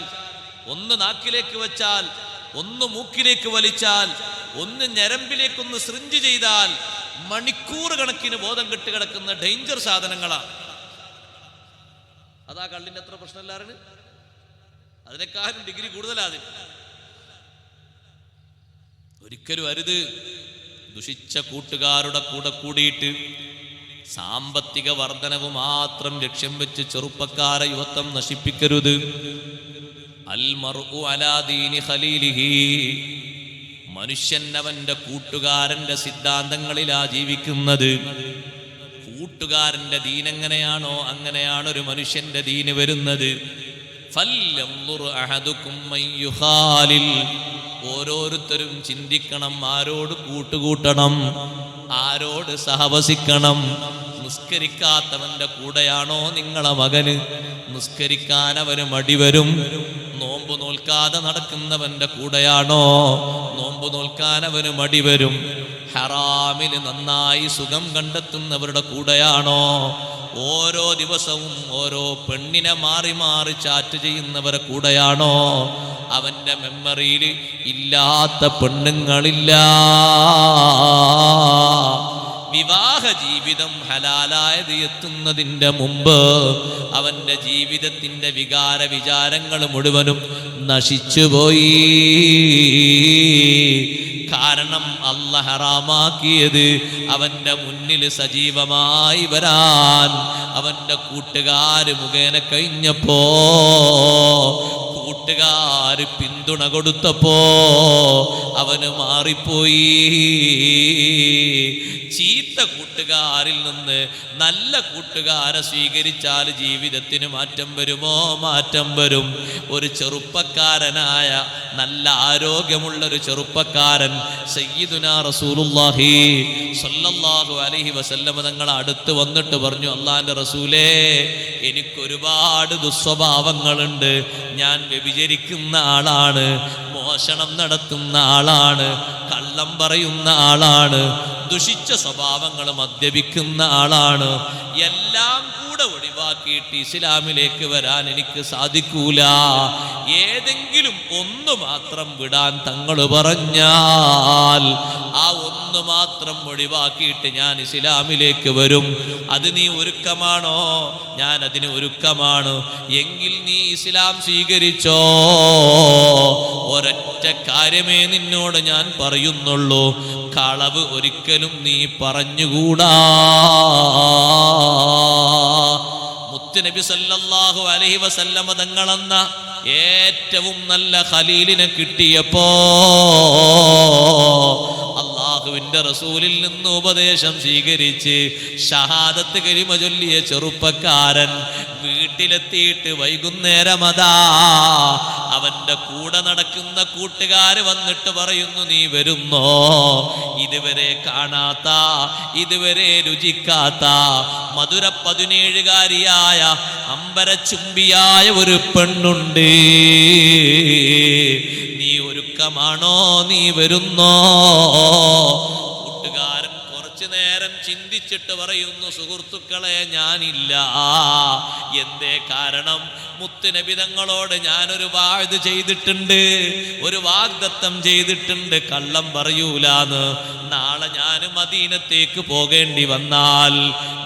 ഒന്ന് നാക്കിലേക്ക് വെച്ചാൽ, ഒന്ന് മൂക്കിലേക്ക് വലിച്ചാൽ, ഒന്ന് ഞരമ്പിലേക്കൊന്ന് സിറിഞ്ച് ചെയ്താൽ മണിക്കൂർ കണക്കിന് ബോധം കെട്ട് കിടക്കുന്ന ഡേഞ്ചർ സാധനങ്ങളാണ്. അതാ കള്ളിൻ്റെ അത്ര പ്രശ്നമില്ലാറിന്, അതിനേക്കാളും ഡിഗ്രി കൂടുതലാണ്. ഒരിക്കലും അരുത്. ദുഷിച്ച കൂട്ടുകാരുടെ കൂടെ കൂടിയിട്ട് സാമ്പത്തിക വർധനവ് മാത്രം ലക്ഷ്യം വെച്ച് ചെറുപ്പക്കാരെ യുവത്വം നശിപ്പിക്കരുത്. അൽ മർഉ അലാ ദീനി ഖലീലിഹി, മനുഷ്യൻ അവന്റെ കൂട്ടുകാരന്റെ സിദ്ധാന്തങ്ങളിലാ ജീവിക്കുന്നത്. കൂട്ടുകാരന്റെ ദീൻ എങ്ങനെയാണോ അങ്ങനെയാണ് ഒരു മനുഷ്യന്റെ ദീന് വരുന്നത്. ഫൽയൻദുർ അഹദുകും മൻ യുഖാലിൽ, ഓരോരുത്തരും ചിന്തിക്കണം, ആരോട് കൂട്ടുകൂട്ടണം, ആരോട് സഹവസിക്കണം. നിസ്കരിക്കാത്തവന്റെ കൂടെയാണോ നിങ്ങളെ മകന്? നിസ്കരിക്കാൻ അവന് മടിവരും. നോമ്പ് നോൽക്കാതെ നടക്കുന്നവന്റെ കൂടെയാണോ? നോമ്പ് നോൽക്കാൻ അവന് മടിവരും. ഹറാമിന് നന്നായി സുഖം കണ്ടെത്തുന്നവരുടെ കൂടെയാണോ? ഓരോ ദിവസവും ഓരോ പെണ്ണിനെ മാറി മാറി ചാറ്റ് ചെയ്യുന്നവരെ കൂടെയാണോ? അവന്റെ മെമ്മറിയിൽ ഇല്ലാത്ത പെണ്ണുങ്ങളില്ല. വിവാഹ ജീവിതം ഹലാലായത് എത്തുന്നതിൻ്റെ മുമ്പ് അവന്റെ ജീവിതത്തിന്റെ വികാര വിചാരങ്ങൾ മുഴുവനും നശിച്ചുപോയി. കാരണം അല്ലാഹ് ഹറാമാക്കിയത് അവന്റെ മുന്നിൽ സജീവമായി വരാൻ അവന്റെ കൂട്ടുകാര് മുഖേന കഴിഞ്ഞപ്പോ, കൂട്ടുകാര് പിന്തുണ കൊടുത്തപ്പോ അവന് മാറിപ്പോയി. ചീത്ത കൂട്ടുകാരിൽ നിന്ന് നല്ല കൂട്ടുകാരെ സ്വീകരിച്ചാൽ ജീവിതത്തിന് മാറ്റം വരുമോ? മാറ്റം വരും. ഒരു ചെറുപ്പക്കാരനായ നല്ല ആരോഗ്യമുള്ളൊരു ചെറുപ്പക്കാരൻ സയ്യിദുനാ റസൂലുള്ളാഹി സ്വല്ലല്ലാഹു അലൈഹി വസല്ലം തങ്ങൾ അടുത്ത് വന്നിട്ട് പറഞ്ഞു, അല്ലാഹുവിൻ്റെ റസൂലേ, എനിക്കൊരുപാട് ദുസ്വഭാവങ്ങളുണ്ട്. ഞാൻ വ്യഭിചരിക്കുന്ന ആളാണ്, മോഷണം നടത്തുന്ന ആളാണ്, കള്ളം പറയുന്ന ആളാണ്, ദുഷിച്ച സ്വഭാവങ്ങൾ മദ്യപിക്കുന്ന ആളാണ്. എല്ലാം കൂടെ ഒഴിവാക്കിയിട്ട് ഇസ്ലാമിലേക്ക് വരാൻ എനിക്ക് സാധിക്കൂല. ഏതെങ്കിലും ഒന്ന് മാത്രം വിടാൻ തങ്ങൾ പറഞ്ഞാൽ ആ ഒന്ന് മാത്രം ഒഴിവാക്കിയിട്ട് ഞാൻ ഇസ്ലാമിലേക്ക് വരും. അത് നീ ഒരുക്കമാണോ? ഞാൻ അതിന് ഒരുക്കമാണ്. എങ്കിൽ നീ ഇസ്ലാം സ്വീകരിച്ചോ. ഒരൊറ്റ കാര്യമേ നിന്നോട് ഞാൻ പറയുന്നുള്ളൂ, കളവ് ഒരിക്കലും നീ പറഞ്ഞുകൂടാ. മുത്തുനബി സല്ലല്ലാഹു അലൈഹി വസല്ലമ തങ്ങളെന്ന ഏറ്റവും നല്ല ഖലീലിനെ കിട്ടിയപ്പോ അല്ലാഹുവിൻ്റെ റസൂലിൽ നിന്ന് ഉപദേശം സ്വീകരിച്ച് ഷഹാദത്ത് കലിമ ചൊല്ലിയ ചെറുപ്പക്കാരൻ വീട്ടിലെത്തിയിട്ട് വൈകുന്നേരമതാ അവന്റെ കൂടെ നടക്കുന്ന കൂട്ടുകാര് വന്നിട്ട് പറയുന്നു, നീ വരുന്നോ? ഇതുവരെ കാണാത്ത, ഇതുവരെ രുചിക്കാത്ത മധുര 17കാരിയായ അമ്പരച്ചുംബിയായ ഒരു പെണ്ണുണ്ട്. നീ ഒരുക്കമാണോ? നീ വരുന്നോ? കൂട്ടുകാരൻ കുറച്ചു നേരം ചിന്തിച്ചിട്ട് പറയുന്നു, സുഹൃത്തുക്കളെ, ഞാനില്ല. എന്തേ കാരണം? മുത്തുനബി തങ്ങളോട് ഞാനൊരു വാഅദ് ചെയ്തിട്ടുണ്ട്, ഒരു വാഗ്ദത്തം ചെയ്തിട്ടുണ്ട്, കള്ളം പറയൂലാന്ന്. നാളെ ഞാൻ മദീനത്തേക്ക് പോകേണ്ടി വന്നാൽ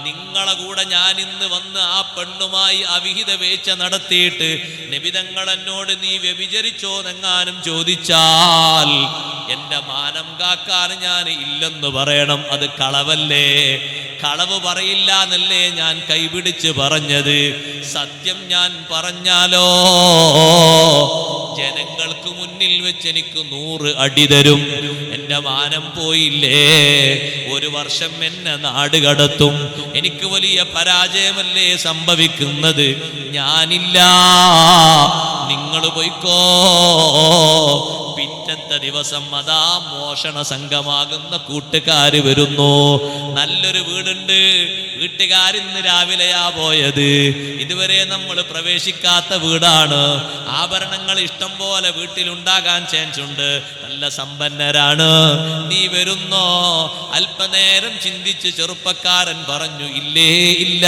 നിങ്ങളെ കൂടെ ഞാൻ ഇന്ന് വന്ന് ആ പെണ്ണുമായി അവിഹിത വേഴ്ച നടത്തിയിട്ട് നബി തങ്ങൾ എന്നോട് നീ വ്യഭിചരിച്ചോ എന്നെങ്ങാനും ചോദിച്ചാൽ എന്റെ മാനം കാക്കാൻ ഞാൻ ഇല്ലെന്ന് പറയണം. അത് കളവല്ലേ? കളവ് പറയില്ല എന്നല്ലേ ഞാൻ കൈപിടിച്ച് പറഞ്ഞത്. സത്യം ഞാൻ പറഞ്ഞാലോ ജനങ്ങൾക്ക് മുന്നിൽ വെച്ച് എനിക്ക് 100 അടി തരും. എൻ്റെ മാനം പോയില്ലേ, 1 വർഷം എന്നെ നാട് കടത്തും. എനിക്ക് വലിയ പരാജയമല്ലേ സംഭവിക്കുന്നത്. ഞാനില്ല, നിങ്ങൾ പോയിക്കോ. പിറ്റത്തെ ദിവസം അതാ മോഷണ സംഘമാകുന്ന കൂട്ടുകാര് വരുന്നു. നല്ലൊരു വീടുണ്ട്, വീട്ടുകാരിന്ന് രാവിലെയാ പോയത്. ഇതുവരെ നമ്മൾ പ്രവേശിക്കാത്ത വീടാണ്. ആഭരണങ്ങൾ ഇഷ്ടം പോലെ വീട്ടിലുണ്ടാകാൻ ചാൻസ് ഉണ്ട്. നല്ല സമ്പന്നരാണ്. നീ വരുന്നോ? അല്പനേരം ചിന്തിച്ച് ചെറുപ്പക്കാരൻ പറഞ്ഞു, ഇല്ലേ ഇല്ല.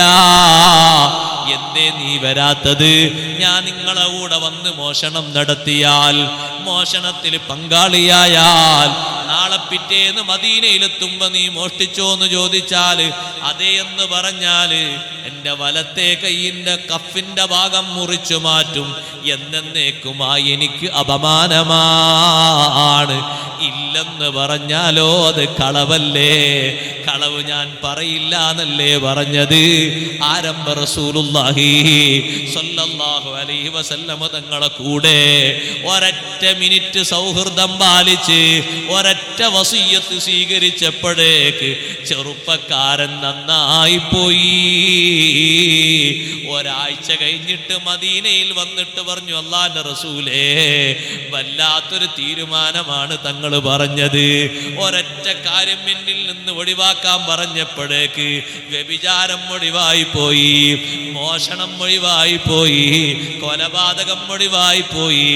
എന്തേ നീ വരാത്തത്? ഞാൻ നിങ്ങളെ കൂടെ വന്ന് മോഷണം നടത്തിയാൽ, മോഷണത്തിൽ പങ്കാളിയായാൽ, നാളെ പിറ്റേന്ന് മദീനയിലെത്തുമ്പോ നീ മോഷ്ടിച്ചോന്ന് ചോദിച്ചാല് അതേ എന്ന് പറഞ്ഞാല് എൻ്റെ വലത്തെ കൈയിൻ്റെ കഫിന്റെ ഭാഗം മുറിച്ചു മാറ്റും. എന്നേക്കുമായി എനിക്ക് അപമാനമാണ്. ഇല്ലെന്ന് പറഞ്ഞാലോ അത് കളവല്ലേ? കളവ് ഞാൻ പറയില്ല എന്നല്ലേ പറഞ്ഞത്. ആരംഭ റസൂലുള്ളാഹി സ്വല്ലല്ലാഹു അലൈഹി വസല്ലമ തങ്ങളെ കൂടെ ഒരൊറ്റ മിനിറ്റ് സൗഹൃദം പാലിച്ച് ഒരൊറ്റ വസിയ്യത്ത് സ്വീകരിച്ചപ്പോഴേക്ക് ചെറുപ്പക്കാരൻ നന്നായി പോയി. ഒരാഴ്ച കഴിഞ്ഞിട്ട് മദീനയിൽ വന്നിട്ട് പറഞ്ഞു, അല്ലാഹുവിന്റെ റസൂലേ, വല്ലാത്തൊരു തീരുമാനമാണ് തങ്ങൾ പറഞ്ഞത്. ഒരൊറ്റ കാര്യം എന്നിൽ നിന്ന് ഒഴിവാക്കാൻ പറഞ്ഞപ്പോഴേക്ക് വ്യഭിചാരം ഒഴിവായി പോയി, മോഷണം ഒഴിവായി പോയി, കൊലപാതകം ഒഴിവായി പോയി,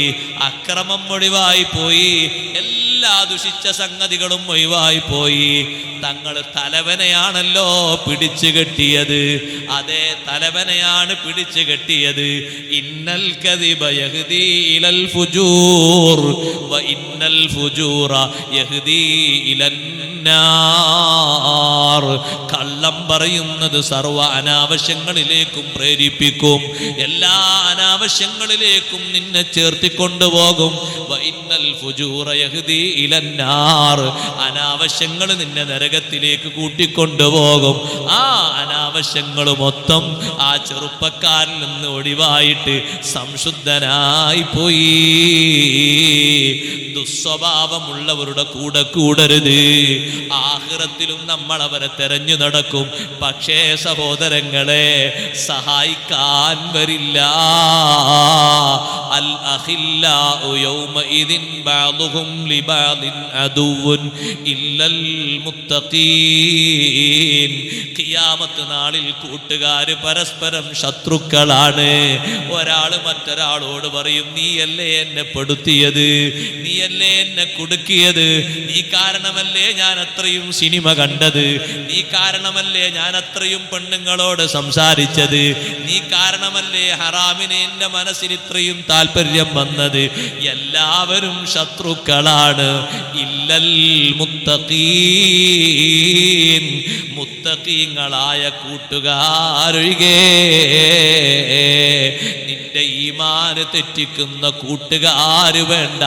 അക്രമം ഒഴിവായി പോയി, എല്ലാ ദുഷിച്ച സംഗതികളും ഒഴിവായി പോയി. തങ്ങൾ തലവനെയാണല്ലോ പിടിച്ചു കെട്ടിയത്. അതേ, തലവനെയാണ് പിടിച്ചു കെട്ടിയത്. ഇന്നൽ കദിബ യഹ്ദീ ഇലൽ ഫുജൂർ വ ഇന്നൽ ഫുജൂറ യഹ്ദീ ഇലന്നാർ. കള്ളം പറയുന്നത് സർവ്വ അനാവശ്യങ്ങളിലേക്കും പ്രേരിപ്പിക്കും, എല്ലാ അനാവശ്യങ്ങളിലേക്കും നിന്നെ ചേർത്തിക്കൊണ്ടുപോകും. വ ഇന്നൽ ഫുജൂറ യഹ്ദീ ഇലന്നാർ. അനാവശ്യങ്ങൾ നിന്നെ നരകത്തിലേക്ക് കൂട്ടിക്കൊണ്ടുപോകും. ആ അനാവശ്യങ്ങൾ മൊത്തം ആ ചെറുപ്പക്കാരിൽ നിന്ന് ഒഴിവായിട്ട് സംശുദ്ധനായി പോയി. ദുസ്വഭാവമുള്ളവരുടെ കൂടെ കൂടരുത്. ആഖിറത്തിലും നമ്മൾ അവരെ തെരഞ്ഞു നടക്കും. പക്ഷേ സഹോദരങ്ങളെ, സഹായിക്കാൻ വരില്ല. അൽ അഖില്ലാഉ യൗമഇദിൻ ബഅദുഹും ലിബഅദിൻ അദുവ്വുൻ ഇല്ലൽ മുത്തഖീൻ. ഖിയാമത്ത് നാളിൽ കൂട്ടുകാര് പരസ്പരം ശത്രുക്കളാണ്. ഒരാള് മറ്റൊരാളോട് പറയും, നീയല്ലേ എന്നെ പെടുത്തിയത്, നീയല്ലേ എന്നെ കുടുക്കിയത്, നീ കാരണമല്ലേ ഞാൻ അത്രയും സിനിമ കണ്ടത്, നീ കാരണമല്ലേ ഞാൻ അത്രയും പെണ്ണുങ്ങളോട് സംസാരിച്ചത്, നീ കാരണമല്ലേ ഹറാമിനെ എൻ്റെ മനസ്സിൽ ഇത്രയും താല്പര്യം വന്നത്. എല്ലാവരും ശത്രുക്കളാണ്. ഇല്ലൽ മുത്തഖീൻ. മുത്തഖീങ്ങളായ കൂട്ടുകാരൊഴികെ. നിന്റെ ഈമാൻ തെറ്റിക്കുന്ന കൂട്ടുകാര് വേണ്ട,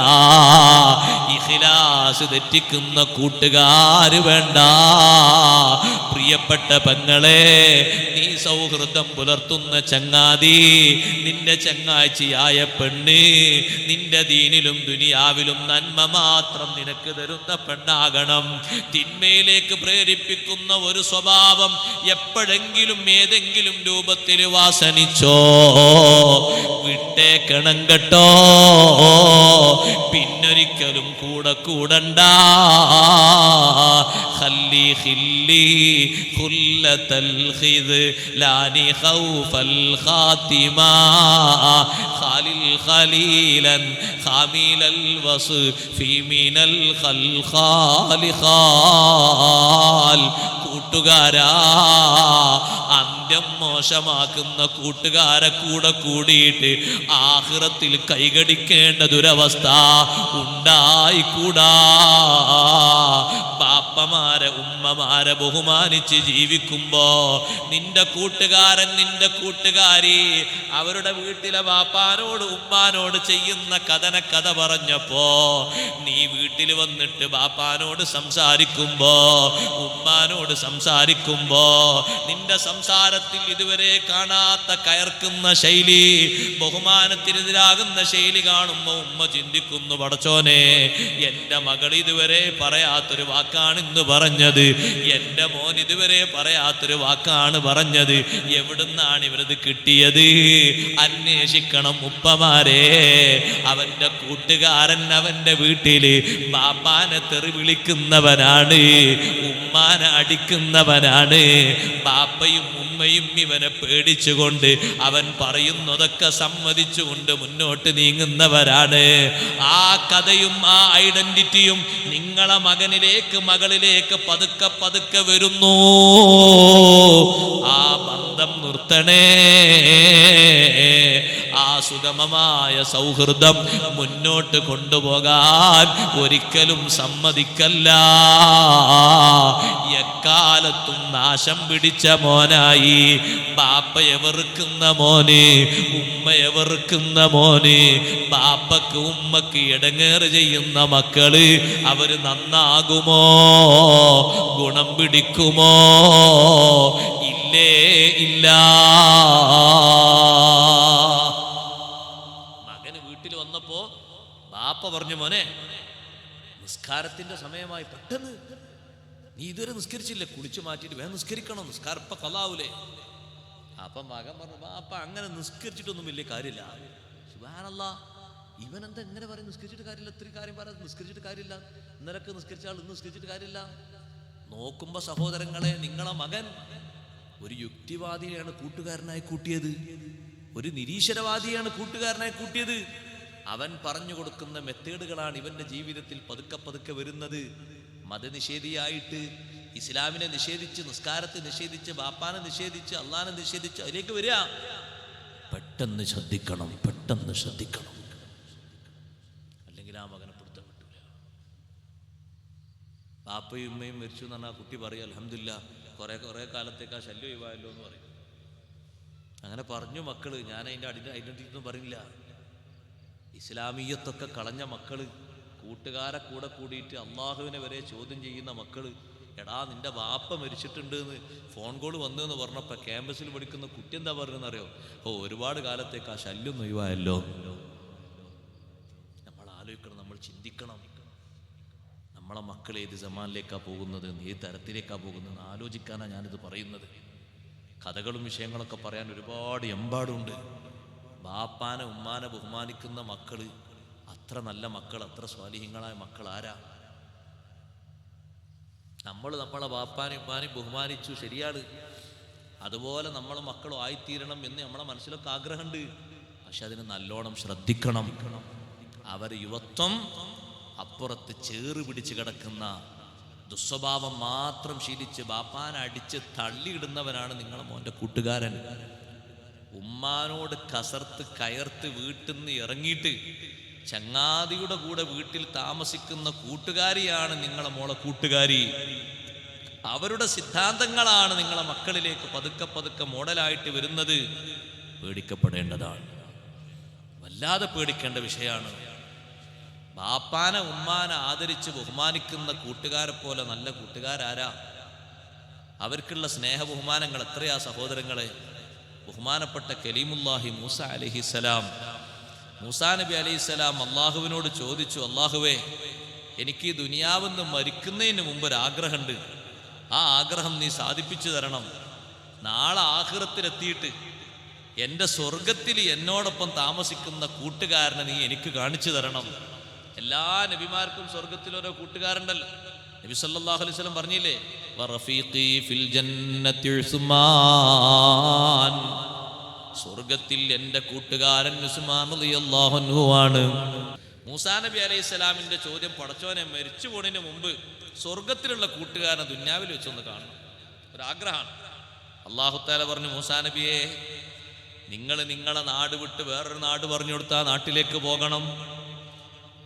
ഇഖ്ലാസ് തെറ്റിക്കുന്ന കൂട്ടുകാര് വേണ്ട. പ്രിയപ്പെട്ട പെങ്ങളെ, നീ സൗഹൃദം പുലർത്തുന്ന ചങ്ങാതി, നിന്റെ ചങ്ങാഴ്ചയായ പെണ്ണ് നിന്റെ ദീനിലും ദുനിയാവിലും നന്മ മാത്രം നിനക്ക് തരുന്ന പെണ്ണാകണം. തിന്മയിലേക്ക് പ്രേരിപ്പിക്കുന്ന ഒരു സ്വഭാവം എപ്പോഴെങ്കിലും ഏതെങ്കിലും രൂപത്തിൽ വാസനിച്ചോ, വിട്ടേക്കണം കേട്ടോ. പിന്നൊരിക്കലും കൂടെ കൂടണ്ട. ഖല്ലി ഖില്ലി ഖുല്ലതൽ ഖിദ്ലാനി ഖൗഫൽ ഖാതിമ ഖാലിൽ ഖലീലൻ ഖാമിലൽ വസ്ഫി മിനൽ ഖൽഖാലി ഖാൽ. കൂട്ടുകാരാ, അന്ത്യം മോശമാക്കുന്ന കൂട്ടുകാരെ കൂടെ കൂടിയിട്ട് ആഖിറത്തിൽ കൈകടിക്കേണ്ട ദുരവസ്ഥ ഉണ്ടായിക്കൂടാ. ബാപ്പ ബാപ്പമാരെ ഉമ്മമാരെ ബഹുമാനിച്ച് ജീവിക്കുമ്പോ നിന്റെ കൂട്ടുകാരൻ നിന്റെ കൂട്ടുകാരി അവരുടെ വീട്ടിലെ ബാപ്പാനോട് ഉമ്മാനോട് ചെയ്യുന്ന കഥ പറഞ്ഞപ്പോ നീ വീട്ടിൽ വന്നിട്ട് ബാപ്പാനോട് സംസാരിക്കുമ്പോ ഉമ്മാനോട് സംസാരിക്കുമ്പോ നിന്റെ സംസാരത്തിൽ ഇതുവരെ കാണാത്ത കയർക്കുന്ന ശൈലി, ബഹുമാനത്തിനെതിരാകുന്ന ശൈലി കാണുമ്പോ ഉമ്മ ചിന്തിക്കുന്നു, പടച്ചോനെ എൻ്റെ മകൾ ഇതുവരെ പറയാത്തൊരു വാക്കാണ് ഇന്ന് പറഞ്ഞത്, എൻ്റെ മോൻ ഇതുവരെ പറയാത്തൊരു വാക്കാണ് പറഞ്ഞത്, എവിടുന്നാണ് ഇവരത് കിട്ടിയത്? അന്വേഷിക്കണം ഉപ്പമാരെ. അവൻ്റെ കൂട്ടുകാരൻ അവൻ്റെ വീട്ടില് ബാപ്പാനെ തെറി വിളിക്കുന്നവനാണ്, ഉമ്മാനെ അടിക്കുന്നവനാണ്. ബാപ്പയും ഉമ്മയും ഇവനെ പേടിച്ചുകൊണ്ട് അവൻ പറയുന്നതൊക്കെ സമ്മതിച്ചുകൊണ്ട് മുന്നോട്ട് നീങ്ങുന്നവരാണ്. ആ കഥയും ആ ഐഡന്റിറ്റിയും നിങ്ങളെ മകനിലേക്ക് മകളിലേക്ക് പതുക്കെ പതുക്കെ വരുന്നു. ആ ബന്ധം നിർത്തണേ. ആ സുഗമമായ സൗഹൃദം മുന്നോട്ട് കൊണ്ടുപോകാൻ ഒരിക്കലും സമ്മതിക്കല്ല. എക്കാലത്തും നാശം പിടിച്ച മോനായി ബാപ്പയെ വെറുക്കുന്ന മോന്, ഉമ്മയെ വെറുക്കുന്ന മോന്, ബാപ്പക്ക് ഉമ്മക്ക് ഇടങ്ങേറ് ചെയ്യുന്ന മക്കള് അവര് നന്നാകുമോ? ഗുണം പിടിക്കുമോ? ഇല്ലേ ഇല്ല. മകന് വീട്ടിൽ വന്നപ്പോ ബാപ്പ പറഞ്ഞു, മോനെ നിസ്കാരത്തിന്റെ സമയമായി, പെട്ടെന്ന് നീ ഇതുവരെ നിസ്കരിച്ചില്ലേ, കുളിച്ചു മാറ്റിയിട്ട് വേഗം നിസ്കരിക്കണം, നിസ്കാരം ഇപ്പൊ കളാവൂലേ. അപ്പൊ മകൻ പറഞ്ഞു, ബാപ്പ അങ്ങനെ നിസ്കരിച്ചിട്ടൊന്നും വലിയ കാര്യമില്ല. സുബ്ഹാനല്ലാഹ്, ഇവനെന്താ എങ്ങനെ പറയും? നിസ്കരിച്ചിട്ട് കാര്യമില്ല, ഇത്രയും കാര്യം പറയാം, നിസ്കരിച്ചിട്ട് കാര്യമില്ല, ഇന്നലൊക്കെ നിസ്കരിച്ച ആൾ ഇന്ന് നിസ്കരിച്ചിട്ട് കാര്യമില്ല. നോക്കുമ്പോ സഹോദരങ്ങളെ, നിങ്ങളെ മകൻ ഒരു യുക്തിവാദിയെയാണ് കൂട്ടുകാരനായി കൂട്ടിയത്, ഒരു നിരീശ്വരവാദിയാണ് കൂട്ടുകാരനായി കൂട്ടിയത്. അവൻ പറഞ്ഞു കൊടുക്കുന്ന മെത്തേഡുകളാണ് ഇവന്റെ ജീവിതത്തിൽ പതുക്കെ പതുക്കെ വരുന്നത്. മതനിഷേധിയായിട്ട് ഇസ്ലാമിനെ നിഷേധിച്ച്, നിസ്കാരത്തെ നിഷേധിച്ച്, ബാപ്പാനെ നിഷേധിച്ച്, അള്ളാനെ നിഷേധിച്ച് അതിലേക്ക് വരിക. പെട്ടെന്ന് ശ്രദ്ധിക്കണം, പെട്ടെന്ന് ശ്രദ്ധിക്കണം, അല്ലെങ്കിൽ ആ മകനെ പിടുത്തം കിട്ടൂല. ബാപ്പയും ഉമ്മയും മരിച്ചു എന്ന് പറഞ്ഞാൽ കുട്ടി പറയും, അൽഹംദുലില്ലാ കുറെ കാലത്തേക്ക് ആ ശല്യം ഒഴിവായല്ലോ എന്ന് പറയും. അങ്ങനെ പറഞ്ഞു മക്കള്. ഞാൻ അതിൻ്റെ ഐഡന്റിറ്റി ഒന്നും പറയില്ല. ഇസ്ലാമീയത്തൊക്കെ കളഞ്ഞ മക്കള്, കൂട്ടുകാരെ കൂടെ കൂടിയിട്ട് അള്ളാഹുവിനെ വരെ ചോദ്യം ചെയ്യുന്ന മക്കള്. എടാ നിന്റെ വാപ്പ മരിച്ചിട്ടുണ്ട് എന്ന് ഫോൺ കോൾ വന്നു എന്ന് പറഞ്ഞപ്പോൾ ക്യാമ്പസിൽ പഠിക്കുന്ന കുട്ടി എന്താ പറയുന്നറിയോ? ഒരുപാട് കാലത്തേക്ക് ആ ശല്യം ഒഴിവായല്ലോ. നമ്മൾ ആലോചിക്കണം, നമ്മൾ ചിന്തിക്കണം, നമ്മളെ മക്കൾ ഏത് സമാനിലേക്കാണ് പോകുന്നത്, ഏത് തരത്തിലേക്കാണ് പോകുന്നത് ആലോചിക്കാനാണ് ഞാനിത് പറയുന്നത്. കഥകളും വിഷയങ്ങളൊക്കെ പറയാൻ ഒരുപാട് എമ്പാടുണ്ട്. ബാപ്പാനെ ഉമ്മാനെ ബഹുമാനിക്കുന്ന മക്കള് അത്ര നല്ല മക്കൾ, അത്ര സ്വാലിഹ്യങ്ങളായ മക്കൾ ആരാ? നമ്മൾ നമ്മളെ ബാപ്പാനെയും ഉമ്മാനെയും ബഹുമാനിച്ചു, ശരിയാണ്. അതുപോലെ നമ്മൾ മക്കളും ആയിത്തീരണം എന്ന് നമ്മളെ മനസ്സിലൊക്കെ ആഗ്രഹമുണ്ട്. പക്ഷെ അതിന് നല്ലോണം ശ്രദ്ധിക്കണം. അവർ യുവത്വം അപ്പുറത്ത് ചേറ് പിടിച്ച് കിടക്കുന്ന ദുസ്വഭാവം മാത്രം ശീലിച്ച് ബാപ്പാനെ അടിച്ച് തള്ളിയിടുന്നവനാണ് നിങ്ങളെ മോൻ്റെ കൂട്ടുകാരൻ. ഉമ്മാനോട് കസർത്ത് കയർത്ത് വീട്ടിൽ നിന്ന് ഇറങ്ങിയിട്ട് ചങ്ങാതിയുടെ കൂടെ വീട്ടിൽ താമസിക്കുന്ന കൂട്ടുകാരിയാണ് നിങ്ങളെ മോളെ കൂട്ടുകാരി. അവരുടെ സിദ്ധാന്തങ്ങളാണ് നിങ്ങളെ മക്കളിലേക്ക് പതുക്കെ പതുക്കെ മോഡലായിട്ട് വരുന്നത്. പേടിക്കപ്പെടേണ്ടതാണ്, വല്ലാതെ പേടിക്കേണ്ട വിഷയമാണ്. ബാപ്പാനെ ഉമ്മാനെ ആദരിച്ച് ബഹുമാനിക്കുന്ന കൂട്ടുകാരെ പോലെ നല്ല കൂട്ടുകാരാരാ? അവർക്കുള്ള സ്നേഹ ബഹുമാനങ്ങൾ എത്രയാ സഹോദരങ്ങളെ. ബഹുമാനപ്പെട്ട കലീമുല്ലാഹി മൂസ അലൈഹിസ്സലാം, മൂസാ നബി അലൈഹിസ്സലാം അള്ളാഹുവിനോട് ചോദിച്ചു, അള്ളാഹുവേ, എനിക്ക് ഈ ദുനിയാവെന്ന് മരിക്കുന്നതിന് മുമ്പ് ഒരാഗ്രഹമുണ്ട്, ആ ആഗ്രഹം നീ സാധിപ്പിച്ചു തരണം. നാളെ ആഖിറത്തിലെത്തിയിട്ട് എൻ്റെ സ്വർഗത്തിൽ എന്നോടൊപ്പം താമസിക്കുന്ന കൂട്ടുകാരനെ നീ എനിക്ക് കാണിച്ചു തരണം. എല്ലാ നബിമാർക്കും സ്വർഗത്തിൽ ഓരോ കൂട്ടുകാരുണ്ടല്ലോ. നബി സല്ലല്ലാഹു അലൈഹി വസല്ലം പറഞ്ഞില്ലേ, വറഫീഖി ഫിൽ ജന്നത്തി ഉസ്മാൻ, സ്വർഗത്തിൽ എൻ്റെ കൂട്ടുകാരൻ ഉസ്മാൻ റളിയല്ലാഹു അൻഹു ആണ്. മൂസാ നബി അലൈഹിസ്സലാമിന്റെ ചോദ്യം, പടച്ചോനെ മരിച്ചു പോണതിന് മുമ്പ് സ്വർഗത്തിലുള്ള കൂട്ടുകാരനെ ദുന്യാവിൽ വെച്ചൊന്ന് കാണണം, ഒരാഗ്രഹമാണ്. അല്ലാഹു തആല പറഞ്ഞു, മൂസാ നബിയെ, നിങ്ങൾ നിങ്ങളെ നാട് വിട്ട് വേറൊരു നാട് പറഞ്ഞു കൊടുത്താൽ നാട്ടിലേക്ക് പോകണം.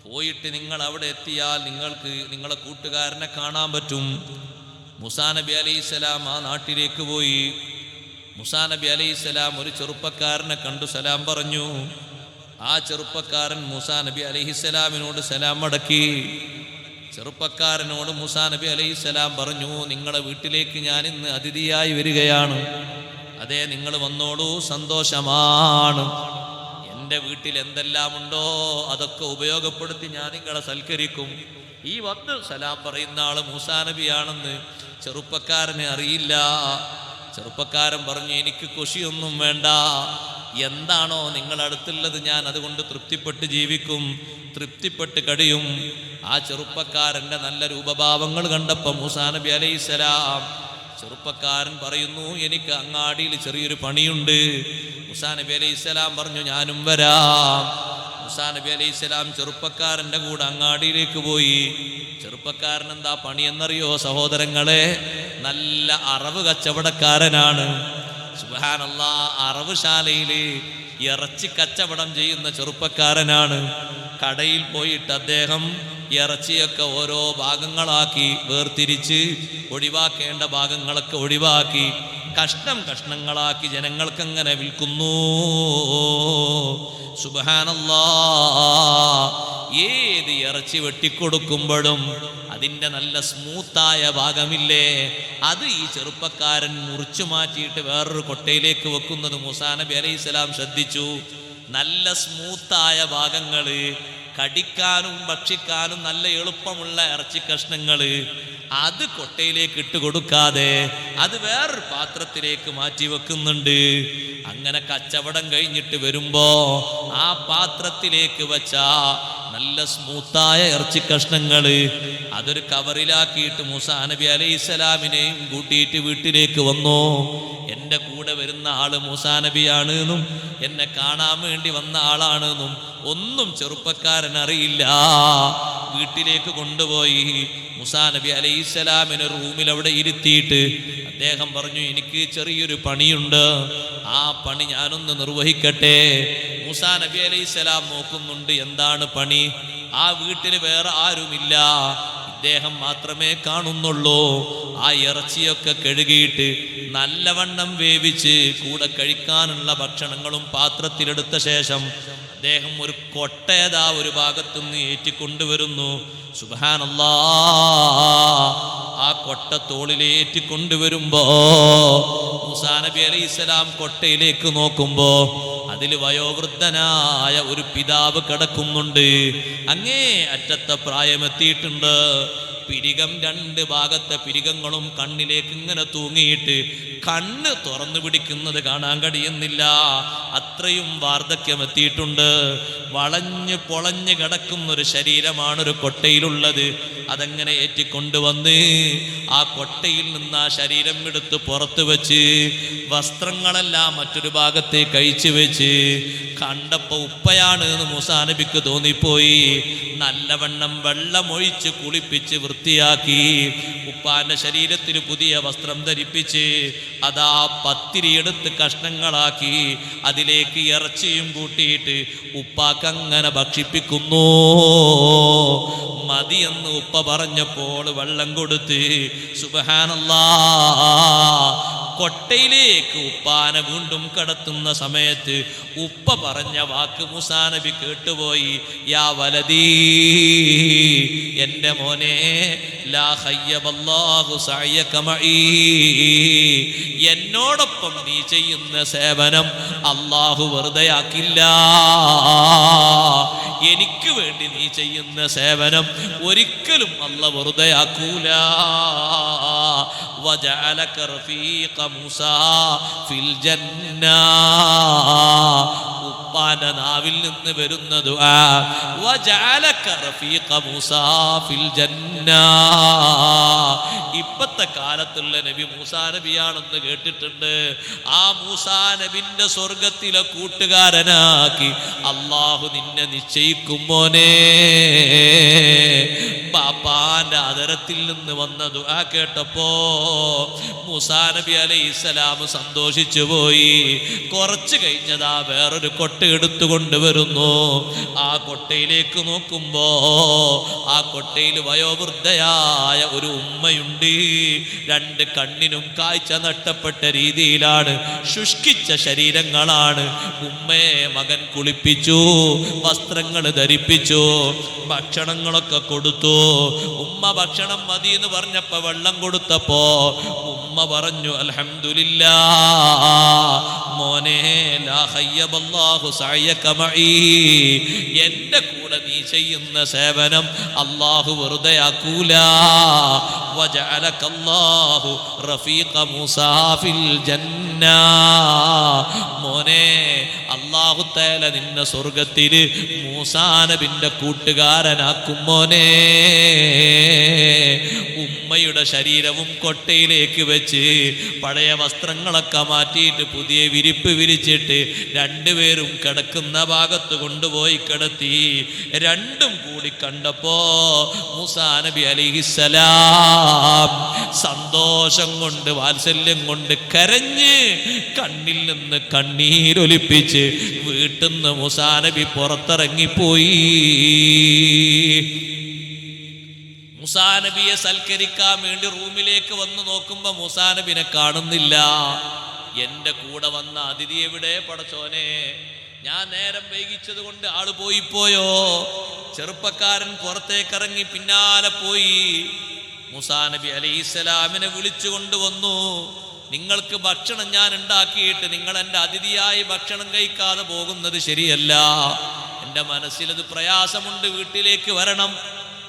പോയിട്ട് നിങ്ങൾ അവിടെ എത്തിയാൽ നിങ്ങൾക്ക് നിങ്ങളെ കൂട്ടുകാരനെ കാണാൻ പറ്റും. മൂസാ നബി അലൈഹിസ്സലാം ആ നാട്ടിലേക്ക് പോയി. മൂസാ നബി അലൈഹിസ്സലാം ഒരു ചെറുപ്പക്കാരനെ കണ്ടു സലാം പറഞ്ഞു. ആ ചെറുപ്പക്കാരൻ മൂസാ നബി അലൈഹിസ്സലാമിനോട് സലാം മടക്കി. ചെറുപ്പക്കാരനോട് മൂസാ നബി അലൈഹിസ്സലാം പറഞ്ഞു, നിങ്ങളെ വീട്ടിലേക്ക് ഞാൻ ഇന്ന് അതിഥിയായി വരികയാണ്. അതെ, നിങ്ങൾ വന്നോളൂ, സന്തോഷമാണ്. എൻ്റെ വീട്ടിൽ എന്തെല്ലാം ഉണ്ടോ അതൊക്കെ ഉപയോഗപ്പെടുത്തി ഞാൻ നിങ്ങളെ സൽക്കരിക്കും. ഈ വന്ന് സലാം പറയുന്ന ആള് മൂസാ നബിയാണെന്ന് ചെറുപ്പക്കാരനെ അറിയില്ല. ചെറുപ്പക്കാരൻ പറഞ്ഞു, എനിക്ക് ഖുഷിയൊന്നും വേണ്ട, എന്താണോ നിങ്ങളടുത്തുള്ളത് ഞാൻ അതുകൊണ്ട് തൃപ്തിപ്പെട്ട് ജീവിക്കും, തൃപ്തിപ്പെട്ട് കഴിയും. ആ ചെറുപ്പക്കാരൻ്റെ നല്ല രൂപഭാവങ്ങൾ കണ്ടപ്പോൾ മൂസാ നബി അലൈഹിസ്സലാം, ചെറുപ്പക്കാരൻ പറയുന്നു, എനിക്ക് അങ്ങാടിയിൽ ചെറിയൊരു പണിയുണ്ട്. മൂസാ നബി അലൈഹിസ്സലാം പറഞ്ഞു, ഞാനും വരാം. മൂസാ നബി അലൈഹിസ്സലാം ചെറുപ്പക്കാരൻ്റെ കൂടെ അങ്ങാടിയിലേക്ക് പോയി. ചെറുപ്പക്കാരൻ എന്താ പണിയെന്നറിയോ സഹോദരങ്ങളെ? നല്ല അറവ് കച്ചവടക്കാരനാണ്. സുബ്ഹാനല്ലാഹ്, അറവ് ശാലയിൽ ഇറച്ചി കച്ചവടം ചെയ്യുന്ന ചെറുപ്പക്കാരനാണ്. കടയിൽ പോയിട്ട് അദ്ദേഹം ഇറച്ചിയൊക്കെ ഓരോ ഭാഗങ്ങളാക്കി വേർതിരിച്ച് ഒഴിവാക്കേണ്ട ഭാഗങ്ങളൊക്കെ ഒഴിവാക്കി കഷ്ണം കഷ്ണങ്ങളാക്കി ജനങ്ങൾക്കങ്ങനെ വിൽക്കുന്നു. സുബ്ഹാനല്ലാഹ്, ഏത് ഇറച്ചി വെട്ടിക്കൊടുക്കുമ്പോഴും അതിൻ്റെ നല്ല സ്മൂത്തായ ഭാഗമില്ലേ, അത് ഈ ചെറുപ്പക്കാരൻ മുറിച്ചു മാറ്റിയിട്ട് വേറൊരു കൊട്ടയിലേക്ക് വെക്കുന്നത് മൂസാ നബി അലൈഹിസ്സലാം ശ്രദ്ധിച്ചു. നല്ല സ്മൂത്തായ ഭാഗങ്ങൾ, കടിക്കാനും ഭക്ഷിക്കാനും നല്ല എളുപ്പമുള്ള ഇറച്ചി കഷ്ണങ്ങൾ, അത് കൊട്ടയിലേക്ക് ഇട്ട് കൊടുക്കാതെ അത് വേറൊരു പാത്രത്തിലേക്ക് മാറ്റി വെക്കുന്നുണ്ട്. അങ്ങനെ കച്ചവടം കഴിഞ്ഞിട്ട് വരുമ്പോ ആ പാത്രത്തിലേക്ക് വെച്ച നല്ല സ്മൂത്തായ ഇറച്ചി കഷ്ണങ്ങൾ അതൊരു കവറിലാക്കിയിട്ട് മൂസാ നബി അലൈഹിസ്സലാമിനെയും കൂട്ടിയിട്ട് വീട്ടിലേക്ക് വന്നു. എൻ്റെ കൂടെ വരുന്ന ആള് മൂസാ നബിയാണ് എന്നും എന്നെ കാണാൻ വേണ്ടി വന്ന ആളാണെന്നും ഒന്നും ചെറുപ്പക്കാരൻ അറിയില്ല. വീട്ടിലേക്ക് കൊണ്ടുപോയി മൂസാ നബി അലൈഹിസ്സലാമിനെ റൂമിൽ അവിടെ ഇരുത്തിയിട്ട് അദ്ദേഹം പറഞ്ഞു, എനിക്ക് ചെറിയൊരു പണിയുണ്ട്, ആ പണി ഞാനൊന്ന് നിർവഹിക്കട്ടെ. മൂസാ നബി അലൈഹിസ്സലാം നോക്കുന്നുണ്ട്, എന്താണ് പണി? ആ വീട്ടിൽ വേറെ ആരുമില്ല, ഇദ്ദേഹം മാത്രമേ കാണുന്നുള്ളൂ. ആ ഇറച്ചിയൊക്കെ കഴുകിയിട്ട് നല്ലവണ്ണം വേവിച്ച് കൂടെ കഴിക്കാനുള്ള ഭക്ഷണങ്ങളും പാത്രത്തിലെടുത്ത ശേഷം അദ്ദേഹം ഒരു കൊട്ടയതാ ഒരു ഭാഗത്തുനിന്ന് ഏറ്റിക്കൊണ്ടുവരുന്നു. സുബ്ഹാനല്ലാഹ്, ആ കൊട്ട തോളിലേറ്റിക്കൊണ്ടുവരുമ്പോ മൂസാ നബി അലൈഹിസ്സലാം കൊട്ടയിലേക്ക് നോക്കുമ്പോ അതിൽ വയോവൃദ്ധനായ ഒരു പിതാവ് കിടക്കുന്നുണ്ട്. അങ്ങേ അറ്റത്തെ പ്രായമെത്തിയിട്ടുണ്ട്. പിരികം, രണ്ട് ഭാഗത്തെ പിരികങ്ങളും കണ്ണിലേക്ക് ഇങ്ങനെ തൂങ്ങിയിട്ട് കണ്ണ് തുറന്നു പിടിക്കുന്നത് കാണാൻ കഴിയുന്നില്ല. അത്രയും വാർദ്ധക്യമെത്തിയിട്ടുണ്ട്. വളഞ്ഞ് പൊളഞ്ഞ് കിടക്കുന്നൊരു ശരീരമാണ് ഒരു കൊട്ടയിലുള്ളത്. അതങ്ങനെ ഏറ്റിക്കൊണ്ടുവന്ന് ആ കൊട്ടയിൽ നിന്ന് ആ ശരീരം എടുത്ത് പുറത്ത് വെച്ച് വസ്ത്രങ്ങളെല്ലാം മറ്റൊരു ഭാഗത്തേക്ക് അയച്ചു വെച്ച് കണ്ടപ്പോൾ ഉപ്പയാണ് എന്ന് മൂസാ നബിക്ക് തോന്നിപ്പോയി. നല്ലവണ്ണം വെള്ളമൊഴിച്ച് കുളിപ്പിച്ച് വൃത്തിയാക്കി ഉപ്പാന്റെ ശരീരത്തിന് പുതിയ വസ്ത്രം ധരിപ്പിച്ച് അതാ പത്തിരിയെടുത്ത് കഷ്ണങ്ങളാക്കി അതിലേക്ക് ഇറച്ചിയും കൂട്ടിയിട്ട് ഉപ്പാക്കങ്ങനെ ഭക്ഷിപ്പിക്കുന്നു. മതിയെന്ന് ഉപ്പ പറഞ്ഞപ്പോൾ വെള്ളം കൊടുത്ത് സുബ്ഹാനല്ലാഹ് കൊട്ടയിലേക്ക് ഉപ്പാനെ വീണ്ടും കടത്തുന്ന സമയത്ത് ഉപ്പ പറഞ്ഞ വാക്ക് മൂസാ നബി കേട്ടുപോയി. യാ വലദീ, എൻ്റെ മോനെ, ലാ ഖയ്യബല്ലാഹു സഅയക മഈ, എന്നോടൊപ്പം നീ ചെയ്യുന്ന സേവനം അല്ലാഹു വെറുതെയാക്കില്ല. എനിക്ക് വേണ്ടി നീ ചെയ്യുന്ന സേവനം ഒരിക്കലും അല്ലാഹു വെറുതെയാക്കൂല. വജഅലക റഫീഖ മൂസാ ഫിൽ ജന്ന, ഉപ്പാന്റെ നാവിൽ നിന്ന് വരുന്ന ദുആ, വജഅലക റഫീഖ മൂസാ ഫിൽ ജന്ന. ഇപ്പത്തെ കാലത്തുള്ള നബി മൂസാ നബിയാണെന്ന് കേട്ടിട്ടുണ്ട്. ആ മൂസാ നബിന്റെ സ്വർഗത്തിലെ കൂട്ടുകാരനാക്കി അല്ലാഹു നിന്നെ നിശ്ചയിക്കും മോനെ. ബാപ്പാന്റെ അതരത്തിൽ നിന്ന് വന്ന ദുആ കേട്ടപ്പോ മൂസാ നബി അലൈഹിസ്സലാം സന്തോഷിച്ചു പോയി. കുറച്ച് കഴിഞ്ഞതാ വേറൊരു കൊട്ട എടുത്തുകൊണ്ടുവരുന്നു. ആ കൊട്ടയിലേക്ക് നോക്കുമ്പോ ആ കൊട്ടയിൽ വയോവൃദ്ധയായ ഒരു ഉമ്മയുണ്ട്. രണ്ട് കണ്ണിനും കാഴ്ച നഷ്ടപ്പെട്ട രീതിയിലാണ്, ശുഷ്കിച്ച ശരീരങ്ങളാണ്. ഉമ്മയെ മകൻ കുളിപ്പിച്ചു, വസ്ത്രങ്ങൾ ധരിപ്പിച്ചു, ഭക്ഷണങ്ങളൊക്കെ കൊടുത്തു. ഉമ്മ ഭക്ഷണം മതി എന്ന് പറഞ്ഞപ്പോ വെള്ളം കൊടുത്തപ്പോ ഉമ്മ പറഞ്ഞു, അൽഹംദുലില്ലാ മോനെ, ലാ ഖയ്യബല്ലാഹു സഅയക മഈ, എന്റെ കൂടെ നീ ചെയ്യുന്ന സേവനം അല്ലാഹു വെറുതെയാക്കൂല. വജഅലകല്ലാഹു റഫീഖ മൂസാ ഫിൽ ജന്ന, മോനെ അല്ലാഹു തആല നിന്നെ സ്വർഗ്ഗത്തിൽ മൂസാ നബിയുടെ കൂട്ടുകാരനാക്കും മോനെ. ഉമ്മയുടെ ശരീരവും കൊട്ടയിലേക്ക് വെച്ച് പഴയ വസ്ത്രങ്ങളൊക്കെ മാറ്റിയിട്ട് പുതിയ വിരിപ്പ് വിരിച്ചിട്ട് രണ്ടുപേരും കിടക്കുന്ന ഭാഗത്ത് കൊണ്ടുപോയി കിടത്തി. രണ്ടും കൂടി കണ്ടപ്പോ മൂസാ നബി അലൈഹിസ്സലാം സന്തോഷം കൊണ്ട് വാത്സല്യം കൊണ്ട് കരഞ്ഞ് കണ്ണിൽ നിന്ന് കണ്ണീരൊലിപ്പിച്ച് വീട്ടിൽ നിന്ന് മൂസാ നബി പുറത്തിറങ്ങിപ്പോയി. മൂസാ നബിയെ സൽക്കരിക്കാൻ വേണ്ടി റൂമിലേക്ക് വന്ന് നോക്കുമ്പോ മൂസാ നബിനെ കാണുന്നില്ല. എന്റെ കൂടെ വന്ന അതിഥി എവിടെ പടച്ചോനെ? ഞാൻ നേരം വൈകിച്ചത് കൊണ്ട് ആള് പോയിപ്പോയോ? ചെറുപ്പക്കാരൻ പുറത്തേക്കിറങ്ങി പിന്നാലെ പോയി. മൂസാ നബി അലൈഹിസ്സലാമിനെ വിളിച്ചു കൊണ്ടുവന്നു. നിങ്ങൾക്ക് ഭക്ഷണം ഞാൻ ഉണ്ടാക്കിയിട്ട് നിങ്ങൾ എൻ്റെ അതിഥിയായി ഭക്ഷണം കഴിക്കാതെ പോകുന്നത് ശരിയല്ല. എൻ്റെ മനസ്സിലത് പ്രയാസമുണ്ട്, വീട്ടിലേക്ക് വരണം.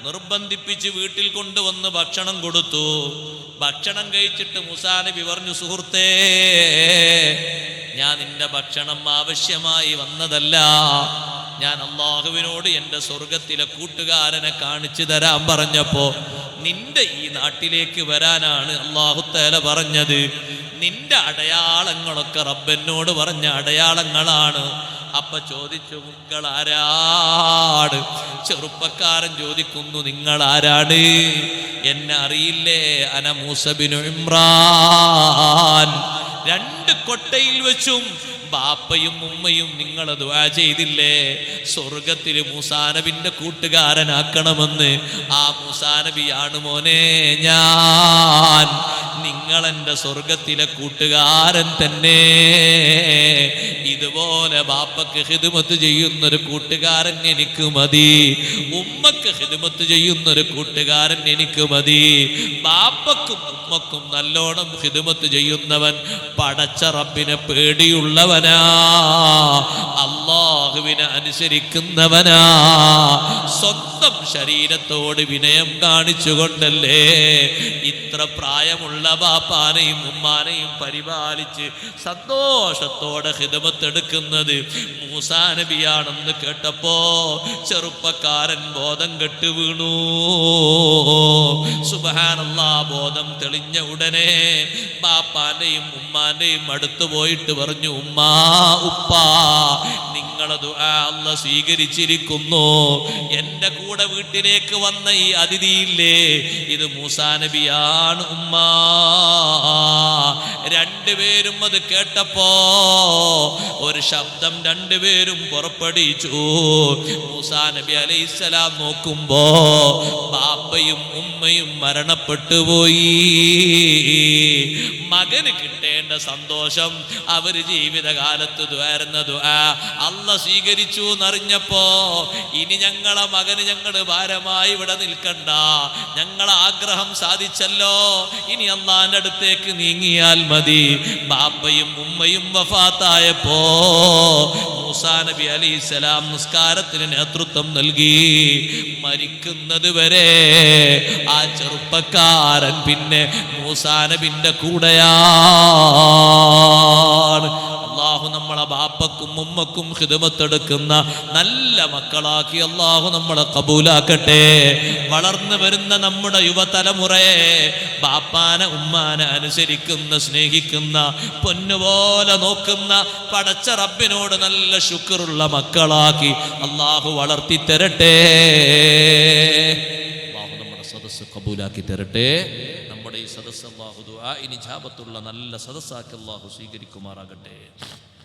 നിർബന്ധിപ്പിച്ച് വീട്ടിൽ കൊണ്ടുവന്ന് ഭക്ഷണം കൊടുത്തു. ഭക്ഷണം കഴിച്ചിട്ട് മൂസാ നബി പറഞ്ഞു, സുഹൃത്തേ, ഞാൻ നിന്റെ ഭക്ഷണം ആവശ്യമായി വന്നതല്ല. ഞാൻ അള്ളാഹുവിനോട് എൻ്റെ സ്വർഗത്തിലെ കൂട്ടുകാരനെ കാണിച്ചു തരാൻ പറഞ്ഞപ്പോ നിന്റെ ഈ നാട്ടിലേക്ക് വരാനാണ് അല്ലാഹു തആല പറഞ്ഞത്. നിന്റെ അടയാളങ്ങളൊക്കെ റബ്ബനോട് പറഞ്ഞ അടയാളങ്ങളാണ്. അപ്പൊ ചോദിച്ചു, നിങ്ങൾ ആരാണ്? ചെറുപ്പക്കാരൻ ചോദിക്കുന്നു, നിങ്ങൾ ആരാണ്? എന്നെ അറിയില്ലേ? അന മൂസ ബിനു ഇമ്രാൻ. രണ്ട് കൊട്ടയിൽ വെച്ചും ബാപ്പയും ഉമ്മയും നിങ്ങൾ ദുആ ചെയ്തില്ലേ സ്വർഗത്തിൽ മൂസാ നബിന്റെ കൂട്ടുകാരനാക്കണമെന്ന്? ആ മൂസാ നബിയാണ് മോനെ ഞാൻ. നിങ്ങൾ എൻ്റെ സ്വർഗത്തിലെ കൂട്ടുകാരൻ തന്നെ. ഇതുപോലെ ബാപ്പക്ക് ഖിദ്മത്ത് ചെയ്യുന്നൊരു കൂട്ടുകാരൻ എനിക്ക് മതി. ഉമ്മക്ക് ഖിദ്മത്ത് ചെയ്യുന്നൊരു കൂട്ടുകാരൻ എനിക്ക് മതി. ബാപ്പക്കും ഉമ്മക്കും നല്ലോണം ഖിദ്മത്ത് ചെയ്യുന്നവൻ പടച്ച റബ്ബിനെ പേടിയുള്ളവനാ, അല്ലാഹുവിനെ അനുസരിക്കുന്നവനാ. സ്വന്തം ശരീരത്തോട് വിനയം കാണിച്ചുകൊണ്ടല്ലേ ഇത്ര പ്രായമുള്ള ബാപ്പാനെയും ഉമ്മാനെയും പരിപാലിച്ച് സന്തോഷത്തോടെ ഖിദ്മത്ത് എടുക്കുന്നത്. മൂസാ നബിയാണെന്ന് കേട്ടപ്പോ ചെറുപ്പക്കാരൻ ബോധം കെട്ട് വീണു. സുബ്ഹാനല്ലാഹ്. ബോധം തെളിഞ്ഞ ഉടനെ ബാപ്പാന്റെയും ഉമ്മാന്റെയും അടുത്ത് പോയിട്ട് പറഞ്ഞു, ഉമ്മാ ഉപ്പാ, നിങ്ങളെ ദുആ അല്ലാഹ് സ്വീകരിച്ചിരിക്കുന്നു. എൻ്റെ കൂടെ വീട്ടിലേക്ക് വന്ന ഈ അതിഥിയില്ലേ, ഇത് മൂസാ നബിയാണ് ഉമ്മാ. രണ്ടുപേരും അത് കേട്ടപ്പോ ഒരു ശബ്ദം രണ്ടുപേരും പുറപ്പെടുവിച്ചു. മൂസാ നബി അലൈഹിസ്സലാം നോക്കുമ്പോ ബാപ്പയും ഉമ്മയും മരണപ്പെട്ടു പോയി. മകന് കിട്ടേണ്ട സന്തോഷം അവര് ജീവിതകാലത്ത് ദുആർന്ന ദുആ അല്ലാഹ് സ്വീകരിച്ചു എന്നറിഞ്ഞപ്പോ ഇനി ഞങ്ങളെ മകന് ഞങ്ങള് ഭാരമായി ഇവിടെ നിൽക്കണ്ട, ഞങ്ങളെ ആഗ്രഹം സാധിച്ചല്ലോ, ഇനി അല്ലാഹുവിന്റെ അടുത്തേക്ക് നീങ്ങിയാൽ മതി. ബാപ്പയും ഉമ്മയും വഫാത്തായപ്പോ മൂസാ നബി അലൈഹിസ്സലാം നിസ്കാരത്തിന് നേതൃത്വം നൽകി. മരിക്കുന്നത് വരെ ആ ചെറുപ്പക്കാരൻ പിന്നെ മൂസാ നബിന്റെ കൂടെയാണ്. അല്ലാഹു നമ്മളെ ബാപ്പക്കും ഉമ്മക്കും ഖിദ്മത്തെടുക്കുന്ന നല്ല മക്കളാക്കി അല്ലാഹു നമ്മളെ കബൂലാക്കട്ടെ. വളർന്നു വരുന്ന നമ്മുടെ യുവതലമുറയെ ബാപ്പാനെ ഉമ്മാനെ അനുസരിക്കുന്ന, സ്നേഹിക്കുന്ന, പൊന്നുപോലെ നോക്കുന്ന പടച്ച റബ്ബിനോട് നല്ല ശുക്റുള്ള മക്കളാക്കി അല്ലാഹു വളർത്തി തരട്ടെ. അല്ലാഹു സദസ്സ് കബൂലാക്കി തരട്ടെ. നമ്മുടെ ഈ സദസ്സ് അല്ലാഹു ദുആഇന് ഇജാബത്തുള്ള നല്ല സദസ്സാക്കി അല്ലാഹു സ്വീകരിക്കുമാറാകട്ടെ.